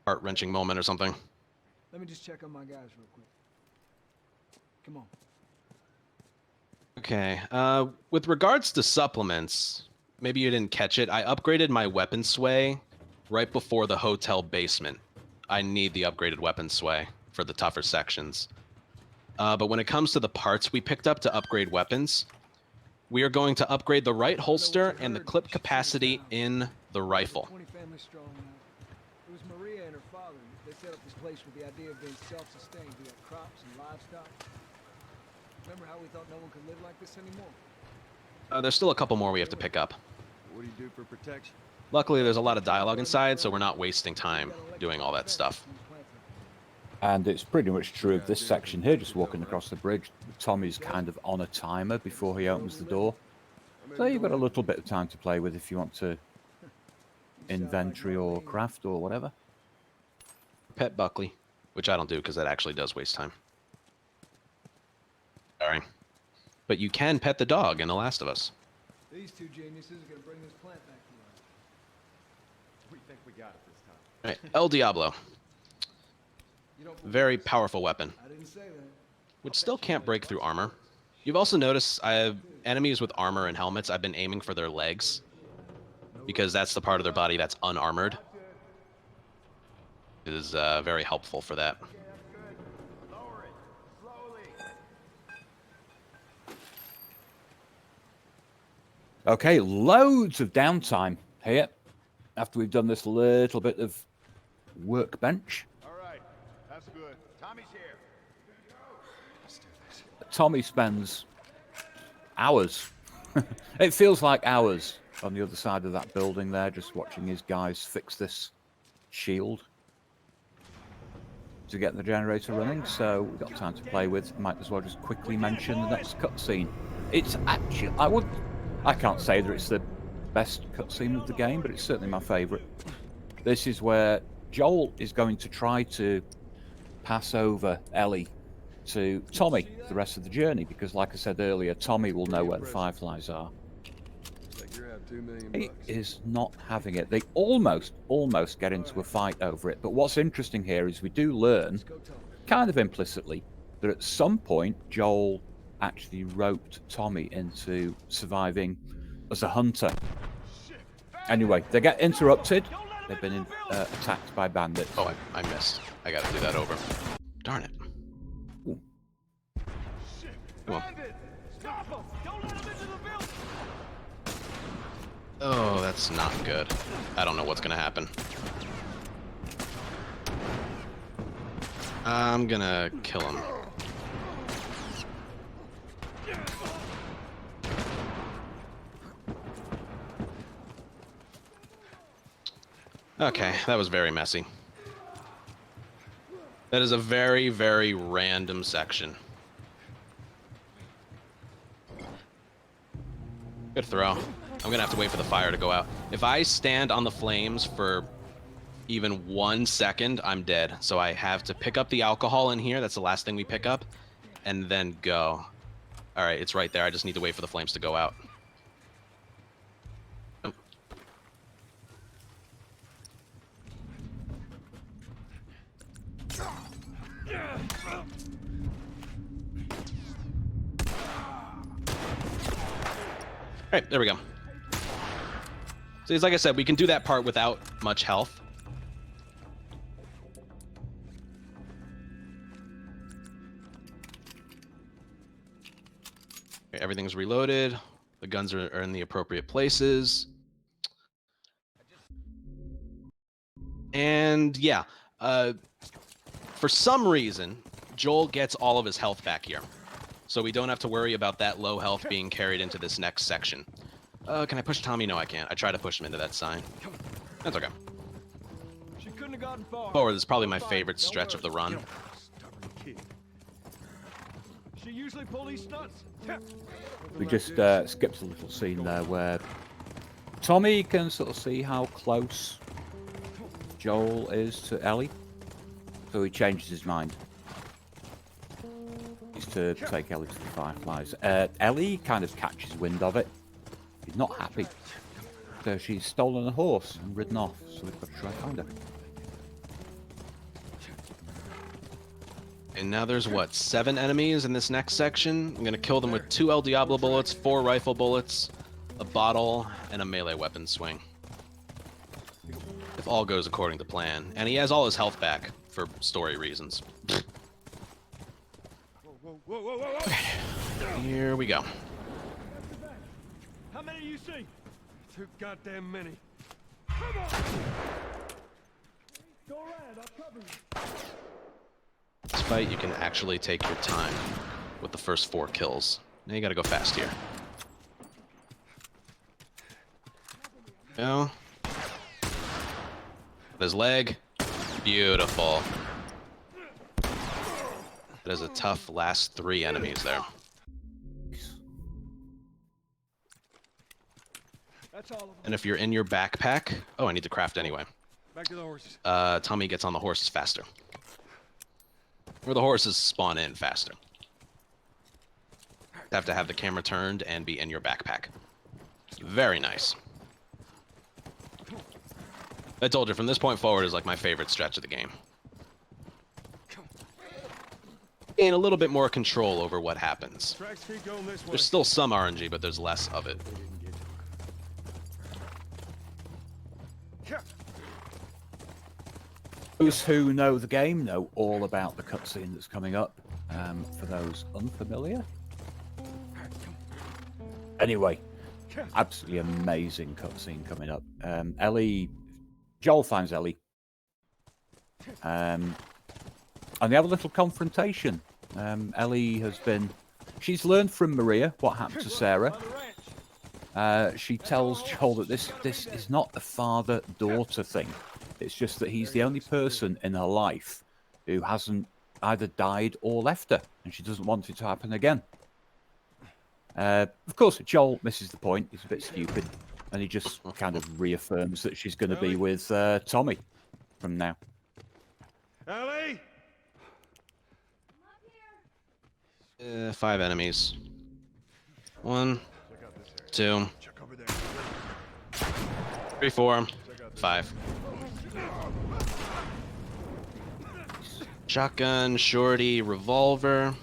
S2: heart-wrenching moment or something.
S8: Let me just check on my guys real quick. Come on.
S2: Okay, with regards to supplements, maybe you didn't catch it. I upgraded my weapon sway right before the hotel basement. I need the upgraded weapon sway for the tougher sections. But when it comes to the parts we picked up to upgrade weapons, we are going to upgrade the right holster and the clip capacity in the rifle.
S8: 20 families strong now. It was Maria and her father. They set up this place with the idea of being self-sustained via crops and livestock. Remember how we thought no one could live like this anymore?
S2: There's still a couple more we have to pick up.
S5: What do you do for protection?
S2: Luckily, there's a lot of dialogue inside, so we're not wasting time doing all that stuff.
S3: And it's pretty much true of this section here, just walking across the bridge. Tommy's kind of on a timer before he opens the door. So you've got a little bit of time to play with if you want to inventory or craft or whatever.
S2: Pet Buckley, which I don't do because that actually does waste time. Sorry. But you can pet the dog in The Last of Us.
S8: These two geniuses are gonna bring this plant back to life.
S5: We think we got it this time.
S2: All right, El Diablo.
S8: You don't
S2: Very powerful weapon,
S8: I didn't say that.
S2: which still can't break through armor. You've also noticed I have enemies with armor and helmets. I've been aiming for their legs because that's the part of their body that's unarmored. It is very helpful for that.
S5: Lower it. Slowly.
S3: Okay, loads of downtime here after we've done this little bit of workbench.
S5: All right. That's good. Tommy's here.
S3: Tommy spends hours. It feels like hours on the other side of that building there, just watching his guys fix this shield to get the generator running. So we've got time to play with. Might as well just quickly mention the next cutscene. It's actually, I can't say that it's the best cutscene of the game, but it's certainly my favourite. This is where Joel is going to try to pass over Ellie to Tommy the rest of the journey, because like I said earlier, Tommy will know where the Fireflies are.
S5: Like you're out $2 million.
S3: He is not having it. They almost get into a fight over it. But what's interesting here is we do learn, kind of implicitly, that at some point Joel actually roped Tommy into surviving as a hunter. Anyway, they get interrupted. They've been attacked by bandits.
S2: Oh, I missed. I gotta do that over. Darn it.
S3: Ooh.
S2: Come on.
S10: Stop him! Don't let him into the building!
S2: Oh, that's not good. I don't know what's gonna happen. I'm gonna kill him. Okay, that was very messy. That is a very, very random section. Good throw. I'm gonna have to wait for the fire to go out. If I stand on the flames for even 1 second, I'm dead. So I have to pick up the alcohol in here. That's the last thing we pick up. And then go. All right, it's right there. I just need to wait for the flames to go out. All right, there we go. So it's like I said, we can do that part without much health. Okay, everything's reloaded. The guns are in the appropriate places. And yeah, for some reason, Joel gets all of his health back here. So we don't have to worry about that low health being carried into this next section. Can I push Tommy? No, I can't. I try to push him into that sign. That's okay.
S8: She couldn't have gotten far.
S2: Forward is probably my favorite stretch of the run.
S8: Stubborn kid. She usually pull these stunts.
S3: We just skipped a little scene there where Tommy can sort of see how close Joel is to Ellie, so he changes his mind. He's to take Ellie to the Fireflies. Ellie kind of catches wind of it. She's not happy. So she's stolen a horse and ridden off, so we've got to try and find her.
S2: And now there's, what, 7 enemies in this next section? I'm going to kill them with 2 El Diablo bullets, 4 rifle bullets, a bottle, and a melee weapon swing. If all goes according to plan. And he has all his health back for story reasons. Here we go.
S8: How many do you see?
S5: Too goddamn many.
S8: Come on! Go around, I'll cover you.
S2: This fight, you can actually take your time with the first 4 kills. Now you gotta go fast here. Go. His leg. Beautiful. That is a tough last 3 enemies there.
S8: That's all of them.
S2: And if you're in your backpack... Oh, I need to craft anyway.
S5: Back to the horses.
S2: Tommy gets on the horses faster. Or the horses spawn in faster. You have to have the camera turned and be in your backpack. Very nice. I told you, from this point forward is like my favorite stretch of the game. Gain a little bit more control over what happens. There's still some RNG, but there's less of it.
S3: Those who know the game know all about the cutscene that's coming up. For those unfamiliar. Anyway, absolutely amazing cutscene coming up. Joel finds Ellie. And they have a little confrontation. Ellie she's learned from Maria what happened to Sarah. She tells Joel that this is not a father-daughter thing. It's just that he's the only person in her life who hasn't either died or left her, and she doesn't want it to happen again. Of course, Joel misses the point. He's a bit stupid, and he just kind of reaffirms that she's going to be with Tommy from now.
S5: Ellie!
S2: 5 enemies. 1, 2, 3, 4, 5. Shotgun, shorty, revolver,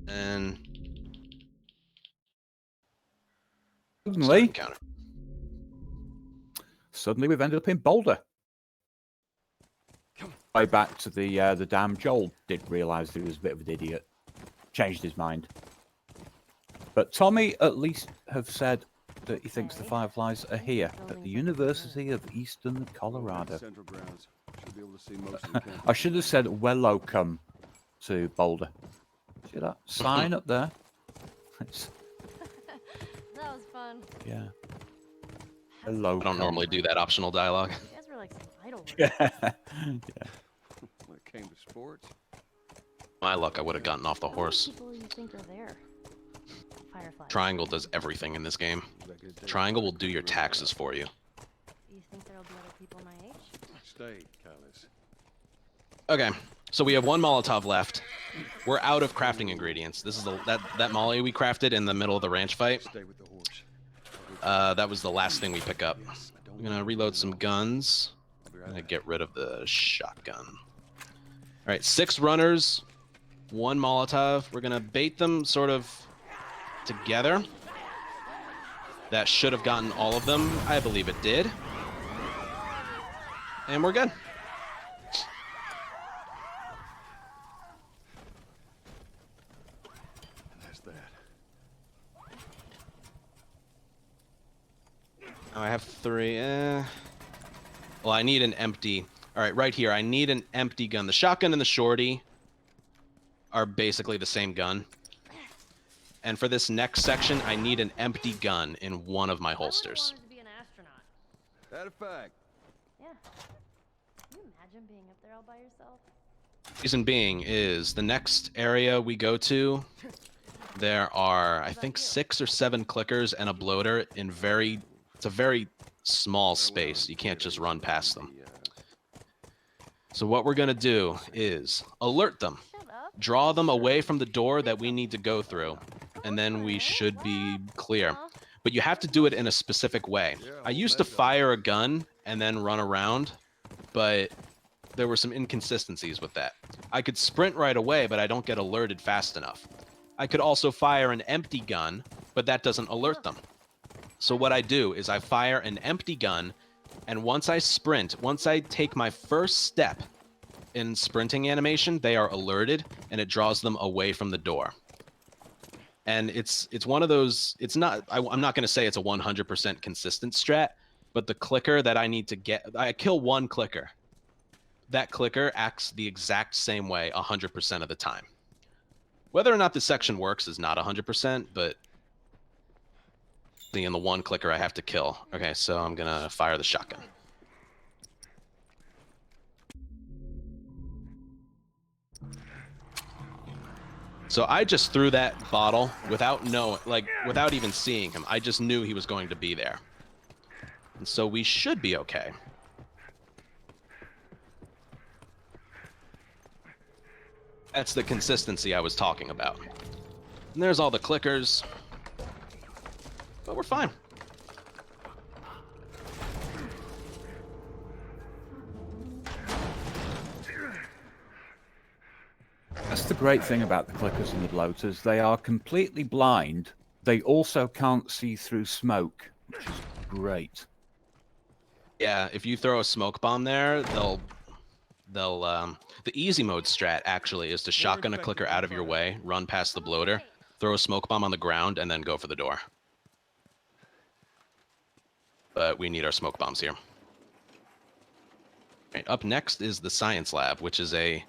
S2: and
S3: suddenly we've ended up in Boulder. Way back to the dam. Joel did realise that he was a bit of an idiot. Changed his mind. But Tommy at least have said that he thinks the Fireflies are here at the University of Eastern Colorado. I should have said welcome to Boulder. See that sign up there?
S4: That was fun.
S3: Yeah. Hello.
S2: I don't normally do that optional dialogue.
S4: You guys were like some idol.
S3: Yeah.
S5: When it came to sports.
S2: My luck, I would have gotten off the horse.
S4: People you think are there? Fireflies.
S2: Triangle does everything in this game. Triangle will do your taxes for you.
S4: You think there'll be other people my age?
S5: Stay, Callis.
S2: Okay, so we have 1 Molotov left. We're out of crafting ingredients. This is that Molly we crafted in the middle of the ranch fight.
S5: Stay with the horse.
S2: That was the last thing we pick up. I'm gonna reload some guns. I'm gonna get rid of the shotgun. All right, 6 runners, 1 Molotov. We're gonna bait them sort of together. That should have gotten all of them. I believe it did. And we're good.
S5: That's that.
S2: Oh, I have 3. Well, I need an empty. All right, right here. I need an empty gun. The shotgun and the shorty are basically the same gun. And for this next section, I need an empty gun in one of my holsters.
S4: I really wanted to be an astronaut.
S5: That a fact.
S4: Yeah. Can you imagine being up there all by yourself?
S2: Reason being is the next area we go to, there are, I think, 6 or 7 clickers and a bloater in it's a very small space. You can't just run past them. So what we're gonna do is alert them, draw them away from the door that we need to go through, and then we should be clear. But you have to do it in a specific way. I used to fire a gun and then run around, but there were some inconsistencies with that. I could sprint right away, but I don't get alerted fast enough. I could also fire an empty gun, but that doesn't alert them. So what I do is I fire an empty gun, and once I sprint, once I take my first step in sprinting animation, they are alerted, and it draws them away from the door. And it's one of those, it's not, I'm not going to say it's a 100% consistent strat, but the clicker that I need to get, I kill 1 clicker. That clicker acts the exact same way 100% of the time. Whether or not this section works is not 100%, but in the 1 clicker I have to kill. Okay, so I'm going to fire the shotgun. So I just threw that bottle without without even seeing him. I just knew he was going to be there. And so we should be okay. That's the consistency I was talking about. And there's all the clickers. but we're fine.
S3: That's the great thing about the clickers and the bloaters. They are completely blind. They also can't see through smoke, which is great.
S2: Yeah, if you throw a smoke bomb there, they'll the easy mode strat actually is to shotgun a clicker out of your way, run past the bloater, throw a smoke bomb on the ground, and then go for the door. But we need our smoke bombs here. Right, up next is the science lab, which is a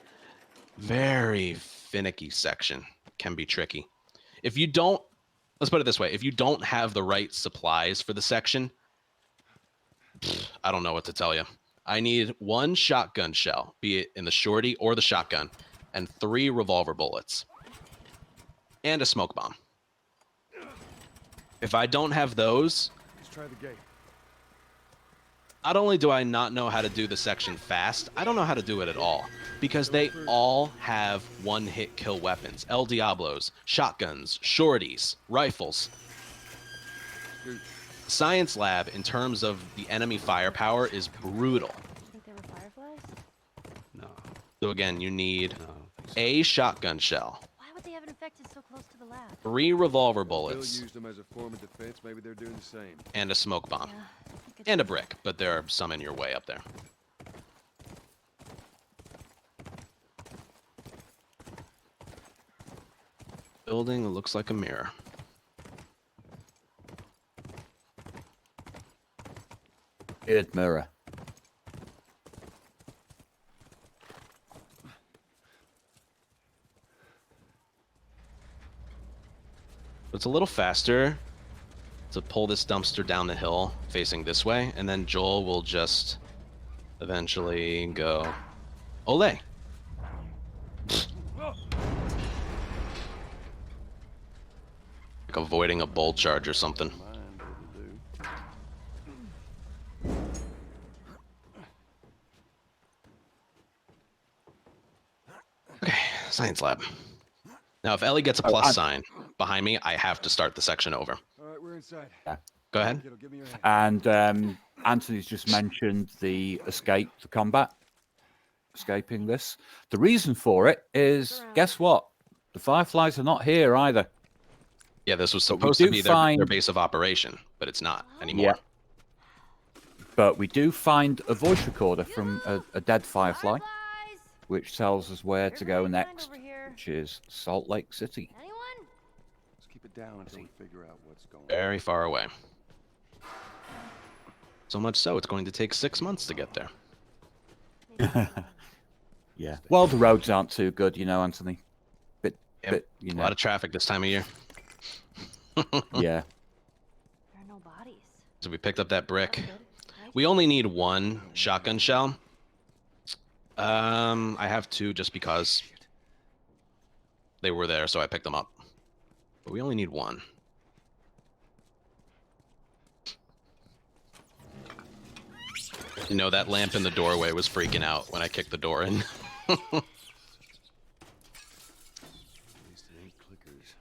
S2: very finicky section. Can be tricky. If you don't, let's put it this way, if you don't have the right supplies for the section, I don't know what to tell you. I need 1 shotgun shell, be it in the shorty or the shotgun, and 3 revolver bullets, and a smoke bomb. If I don't have those,
S5: Let's try the gate.
S2: not only do I not know how to do the section fast, I don't know how to do it at all. Because they all have one-hit kill weapons. El Diablos, shotguns, shorties, rifles. Science lab, in terms of the enemy firepower, is brutal.
S4: You think they were fireflies?
S5: No.
S2: So again, you need
S5: No, I don't think so.
S2: a shotgun shell,
S4: Why would they have an infected so close to the lab?
S2: 3 revolver
S5: Bill
S2: bullets,
S5: used them as a form of defense. Maybe they're doing the same.
S2: and a smoke bomb.
S4: Yeah, I think it's
S2: And a brick, but there are some in your way up there. Building looks like a mirror.
S3: Weird mirror.
S2: It's a little faster to pull this dumpster down the hill facing this way, and then Joel will just eventually go, Olay. Like avoiding a bolt charge or something.
S5: Mind what to do.
S2: Okay, science lab. Now, if Ellie gets a plus sign behind me, I have to start the section over.
S5: All right, we're inside.
S2: Go ahead.
S5: Kiddo, give me your hand.
S3: And Anthony's just mentioned the escape to combat. Escaping this. The reason for it is, guess what? The Fireflies are not here either.
S2: Yeah, this was
S3: But we
S2: supposed to
S3: do
S2: be
S3: find-
S2: their base of operation, but it's not anymore.
S3: But we do find a voice recorder from a dead Firefly,
S4: Fireflies!
S3: which tells us where to go
S4: Everybody find
S3: next,
S4: over here.
S3: which is Salt Lake City.
S4: Anyone?
S5: Let's keep it down until we figure out what's going on.
S2: Very far away. So much so, it's going to take 6 months to get there.
S3: Yeah. Well, the roads aren't too good, you know, Anthony.
S2: Yep,
S3: You
S2: a
S3: know.
S2: lot of traffic this time of year.
S3: Yeah.
S4: There are no bodies.
S2: So we picked up that brick.
S4: That's good. Nice.
S2: We only need 1 shotgun shell. I have 2 just because they were there, so I picked them up. But we only need 1. You know, that lamp in the doorway was freaking out when I kicked the door in.
S5: At least it ain't clickers.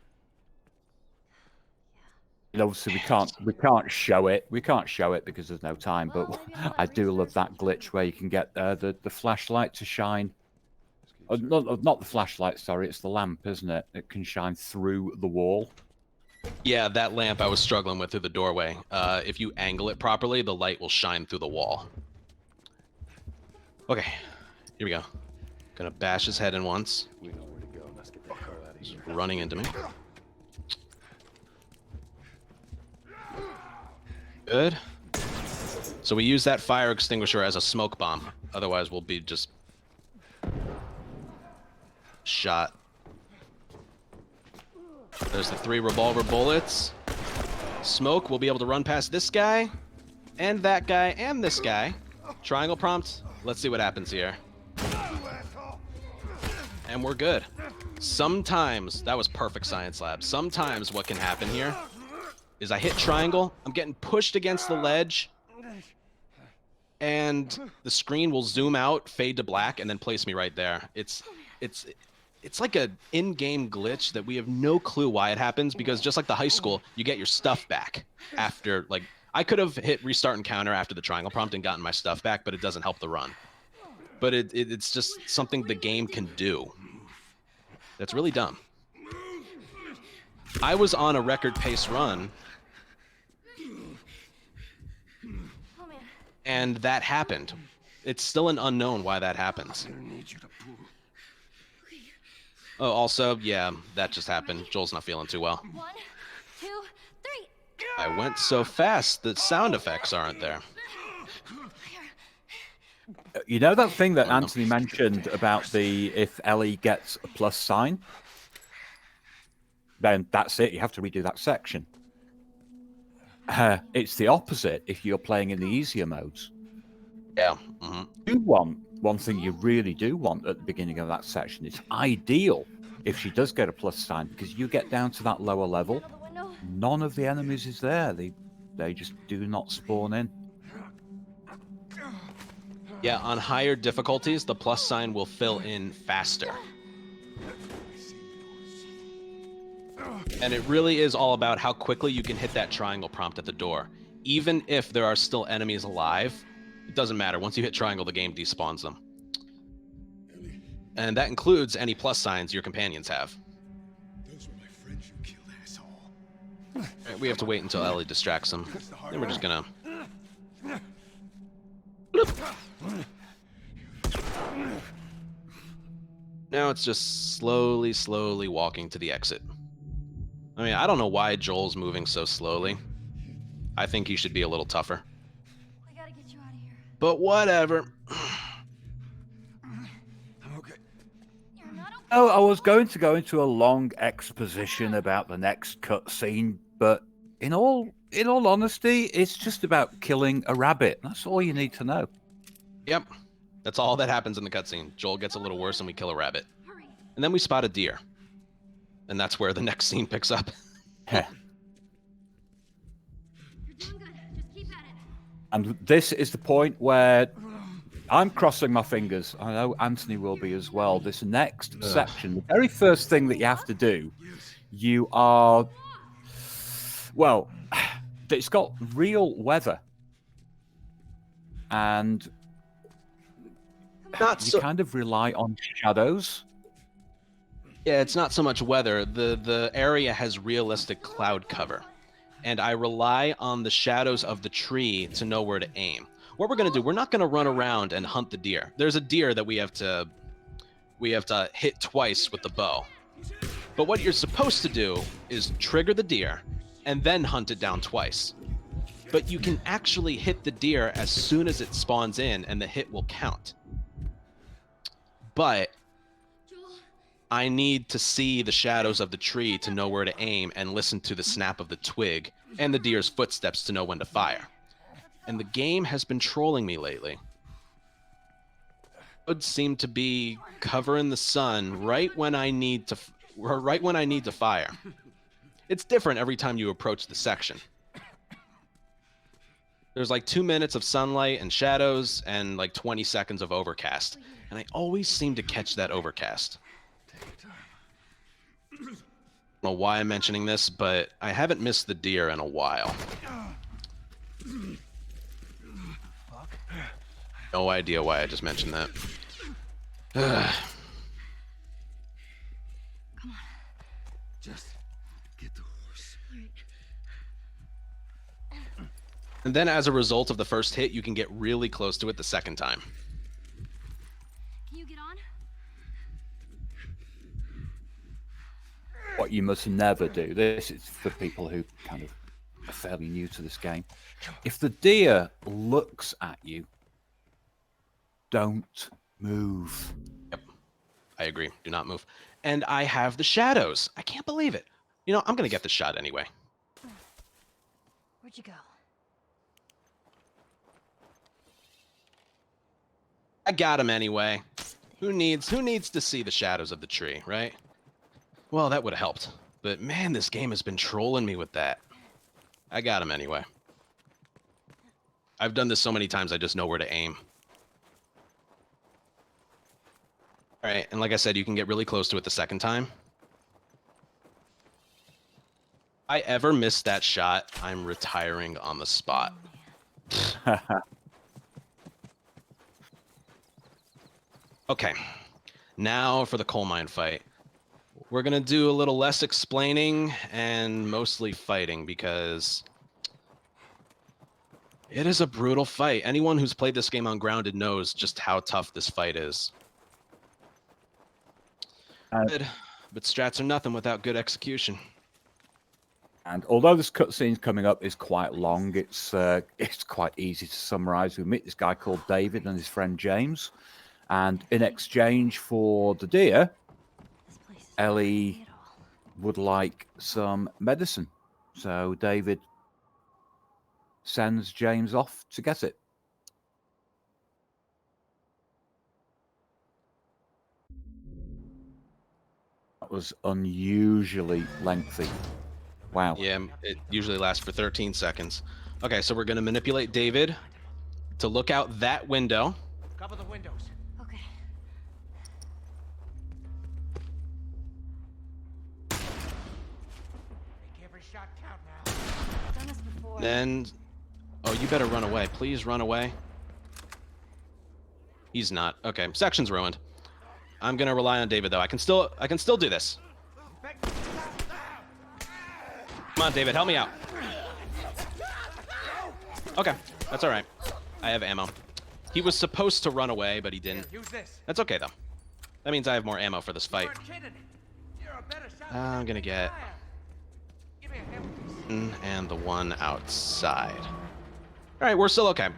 S3: And obviously we can't show it. We can't show it because there's no time. But
S4: Well, maybe I'll
S3: I
S4: let
S3: do love
S4: research
S3: that
S4: into
S3: glitch
S4: it.
S3: where you can get the flashlight to shine.
S5: Let's keep searching.
S3: Not the flashlight, sorry. It's the lamp, isn't it? It can shine through the wall.
S2: Yeah, that lamp I was struggling with through the doorway. If you angle it properly, the light will shine through the wall. Okay, here we go. Gonna bash his head in once.
S5: We know where to go. Let's get the hell out of
S2: He's
S5: here.
S2: running into me. Good. So we use that fire extinguisher as a smoke bomb. Otherwise, we'll be just shot. There's the 3 revolver bullets. Smoke, we'll be able to run past this guy, and that guy, and this guy. Triangle prompt. Let's see what happens here. And we're good. Sometimes, that was perfect science lab. Sometimes what can happen here is I hit triangle, I'm getting pushed against the ledge, and the screen will zoom out, fade to black, and then place me right there. It's it's like a in-game glitch that we have no clue why it happens, because just like the high school, you get your stuff back after, like, I could have hit restart encounter after the triangle prompt and gotten my stuff back, but it doesn't help the run. But it's just something the game can do. That's really dumb. I was on a record pace run, and that happened. It's still an unknown why that happens. Oh, also, yeah, that just happened. Joel's not feeling too well.
S4: 1, 2, 3.
S2: I went so fast that sound effects aren't there.
S3: You know that thing that Anthony mentioned about the if Ellie gets a plus sign? Then that's it. You have to redo that section. It's the opposite if you're playing in the easier modes.
S2: Yeah.
S3: You want one thing you really do want at the beginning of that section. It's ideal if she does get a plus sign, because you get down to that lower level, none of the enemies is there. They just do not spawn in.
S2: Yeah, on higher difficulties, the plus sign will fill in faster. And it really is all about how quickly you can hit that triangle prompt at the door. Even if there are still enemies alive, it doesn't matter. Once you hit triangle, the game despawns them. And that includes any plus signs your companions have.
S5: Those were my friends you killed, asshole.
S2: Right, we have to wait until Ellie distracts them. Then we're just gonna... Now it's just slowly walking to the exit. I mean, I don't know why Joel's moving so slowly. I think he should be a little tougher.
S4: I gotta get you out of here.
S2: But whatever.
S5: I'm okay.
S4: You're not okay.
S3: Oh, I was going to go into a long exposition about the next cutscene, but in all honesty, it's just about killing a rabbit. That's all you need to know.
S2: Yep. That's all that happens in the cutscene. Joel gets a little worse and we kill a rabbit. And then we spot a deer. And that's where the next scene picks up.
S4: You're doing good. Just keep at it.
S3: And this is the point where I'm crossing my fingers. I know Anthony will be as well. This next section, the very first thing that you have to do, you are... Well, it's got real weather. And you kind of rely on shadows.
S2: Yeah, it's not so much weather. The area has realistic cloud cover. And I rely on the shadows of the tree to know where to aim. What we're going to do, we're not going to run around and hunt the deer. There's a deer that we have to hit twice with the bow. But what you're supposed to do is trigger the deer and then hunt it down twice. But you can actually hit the deer as soon as it spawns in and the hit will count. But I need to see the shadows of the tree to know where to aim and listen to the snap of the twig and the deer's footsteps to know when to fire. And the game has been trolling me lately. It would seem to be covering the sun right when I need to fire. It's different every time you approach the section. There's like 2 minutes of sunlight and shadows and like 20 seconds of overcast. And I always seem to catch that overcast. I don't know why I'm mentioning this, but I haven't missed the deer in a while. No idea why I just mentioned that.
S5: Come on. Just get the horse.
S2: And then as a result of the first hit, you can get really close to it the second time.
S4: Can you get on?
S3: What you must never do, this is for people who kind of are fairly new to this game. If the deer looks at you, don't move.
S2: Yep, I agree. Do not move. And I have the shadows. I can't believe it. You know, I'm going to get the shot anyway.
S4: Where'd you go?
S2: I got him anyway. Who needs to see the shadows of the tree, right? Well, that would have helped. But man, this game has been trolling me with that. I got him anyway. I've done this so many times, I just know where to aim. All right, and like I said, you can get really close to it the second time. If I ever miss that shot, I'm retiring on the spot. Okay, now for the coal mine fight. We're gonna do a little less explaining and mostly fighting because it is a brutal fight. Anyone who's played this game on Grounded knows just how tough this fight is. But strats are nothing without good execution.
S3: And although this cutscene coming up is quite long, it's quite easy to summarize. We meet this guy called David and his friend James, and in exchange for the deer, Ellie would like some medicine. So David sends James off to get it. That was unusually lengthy. Wow.
S2: Yeah, it usually lasts for 13 seconds. Okay, so we're going to manipulate David to look out that window.
S10: Cover the windows.
S4: Okay.
S10: Make every shot count now.
S4: I've done this before.
S2: Then, oh, you better run away. Please run away. He's not. Okay, section's ruined. I'm going to rely on David, though. I can still do this. Come on, David, help me out. Okay, that's all right. I have ammo. He was supposed to run away, but he didn't. That's okay, though. That means I have more ammo for this fight. I'm gonna get and the one outside. All right, we're still okay.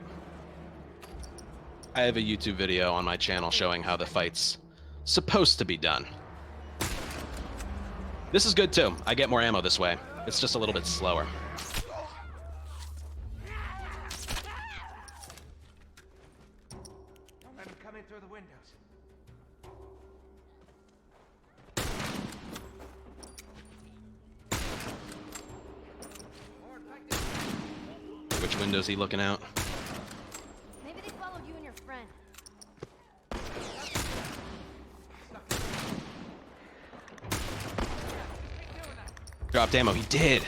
S2: I have a YouTube video on my channel showing how the fight's supposed to be done. This is good, too. I get more ammo this way. It's just a little bit slower.
S10: Don't let him come in through the windows.
S2: Which window's he looking out?
S4: Maybe they followed you and your friend.
S2: Dropped ammo. He did.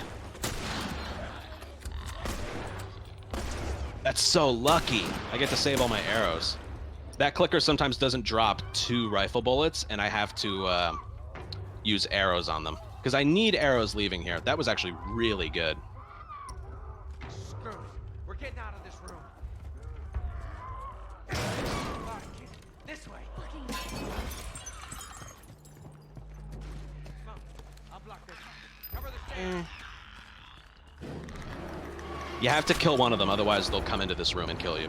S2: That's so lucky. I get to save all my arrows. That clicker sometimes doesn't drop 2 rifle bullets, and I have to use arrows on them. Because I need arrows leaving here. That was actually really good.
S10: Screw it. We're getting out of this room. All right, kid. This way. Come on. I'll block this. Cover the stairs.
S2: You have to kill one of them, otherwise they'll come into this room and kill you.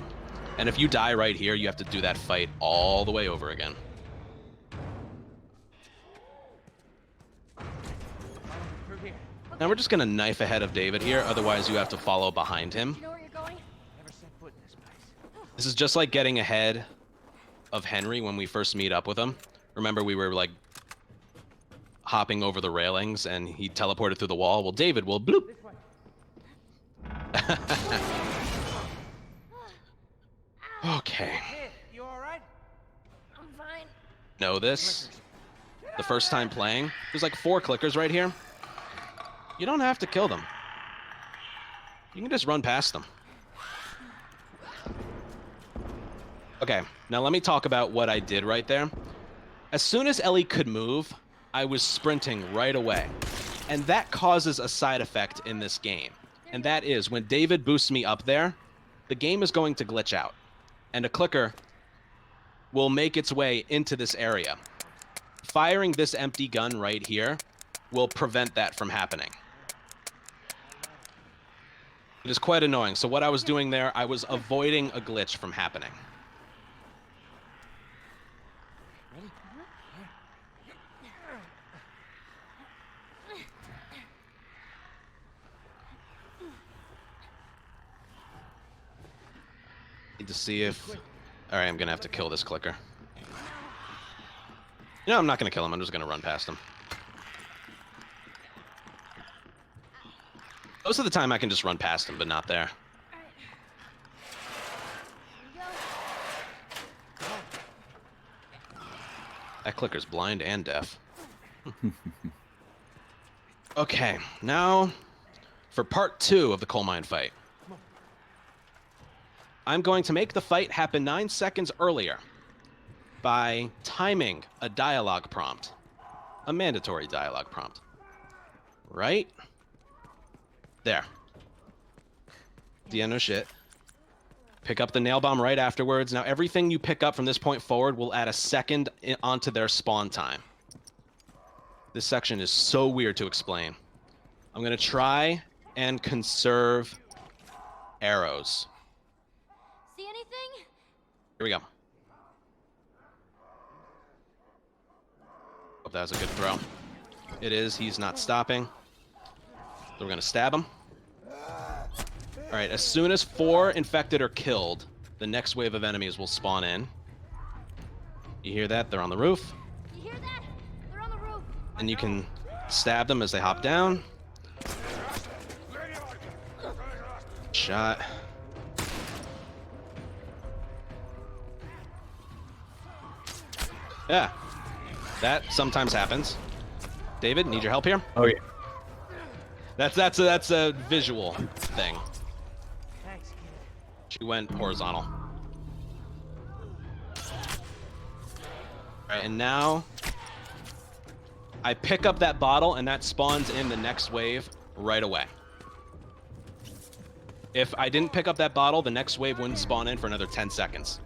S2: And if you die right here, you have to do that fight all the way over again.
S10: Through here.
S2: Now we're just gonna knife ahead of David here, otherwise you have to follow behind him.
S4: You know where you're going?
S10: Never set foot in this place.
S2: This is just like getting ahead of Henry when we first meet up with him. Remember we were like hopping over the railings and he teleported through the wall? Well, David will bloop.
S10: This way.
S2: Okay.
S10: Kid, you all right?
S4: I'm fine.
S2: Know this? The first time playing, there's like 4 clickers right here. You don't have to kill them. You can just run past them. Okay, now let me talk about what I did right there. As soon as Ellie could move, I was sprinting right away. And that causes a side effect in this game. And that is, when David boosts me up there, the game is going to glitch out. And a clicker will make its way into this area. Firing this empty gun right here will prevent that from happening. It is quite annoying. So what I was doing there, I was avoiding a glitch from happening. Need to see if... Alright, I'm gonna have to kill this clicker. No, I'm not gonna kill him. I'm just gonna run past him. Most of the time I can just run past him, but not there. That clicker's blind and deaf. Okay, now for part 2 of the coal mine fight. I'm going to make the fight happen 9 seconds earlier by timing a dialogue prompt. A mandatory dialogue prompt. Right? There. Yeah, no shit. Pick up the nail bomb right afterwards. Now everything you pick up from this point forward will add a second onto their spawn time. This section is so weird to explain. I'm going to try and conserve arrows.
S4: See anything?
S2: Here we go. Hope that was a good throw. It is. He's not stopping. So we're going to stab him. All right, as soon as 4 infected are killed, the next wave of enemies will spawn in. You hear that? They're on the roof.
S4: You hear that? They're on the roof.
S2: And you can stab them as they hop down. Shot. Yeah, that sometimes happens. David, need your help here?
S3: Oh yeah.
S2: That's a visual thing. She went horizontal. All right, and now I pick up that bottle, and that spawns in the next wave right away. If I didn't pick up that bottle, the next wave wouldn't spawn in for another 10 seconds.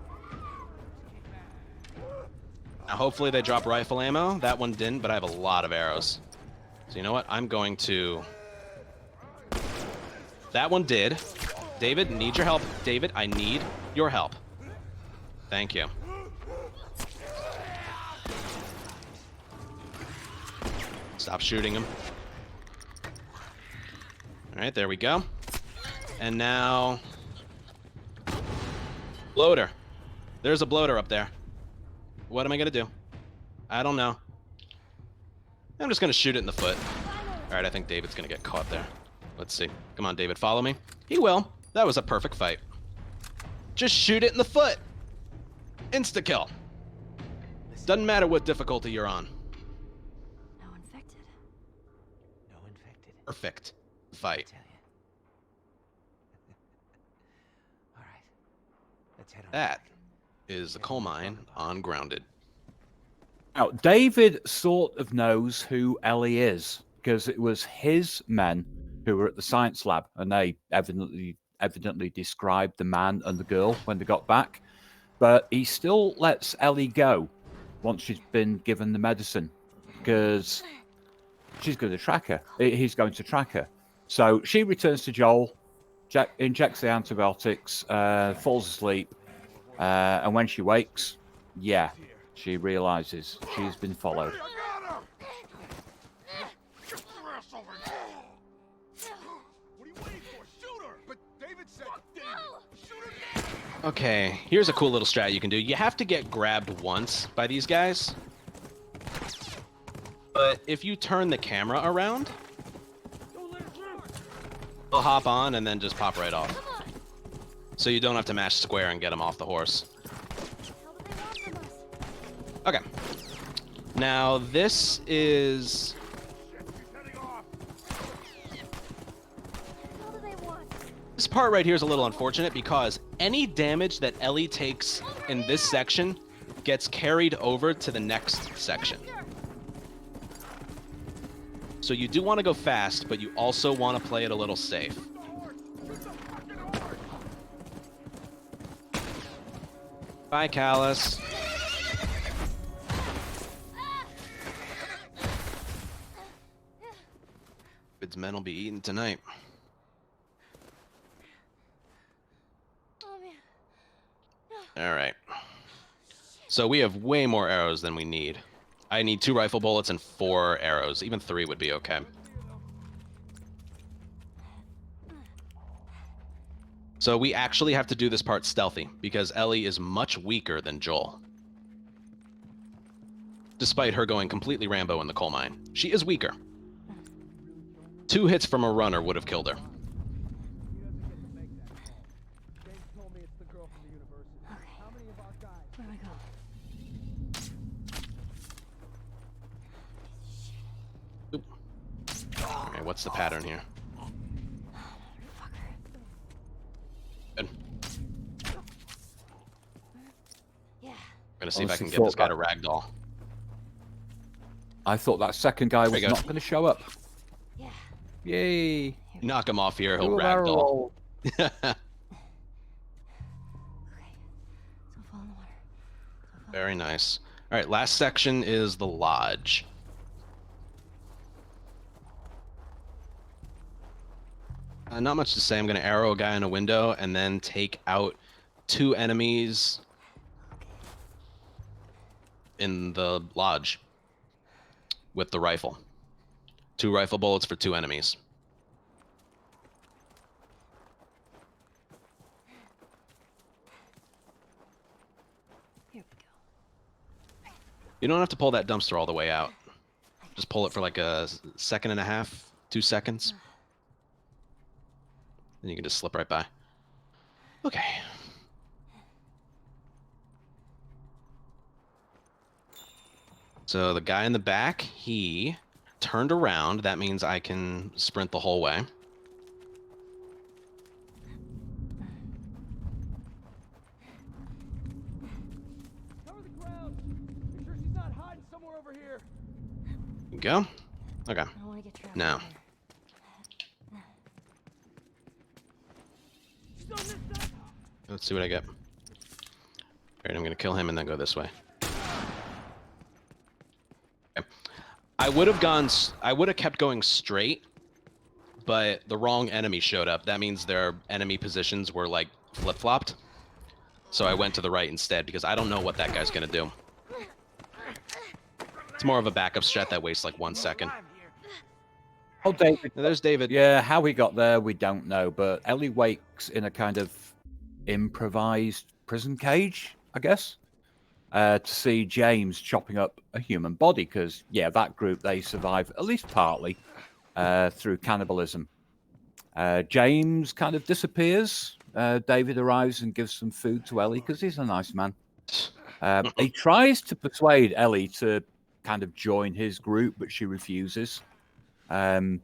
S2: Now, hopefully they drop rifle ammo. That one didn't, but I have a lot of arrows. So you know what? I'm going to... That one did. David, need your help. David, I need your help. Thank you. Stop shooting him. All right, there we go. And now... Bloater. There's a bloater up there. What am I gonna do? I don't know. I'm just gonna shoot it in the foot. All right, I think David's gonna get caught there. Let's see. Come on, David, follow me. He will. That was a perfect fight. Just shoot it in the foot. Insta-kill. Doesn't matter what difficulty you're on.
S4: No infected.
S10: No infected.
S2: Perfect fight.
S10: Tell you. All right. Let's head on.
S2: That is the coal mine on Grounded.
S3: Now, David sort of knows who Ellie is because it was his men who were at the science lab, and they evidently described the man and the girl when they got back. But he still lets Ellie go once she's been given the medicine because she's going to track her. He's going to track her. So she returns to Joel, injects the antibiotics, falls asleep, and when she wakes, yeah, she realizes she's been followed.
S2: Okay, here's a cool little strat you can do. You have to get grabbed once by these guys. But if you turn the camera around, they'll hop on and then just pop right off. So you don't have to mash square and get them off the horse. Okay. Now this is... This part right here is a little unfortunate because any damage that Ellie takes in this section gets carried over to the next section. So you do want to go fast, but you also want to play it a little safe. Bye, Callus. David's men will be eaten tonight. All right. So we have way more arrows than we need. I need 2 rifle bullets and 4 arrows. Even 3 would be okay. So we actually have to do this part stealthy because Ellie is much weaker than Joel. Despite her going completely Rambo in the coal mine. She is weaker. 2 hits from a runner would have killed her. Okay, what's the pattern here? Good.
S4: Yeah.
S2: I'm gonna see if I
S3: Honestly
S2: can get this guy
S3: thought
S2: to ragdoll.
S3: I thought that second guy was
S2: you go.
S3: not going to show up.
S4: Yeah.
S3: Yay!
S2: Knock him off here, he'll
S3: Do a barrel
S2: ragdoll.
S3: roll.
S4: Okay. Don't fall in the water.
S2: Very nice. All right, last section is the lodge. Not much to say. I'm going to arrow a guy in a window and then take out 2 enemies in the lodge with the rifle. 2 rifle bullets for 2 enemies.
S4: Here we go.
S2: You don't have to pull that dumpster all the way out. Just pull it for like a second and a half, 2 seconds. Then you can just slip right by. Okay. So the guy in the back, he turned around. That means I can sprint the whole way.
S8: Cover the ground. Make sure she's not hiding somewhere over here.
S2: Go. Okay.
S4: I don't want to get trapped.
S2: Now.
S4: in there.
S2: Let's see what I get. All right, I'm gonna kill him and then go this way. Okay. I would have kept going straight, but the wrong enemy showed up. That means their enemy positions were like flip-flopped. So I went to the right instead because I don't know what that guy's gonna do. It's more of a backup strat that wastes like 1 second.
S3: Oh, David.
S2: There's David.
S3: Yeah, how he got there, we don't know. But Ellie wakes in a kind of improvised prison cage, I guess, to see James chopping up a human body. Because, yeah, that group, they survive at least partly through cannibalism. James kind of disappears. David arrives and gives some food to Ellie because he's a nice man. He tries to persuade Ellie to kind of join his group, but she refuses. And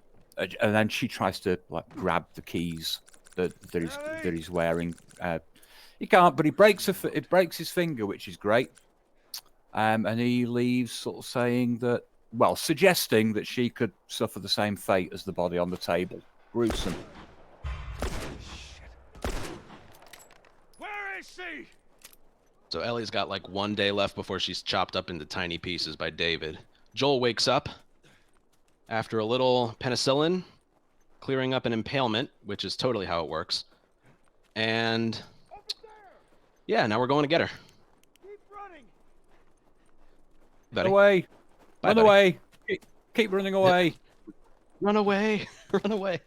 S3: then she tries to like grab the keys that he's wearing. He can't, but he breaks his finger, which is great. And he leaves, sort of saying that, well, suggesting that she could suffer the same fate as the body on the table. Gruesome.
S10: Where is she?
S2: So Ellie's got like 1 day left before she's chopped up into tiny pieces by David. Joel wakes up after a little penicillin, clearing up an impalement, which is totally how it works. And yeah, now we're going to get her.
S8: Keep running.
S2: Buddy.
S3: Away.
S2: Bye,
S3: Run
S2: buddy.
S3: away. Keep running away.
S2: Run away. Run away.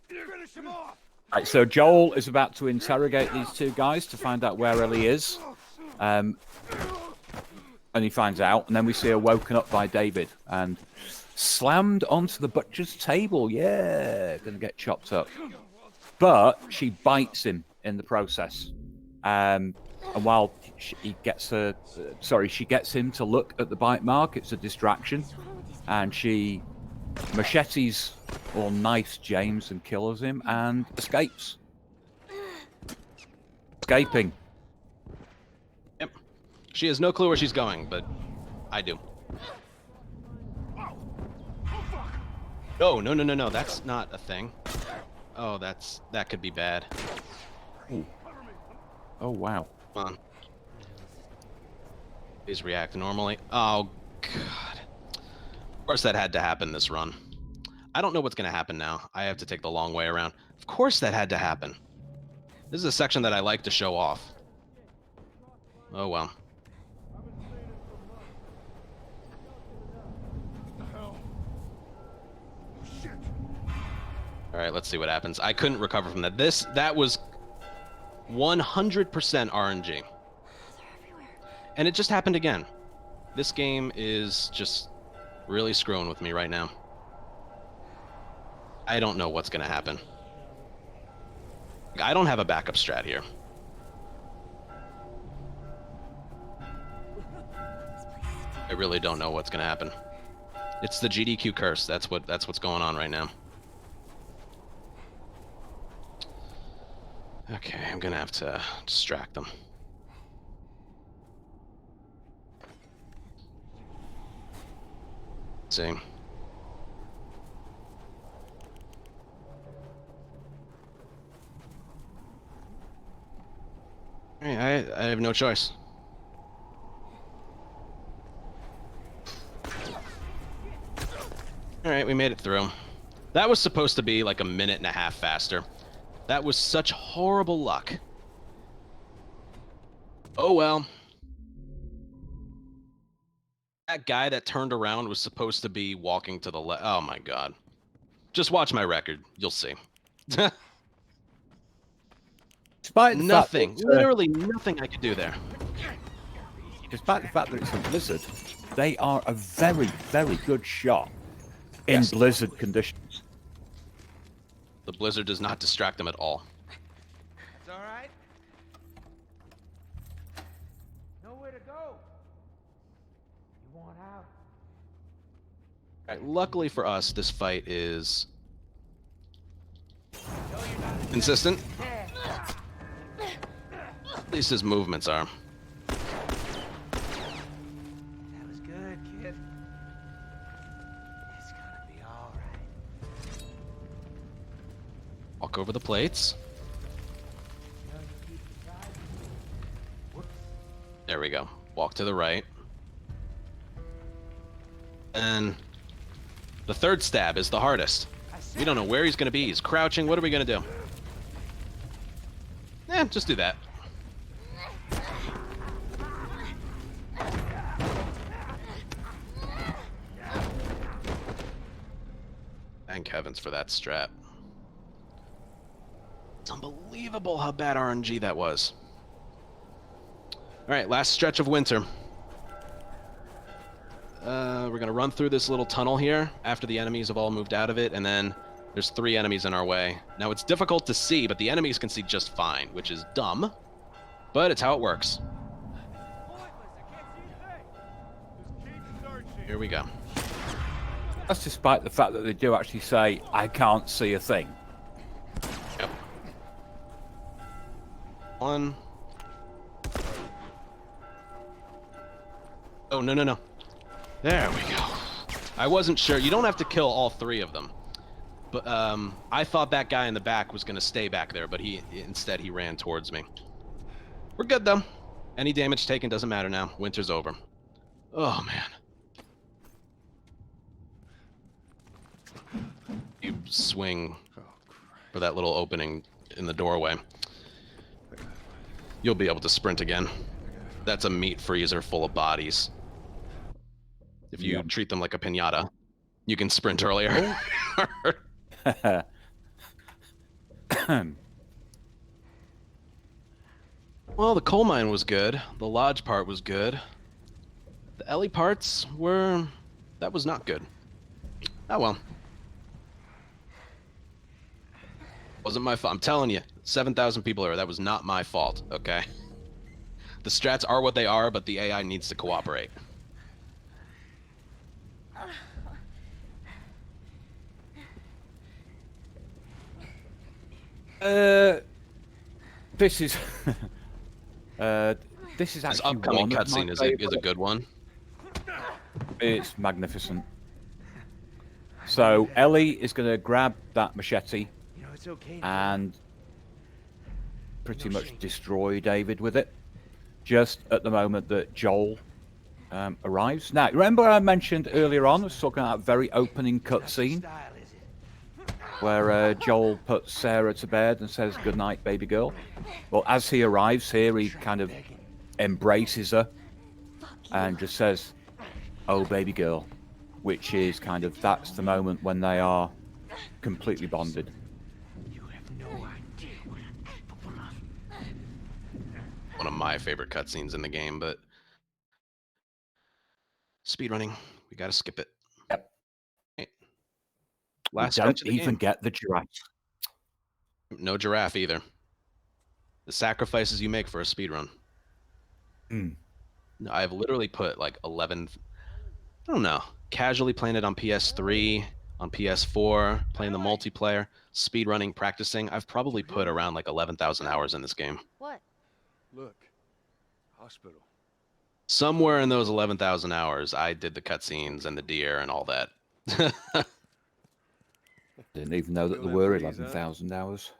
S10: Finish him off.
S3: Right, so Joel is about to interrogate these 2 guys to find out where Ellie is. And he finds out, and then we see her woken up by David and slammed onto the butcher's table. Yeah, gonna get chopped up. But she bites him in the process. And while she gets him to look at the bite mark, it's a distraction. And she machetes or knifes James and kills him and escapes. Escaping.
S2: Yep. She has no clue where she's going, but I do. No. That's not a thing. Oh, that could be bad.
S3: Ooh. Oh, wow.
S2: Come on. Please react normally. Oh, God. Of course that had to happen this run. I don't know what's going to happen now. I have to take the long way around. Of course that had to happen. This is a section that I like to show off. Oh, well. All right, let's see what happens. I couldn't recover from that. That was 100% RNG. And it just happened again. This game is just really screwing with me right now. I don't know what's going to happen. I don't have a backup strat here. I really don't know what's gonna happen. It's the GDQ curse. That's what's going on right now. Okay, I'm gonna have to distract them. Let's see. Hey, I have no choice. Alright, we made it through. That was supposed to be like a minute and a half faster. That was such horrible luck. Oh well. That guy that turned around was supposed to be walking to the left. Oh my god. Just watch my record. You'll see.
S3: Despite the
S2: nothing.
S3: fact that,
S2: Literally nothing I could do there.
S3: Despite the fact that it's a blizzard, they are a very, very good shot in blizzard conditions.
S2: The blizzard does not distract them at all.
S10: It's all right. Nowhere to go. You want out?
S2: All right, luckily for us, this fight is consistent. At least his movements are.
S10: That was good, kid. It's gonna be all right.
S2: Walk over the plates. There we go. Walk to the right. And the third stab is the hardest. We don't know where he's going to be. He's crouching. What are we going to do? Just do that. Thank heavens for that strat. It's unbelievable how bad RNG that was. All right, last stretch of winter. We're going to run through this little tunnel here after the enemies have all moved out of it, and then there's 3 enemies in our way. Now, it's difficult to see, but the enemies can see just fine, which is dumb, but it's how it works. Here we go.
S3: That's despite the fact that they do actually say, I can't see a thing.
S2: Yep. 1. Oh, no, no, no. There we go. I wasn't sure. You don't have to kill all 3 of them. But I thought that guy in the back was going to stay back there, but instead he ran towards me. We're good, though. Any damage taken doesn't matter now. Winter's over. Oh, man. You swing for that little opening in the doorway. You'll be able to sprint again. That's a meat freezer full of bodies. If you treat them like a piñata, you can sprint earlier. Well, the coal mine was good. The lodge part was good. The Ellie parts were... that was not good. Oh well. Wasn't my fault. I'm telling you, 7,000 people are. That was not my fault, okay? The strats are what they are, but the AI needs to cooperate.
S3: This is this is
S2: This
S3: actually
S2: upcoming
S3: one of my
S2: cutscene is a
S3: favorite.
S2: good one.
S3: It's magnificent. So Ellie is going to grab that machete and pretty much destroy David with it, just at the moment that Joel arrives. Now, remember I mentioned earlier on, I was talking about that very opening cutscene where Joel puts Sarah to bed and says, "Good night, baby girl." Well, as he arrives here, he kind of embraces her and just says, "Oh, baby girl," which is kind of, that's the moment when they are completely bonded.
S2: One of my favorite cutscenes in the game, but speedrunning, we gotta skip it.
S3: Yep.
S2: Right.
S3: We
S2: Last
S3: don't
S2: stretch of the
S3: even
S2: game.
S3: get the giraffe.
S2: No giraffe either. The sacrifices you make for a speedrun.
S3: Mm.
S2: I've literally put like I don't know, casually playing it on PS3, on PS4, playing the multiplayer, speedrunning, practicing. I've probably put around like 11,000 hours in this game.
S4: What?
S5: Look. Hospital.
S2: Somewhere in those 11,000 hours, I did the cutscenes and the deer and all that.
S3: Didn't even know that
S5: Still
S3: there were
S5: have these, huh?
S3: 11,000 hours.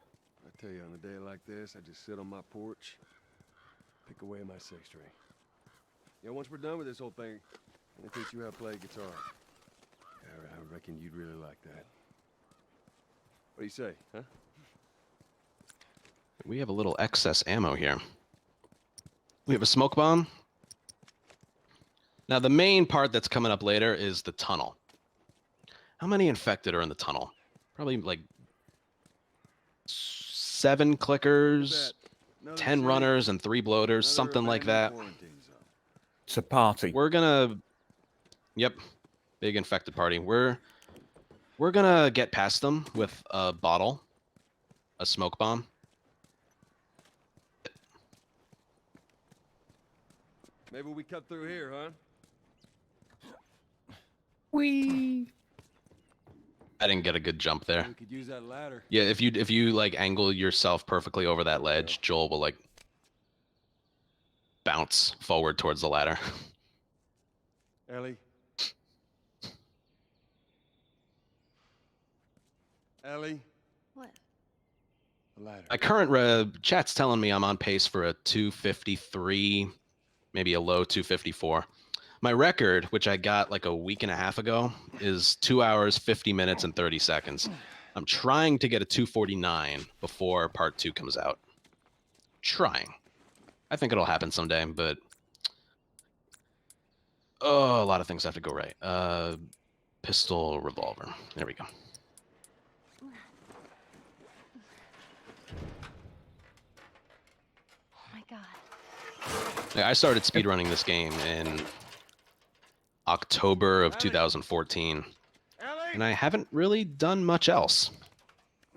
S5: I tell you, on a day like this, I just sit on my porch, pick away at my six string. You know, once we're done with this whole thing, I'm gonna teach you how to play guitar. I reckon you'd really like that. What do you say, huh?
S2: We have a little excess ammo here. We have a smoke bomb. Now, the main part that's coming up later is the tunnel. How many infected are in the tunnel? Probably like 7 clickers, 10 runners, and 3 bloaters, something like that.
S3: It's a party.
S2: We're gonna... Yep, big infected party. We're gonna get past them with a bottle, a smoke bomb.
S5: Maybe we cut through here, huh?
S3: Whee!
S2: I didn't get a good jump there.
S5: We could use that ladder.
S2: Yeah, if you like angle yourself perfectly over that ledge, Joel will like bounce forward towards the ladder.
S5: Ellie. Ellie.
S4: What?
S5: The ladder.
S2: My current chat's telling me I'm on pace for a 253, maybe a low 254. My record, which I got like a week and a half ago, is 2 hours, 50 minutes, and 30 seconds. I'm trying to get a 249 before part 2 comes out. Trying. I think it'll happen someday, but... Oh, a lot of things have to go right. Pistol, revolver. There we go.
S4: Oh my god.
S2: I started speedrunning this game in October of 2014, and I haven't really done much else.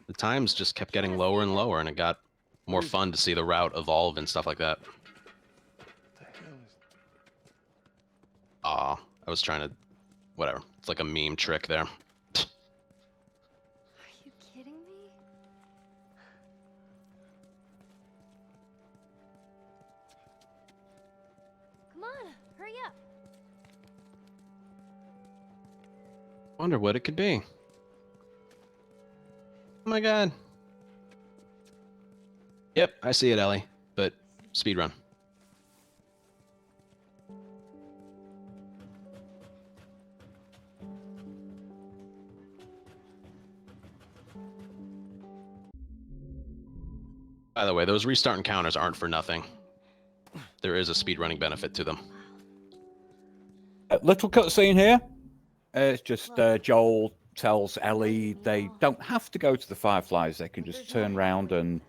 S2: The times just kept getting lower and lower, and it got more fun to see the route evolve and stuff like that. Aw, I was trying to... Whatever. It's like a meme trick there.
S4: Are you kidding me? Come on, hurry up.
S2: Wonder what it could be. Oh my god. Yep, I see it, Ellie. But speedrun. By the way, those restart encounters aren't for nothing. There is a speedrunning benefit to them.
S3: A little cutscene here. It's just Joel tells Ellie they don't have to go to the Fireflies. They can just turn around and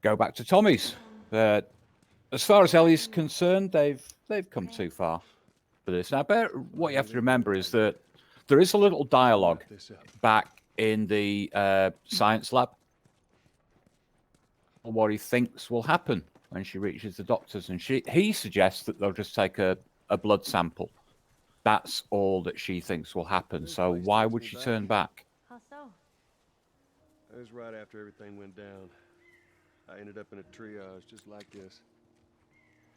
S3: go back to Tommy's. But as far as Ellie's concerned, they've come too far for this. Now, what you have to remember is that there is a little dialogue back in the science lab. What he thinks will happen when she reaches the doctors, and he suggests that they'll just take a blood sample. That's all that she thinks will happen. So why would she turn back?
S4: How so?
S5: It was right after everything went down. I ended up in a triage just like this.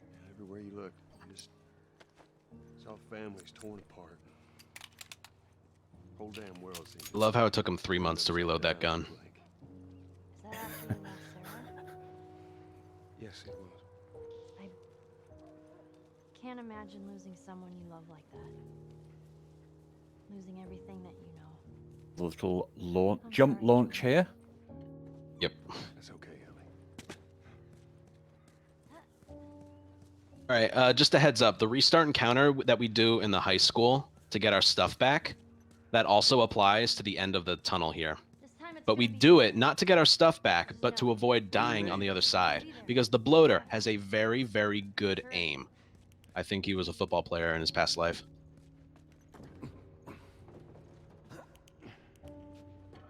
S5: And everywhere you look, you just saw families torn apart. Whole damn world seemed to...
S2: Love how it took him 3 months to reload that gun.
S4: Is that after you left Sarah?
S5: Yes, it was.
S4: I can't imagine losing someone you love like that. Losing everything that you know.
S3: Little jump launch here.
S2: Yep.
S5: That's okay, Ellie.
S2: All right, just a heads up. The restart encounter that we do in the high school to get our stuff back, that also applies to the end of the tunnel here. But we do it not to get our stuff back, but to avoid dying on the other side, because the bloater has a very, very good aim. I think he was a football player in his past life.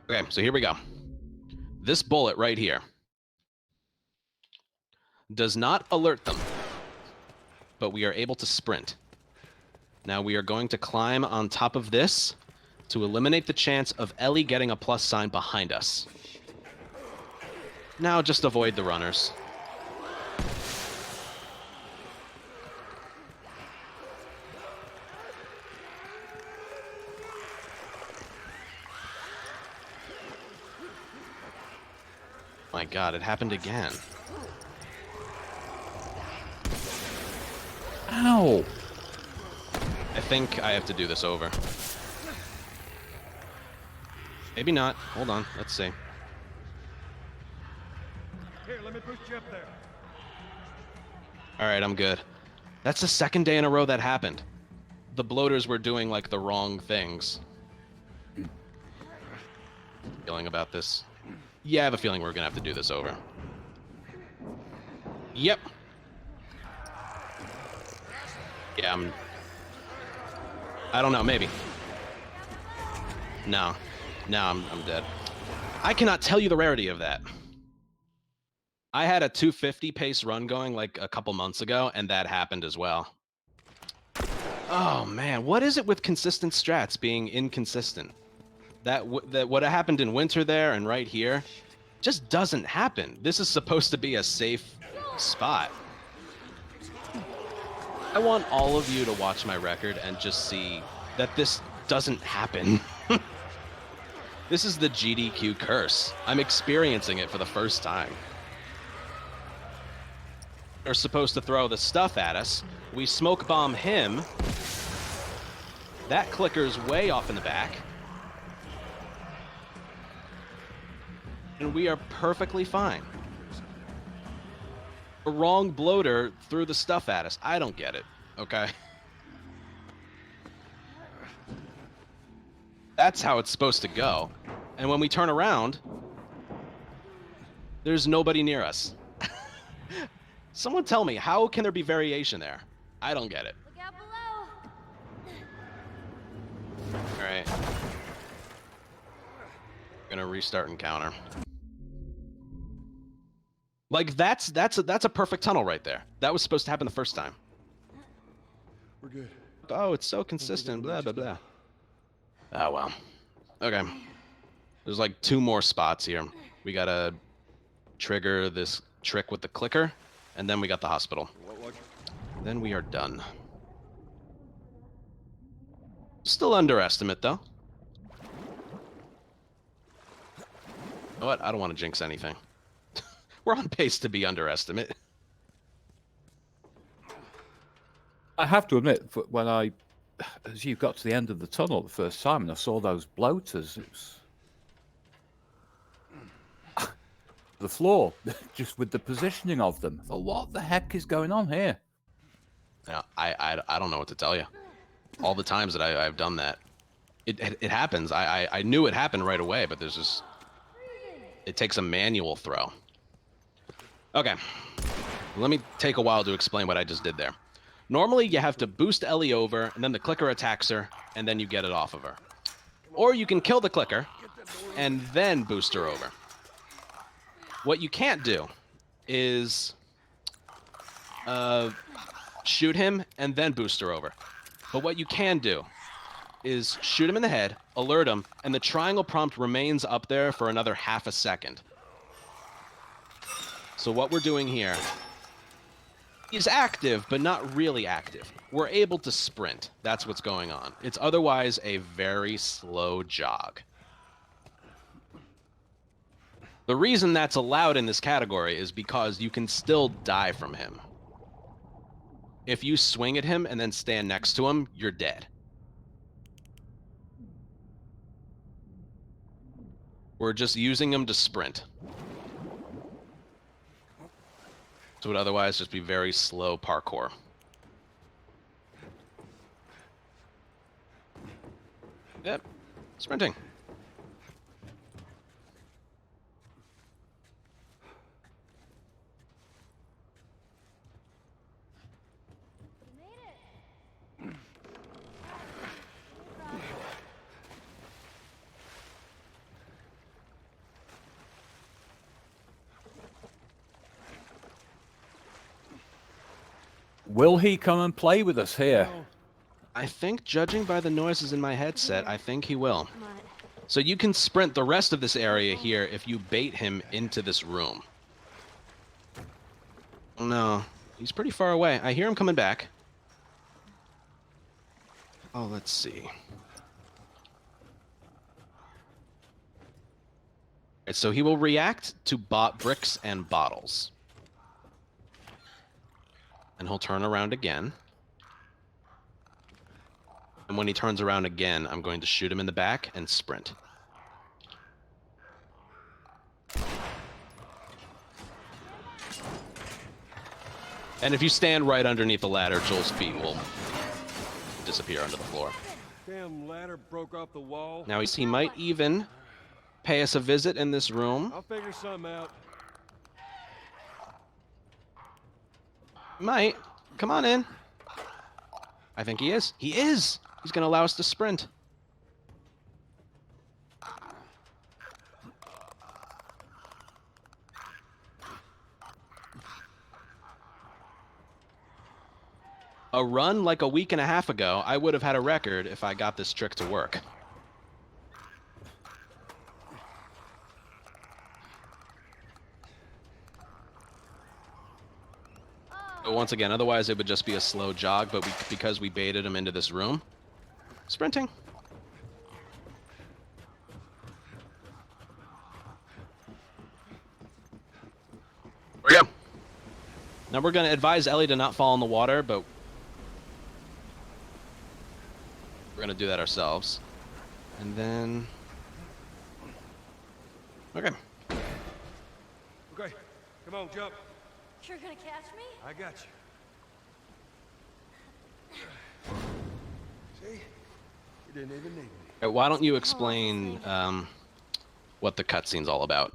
S2: Okay, so here we go. This bullet right here does not alert them, but we are able to sprint. Now we are going to climb on top of this to eliminate the chance of Ellie getting a plus sign behind us. Now just avoid the runners. My God, it happened again.
S3: Ow!
S2: I think I have to do this over. Maybe not. Hold on. Let's see.
S5: Here, let me push you up there.
S2: All right, I'm good. That's the second day in a row that happened. The bloaters were doing, like, the wrong things. Feeling about this? Yeah, I have a feeling we're gonna have to do this over. Yep. Yeah, I don't know, maybe. No. No, I'm dead. I cannot tell you the rarity of that. I had a 250 pace run going like a couple months ago, and that happened as well. Oh man, what is it with consistent strats being inconsistent? That what happened in winter there and right here just doesn't happen. This is supposed to be a safe spot. I want all of you to watch my record and just see that this doesn't happen. This is the GDQ curse. I'm experiencing it for the first time. They're supposed to throw the stuff at us. We smoke bomb him. That clicker's way off in the back. And we are perfectly fine. The wrong bloater threw the stuff at us. I don't get it, okay? That's how it's supposed to go. And when we turn around, there's nobody near us. Someone tell me, how can there be variation there? I don't get it.
S4: Look out below.
S2: All right. We're gonna restart encounter. Like that's a perfect tunnel right there. That was supposed to happen the first time.
S5: We're good.
S2: Oh, it's so consistent. Blah blah blah. Oh well. Okay. There's like 2 more spots here. We gotta trigger this trick with the clicker, and then we got the hospital. Then we are done. Still underestimate though. You know what? I don't want to jinx anything. We're on pace to be underestimate.
S3: I have to admit, when as you got to the end of the tunnel the first time and I saw those bloaters, it was the floor, just with the positioning of them. I thought, what the heck is going on here?
S2: Yeah, I don't know what to tell you. All the times that I've done that, it happens. I knew it happened right away, but there's just, it takes a manual throw. Okay, let me take a while to explain what I just did there. Normally, you have to boost Ellie over, and then the clicker attacks her, and then you get it off of her. Or you can kill the clicker, and then boost her over. What you can't do is shoot him and then boost her over. But what you can do is shoot him in the head, alert him, and the triangle prompt remains up there for another half a second. So what we're doing here is active, but not really active. We're able to sprint. That's what's going on. It's otherwise a very slow jog. The reason that's allowed in this category is because you can still die from him. If you swing at him and then stand next to him, you're dead. We're just using him to sprint. So it would otherwise just be very slow parkour. Yep, sprinting.
S3: Will he come and play with us here?
S2: I think, judging by the noises in my headset, I think he will.
S4: Come on.
S2: So you can sprint the rest of this area here if you bait him into this room. No, he's pretty far away. I hear him coming back. Oh, let's see. Alright, so he will react to bricks and bottles. And he'll turn around again. And when he turns around again, I'm going to shoot him in the back and sprint. And if you stand right underneath the ladder, Joel's feet will disappear under the floor.
S5: Damn ladder broke off the wall.
S2: Now he might even pay us a visit in this room.
S5: I'll figure something out.
S2: Might. Come on in. I think he is. He is! He's going to allow us to sprint. A run like a week and a half ago, I would have had a record if I got this trick to work. But once again, otherwise it would just be a slow jog, but because we baited him into this room, sprinting. There we go. Now we're going to advise Ellie to not fall in the water, but we're going to do that ourselves. And then... Okay.
S5: Okay, come on, jump.
S4: You're gonna catch me?
S5: I got you. See? You didn't even need me.
S2: Why don't you explain what the cutscene's all about?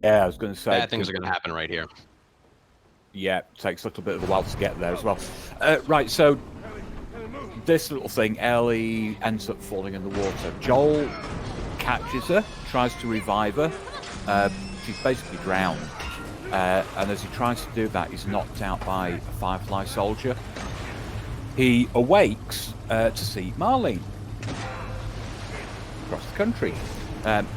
S3: Yeah, I was going to say...
S2: Bad things are going to happen right here.
S3: Yeah, it takes a little bit of a while to get there as well. Right, so this little thing, Ellie ends up falling in the water. Joel catches her, tries to revive her. She's basically drowned. And as he tries to do that, he's knocked out by a Firefly soldier. He awakes to see Marlene across the country.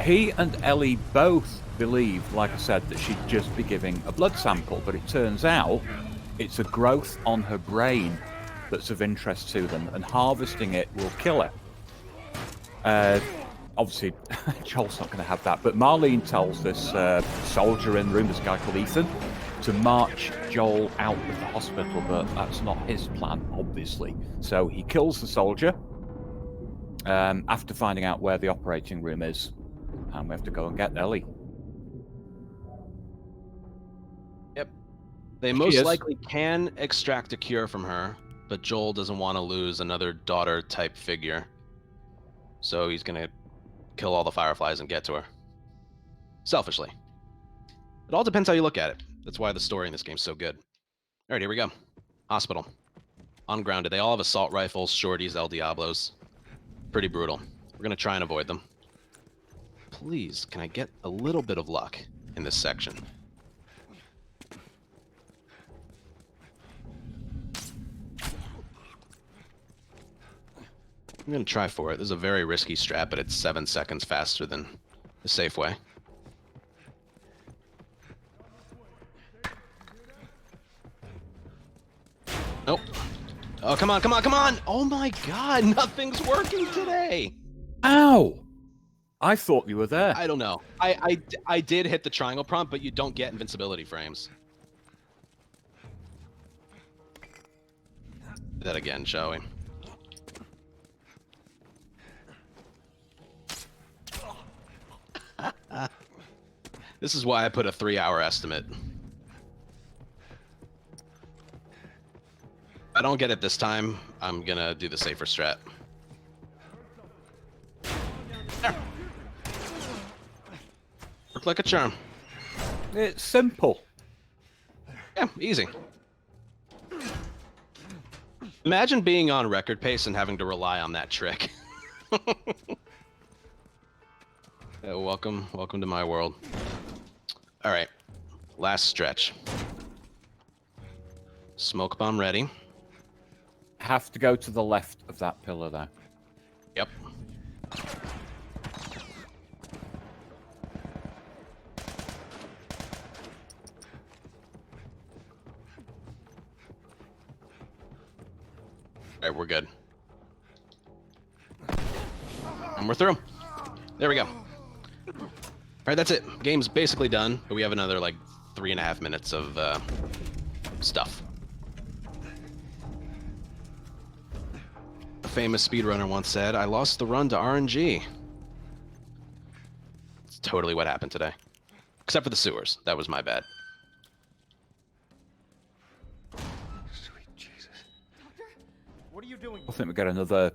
S3: He and Ellie both believe, like I said, that she'd just be giving a blood sample, but it turns out it's a growth on her brain that's of interest to them, and harvesting it will kill her. Obviously, Joel's not going to have that, but Marlene tells this soldier in the room, this guy called Ethan, to march Joel out of the hospital, but that's not his plan, obviously. So he kills the soldier after finding out where the operating room is, and we have to go and get Ellie.
S2: Yep. They most likely can extract a cure from her, but Joel doesn't want to lose another daughter-type figure. So he's going to kill all the Fireflies and get to her. Selfishly. It all depends how you look at it. That's why the story in this game's so good. Alright, here we go. Hospital. Ungrounded. They all have assault rifles, shorties, El Diablos. Pretty brutal. We're going to try and avoid them. Please, can I get a little bit of luck in this section? I'm going to try for it. This is a very risky strat, but it's 7 seconds faster than the safe way. Nope. Oh, come on, come on, come on! Oh my god, nothing's working today!
S3: Ow! I thought you were there.
S2: I don't know. I did hit the triangle prompt, but you don't get invincibility frames. Do that again, shall we? This is why I put a 3-hour estimate. If I don't get it this time, I'm gonna do the safer strat. There. Worked like a charm.
S3: It's simple.
S2: Yeah, easy. Imagine being on record pace and having to rely on that trick. Yeah, welcome to my world. All right, last stretch. Smoke bomb ready.
S3: Have to go to the left of that pillar there.
S2: Yep. All right, we're good. And we're through. There we go. All right, that's it. Game's basically done, but we have another like 3.5 minutes of stuff. A famous speedrunner once said, "I lost the run to RNG." It's totally what happened today. Except for the sewers. That was my bad.
S10: Sweet Jesus. Doctor? What are you doing?
S3: I think we get another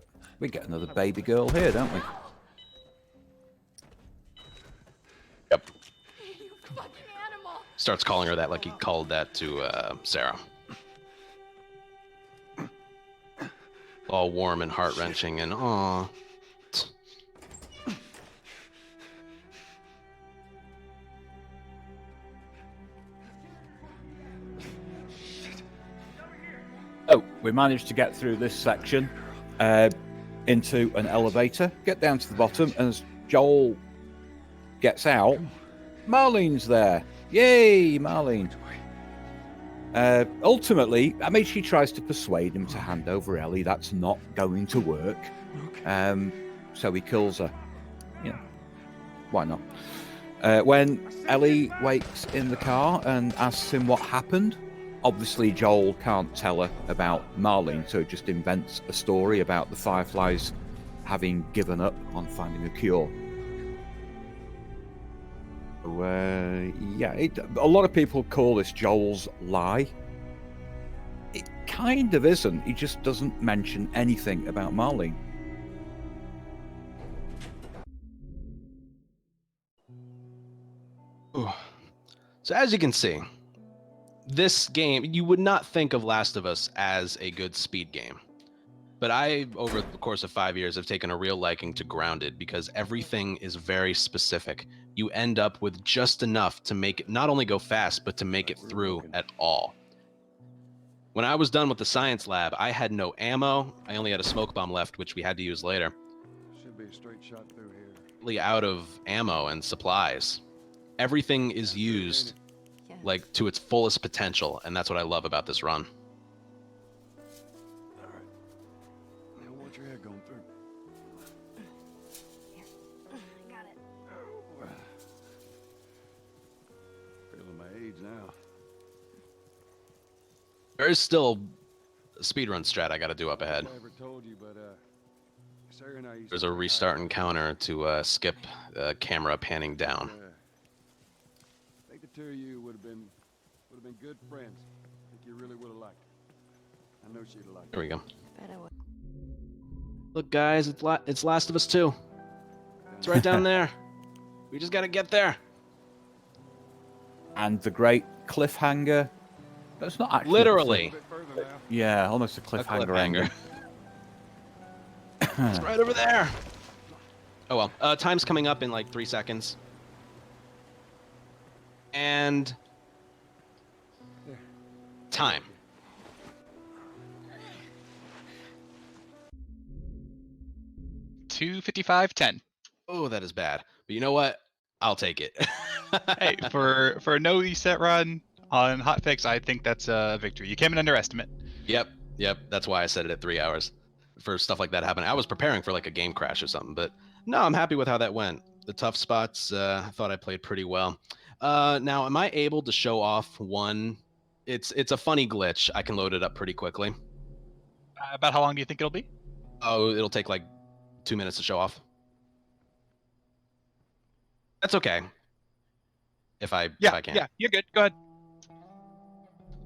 S3: baby girl here, don't we?
S2: Yep.
S4: You fucking animal!
S2: Starts calling her that like he called that to Sarah. All warm and heart-wrenching and aw.
S3: Oh, we managed to get through this section into an elevator, get down to the bottom, and as Joel gets out, Marlene's there. Yay, Marlene. Ultimately, I mean, she tries to persuade him to hand over Ellie. That's not going to work. So he kills her. You know, why not? When Ellie wakes in the car and asks him what happened, obviously Joel can't tell her about Marlene, so he just invents a story about the Fireflies having given up on finding a cure. Yeah, a lot of people call this Joel's lie. It kind of isn't. He just doesn't mention anything about Marlene.
S2: Ooh. So as you can see, this game, you would not think of Last of Us as a good speed game. But I, over the course of 5 years, have taken a real liking to Grounded because everything is very specific. You end up with just enough to make it not only go fast, but to make it through at all. When I was done with the science lab, I had no ammo. I only had a smoke bomb left, which we had to use later.
S5: Should be a straight shot through here.
S2: Really out of ammo and supplies. Everything is used like to its fullest potential, and that's what I love about this run.
S5: All right. Now watch your head going through.
S4: Here. Got it.
S5: Feeling my age now.
S2: There is still a speedrun strat I got to do up ahead.
S5: I never told you, but Sarah and I used
S2: There's
S5: to
S2: a restart encounter to skip camera panning down.
S5: I think the two of you would have been good friends. I think you really would have liked it. I know she'd have liked it.
S2: There we go.
S4: I bet I would.
S2: Look, guys, it's Last of Us 2. It's right down there. We just got to get there.
S3: And the great cliffhanger. That's not actually
S2: literally.
S3: Yeah, almost a cliffhanger.
S2: It's right over there. Oh well. Time's coming up in like 3 seconds. And time.
S1: $2:55:10.
S2: Oh, that is bad. But you know what? I'll take it.
S1: Hey, for a no reset run on Hotfix, I think that's a victory. You came in under estimate.
S2: Yep. That's why I set it at 3 hours. For stuff like that happening. I was preparing for like a game crash or something, but no, I'm happy with how that went. The tough spots, I thought I played pretty well. Now, am I able to show off one? It's a funny glitch. I can load it up pretty quickly.
S1: About how long do you think it'll be?
S2: Oh, it'll take like 2 minutes to show off. That's okay. If I can.
S1: Yeah, you're good. Go ahead.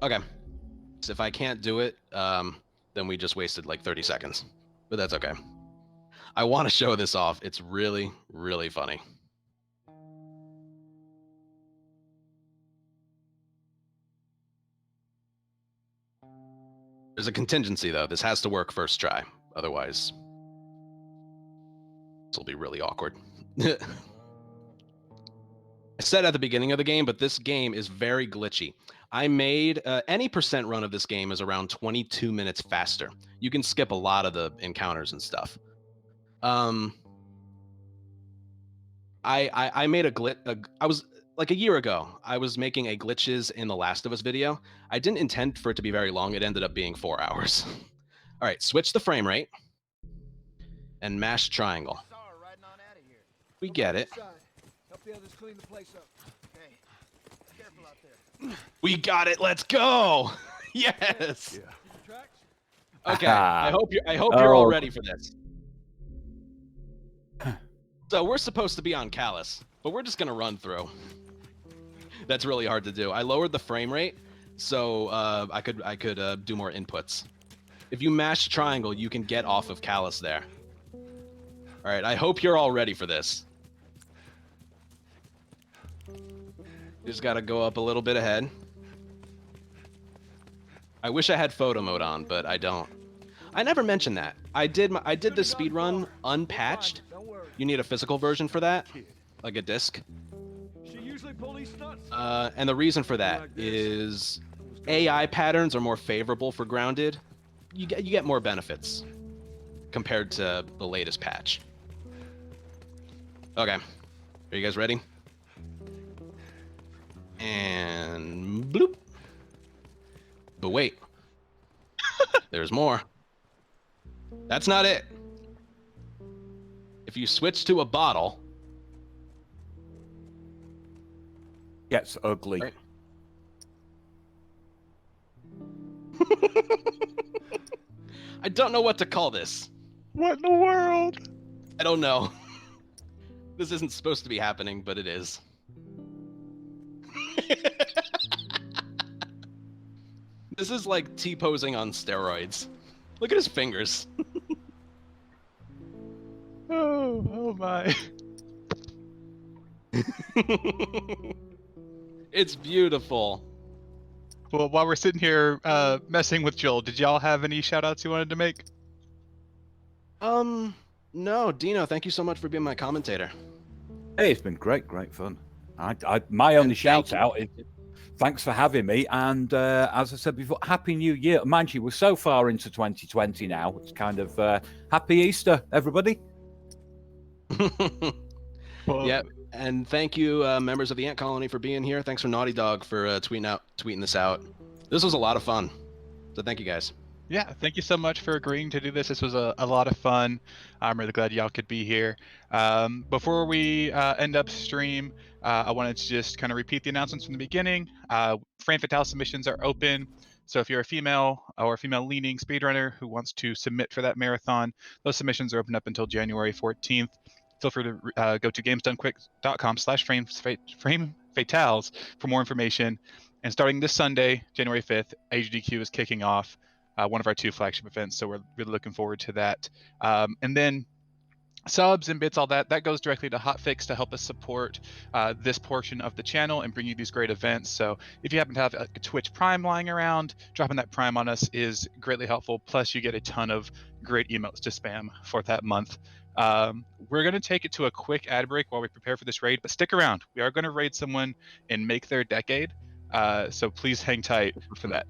S2: Okay. So if I can't do it, then we just wasted like 30 seconds. But that's okay. I want to show this off. It's really, really funny. There's a contingency, though. This has to work first try. Otherwise, this will be really awkward. I said at the beginning of the game, but this game is very glitchy. I made any percent run of this game is around 22 minutes faster. You can skip a lot of the encounters and stuff. I made a glitch. I was like a year ago. I was making a glitches in the Last of Us video. I didn't intend for it to be very long. It ended up being 4 hours. All right, switch the frame rate and mash triangle. We get it.
S8: Help the others clean the place up. Okay. Careful out there.
S2: We got it. Let's go. Yes.
S5: Yeah.
S8: Tracks?
S2: Okay. I hope you're all ready for this. So we're supposed to be on Callus, but we're just gonna run through. That's really hard to do. I lowered the frame rate so I could do more inputs. If you mash triangle, you can get off of Callus there. All right. I hope you're all ready for this. You just gotta go up a little bit ahead. I wish I had photo mode on, but I don't. I never mentioned that. I did the speed run unpatched. You need a physical version for that, like a disc. And the reason for that is AI patterns are more favorable for grounded. You get more benefits compared to the latest patch. Okay, are you guys ready? And bloop. But wait, there's more. That's not it. If you switch to a bottle,
S3: gets ugly.
S2: Right. I don't know what to call this.
S1: What in the world?
S2: I don't know. This isn't supposed to be happening, but it is. This is like T-posing on steroids. Look at his fingers.
S1: Oh my.
S2: It's beautiful.
S1: Well, while we're sitting here messing with Joel, did y'all have any shout-outs you wanted to make?
S2: No, Dino, thank you so much for being my commentator.
S3: Hey, it's been great fun. My only shout out is thanks for having me, and as I said before, Happy New Year. Mind you, we're so far into 2020 now. It's kind of Happy Easter, everybody.
S1: Well,
S2: Yep, and thank you, members of the Ant Colony, for being here. Thanks for Naughty Dog for tweeting this out. This was a lot of fun, so thank you guys.
S1: Yeah, thank you so much for agreeing to do this. This was a lot of fun. I'm really glad y'all could be here. Before we end up stream, I wanted to just kind of repeat the announcements from the beginning. Frame Fatale submissions are open. So if you're a female or female-leaning speedrunner who wants to submit for that marathon, those submissions are open up until January 14th. Feel free to go to gamesdonequick.com/framefatales for more information. And starting this Sunday, January 5th, GDQ is kicking off one of our 2 flagship events. So we're really looking forward to that. And then subs and bits, all that goes directly to Hotfix to help us support this portion of the channel and bring you these great events. So if you happen to have a Twitch Prime lying around, dropping that Prime on us is greatly helpful. Plus you get a ton of great emails to spam for that month. We're going to take it to a quick ad break while we prepare for this raid, but stick around. We are going to raid someone and make their decade. So please hang tight for that.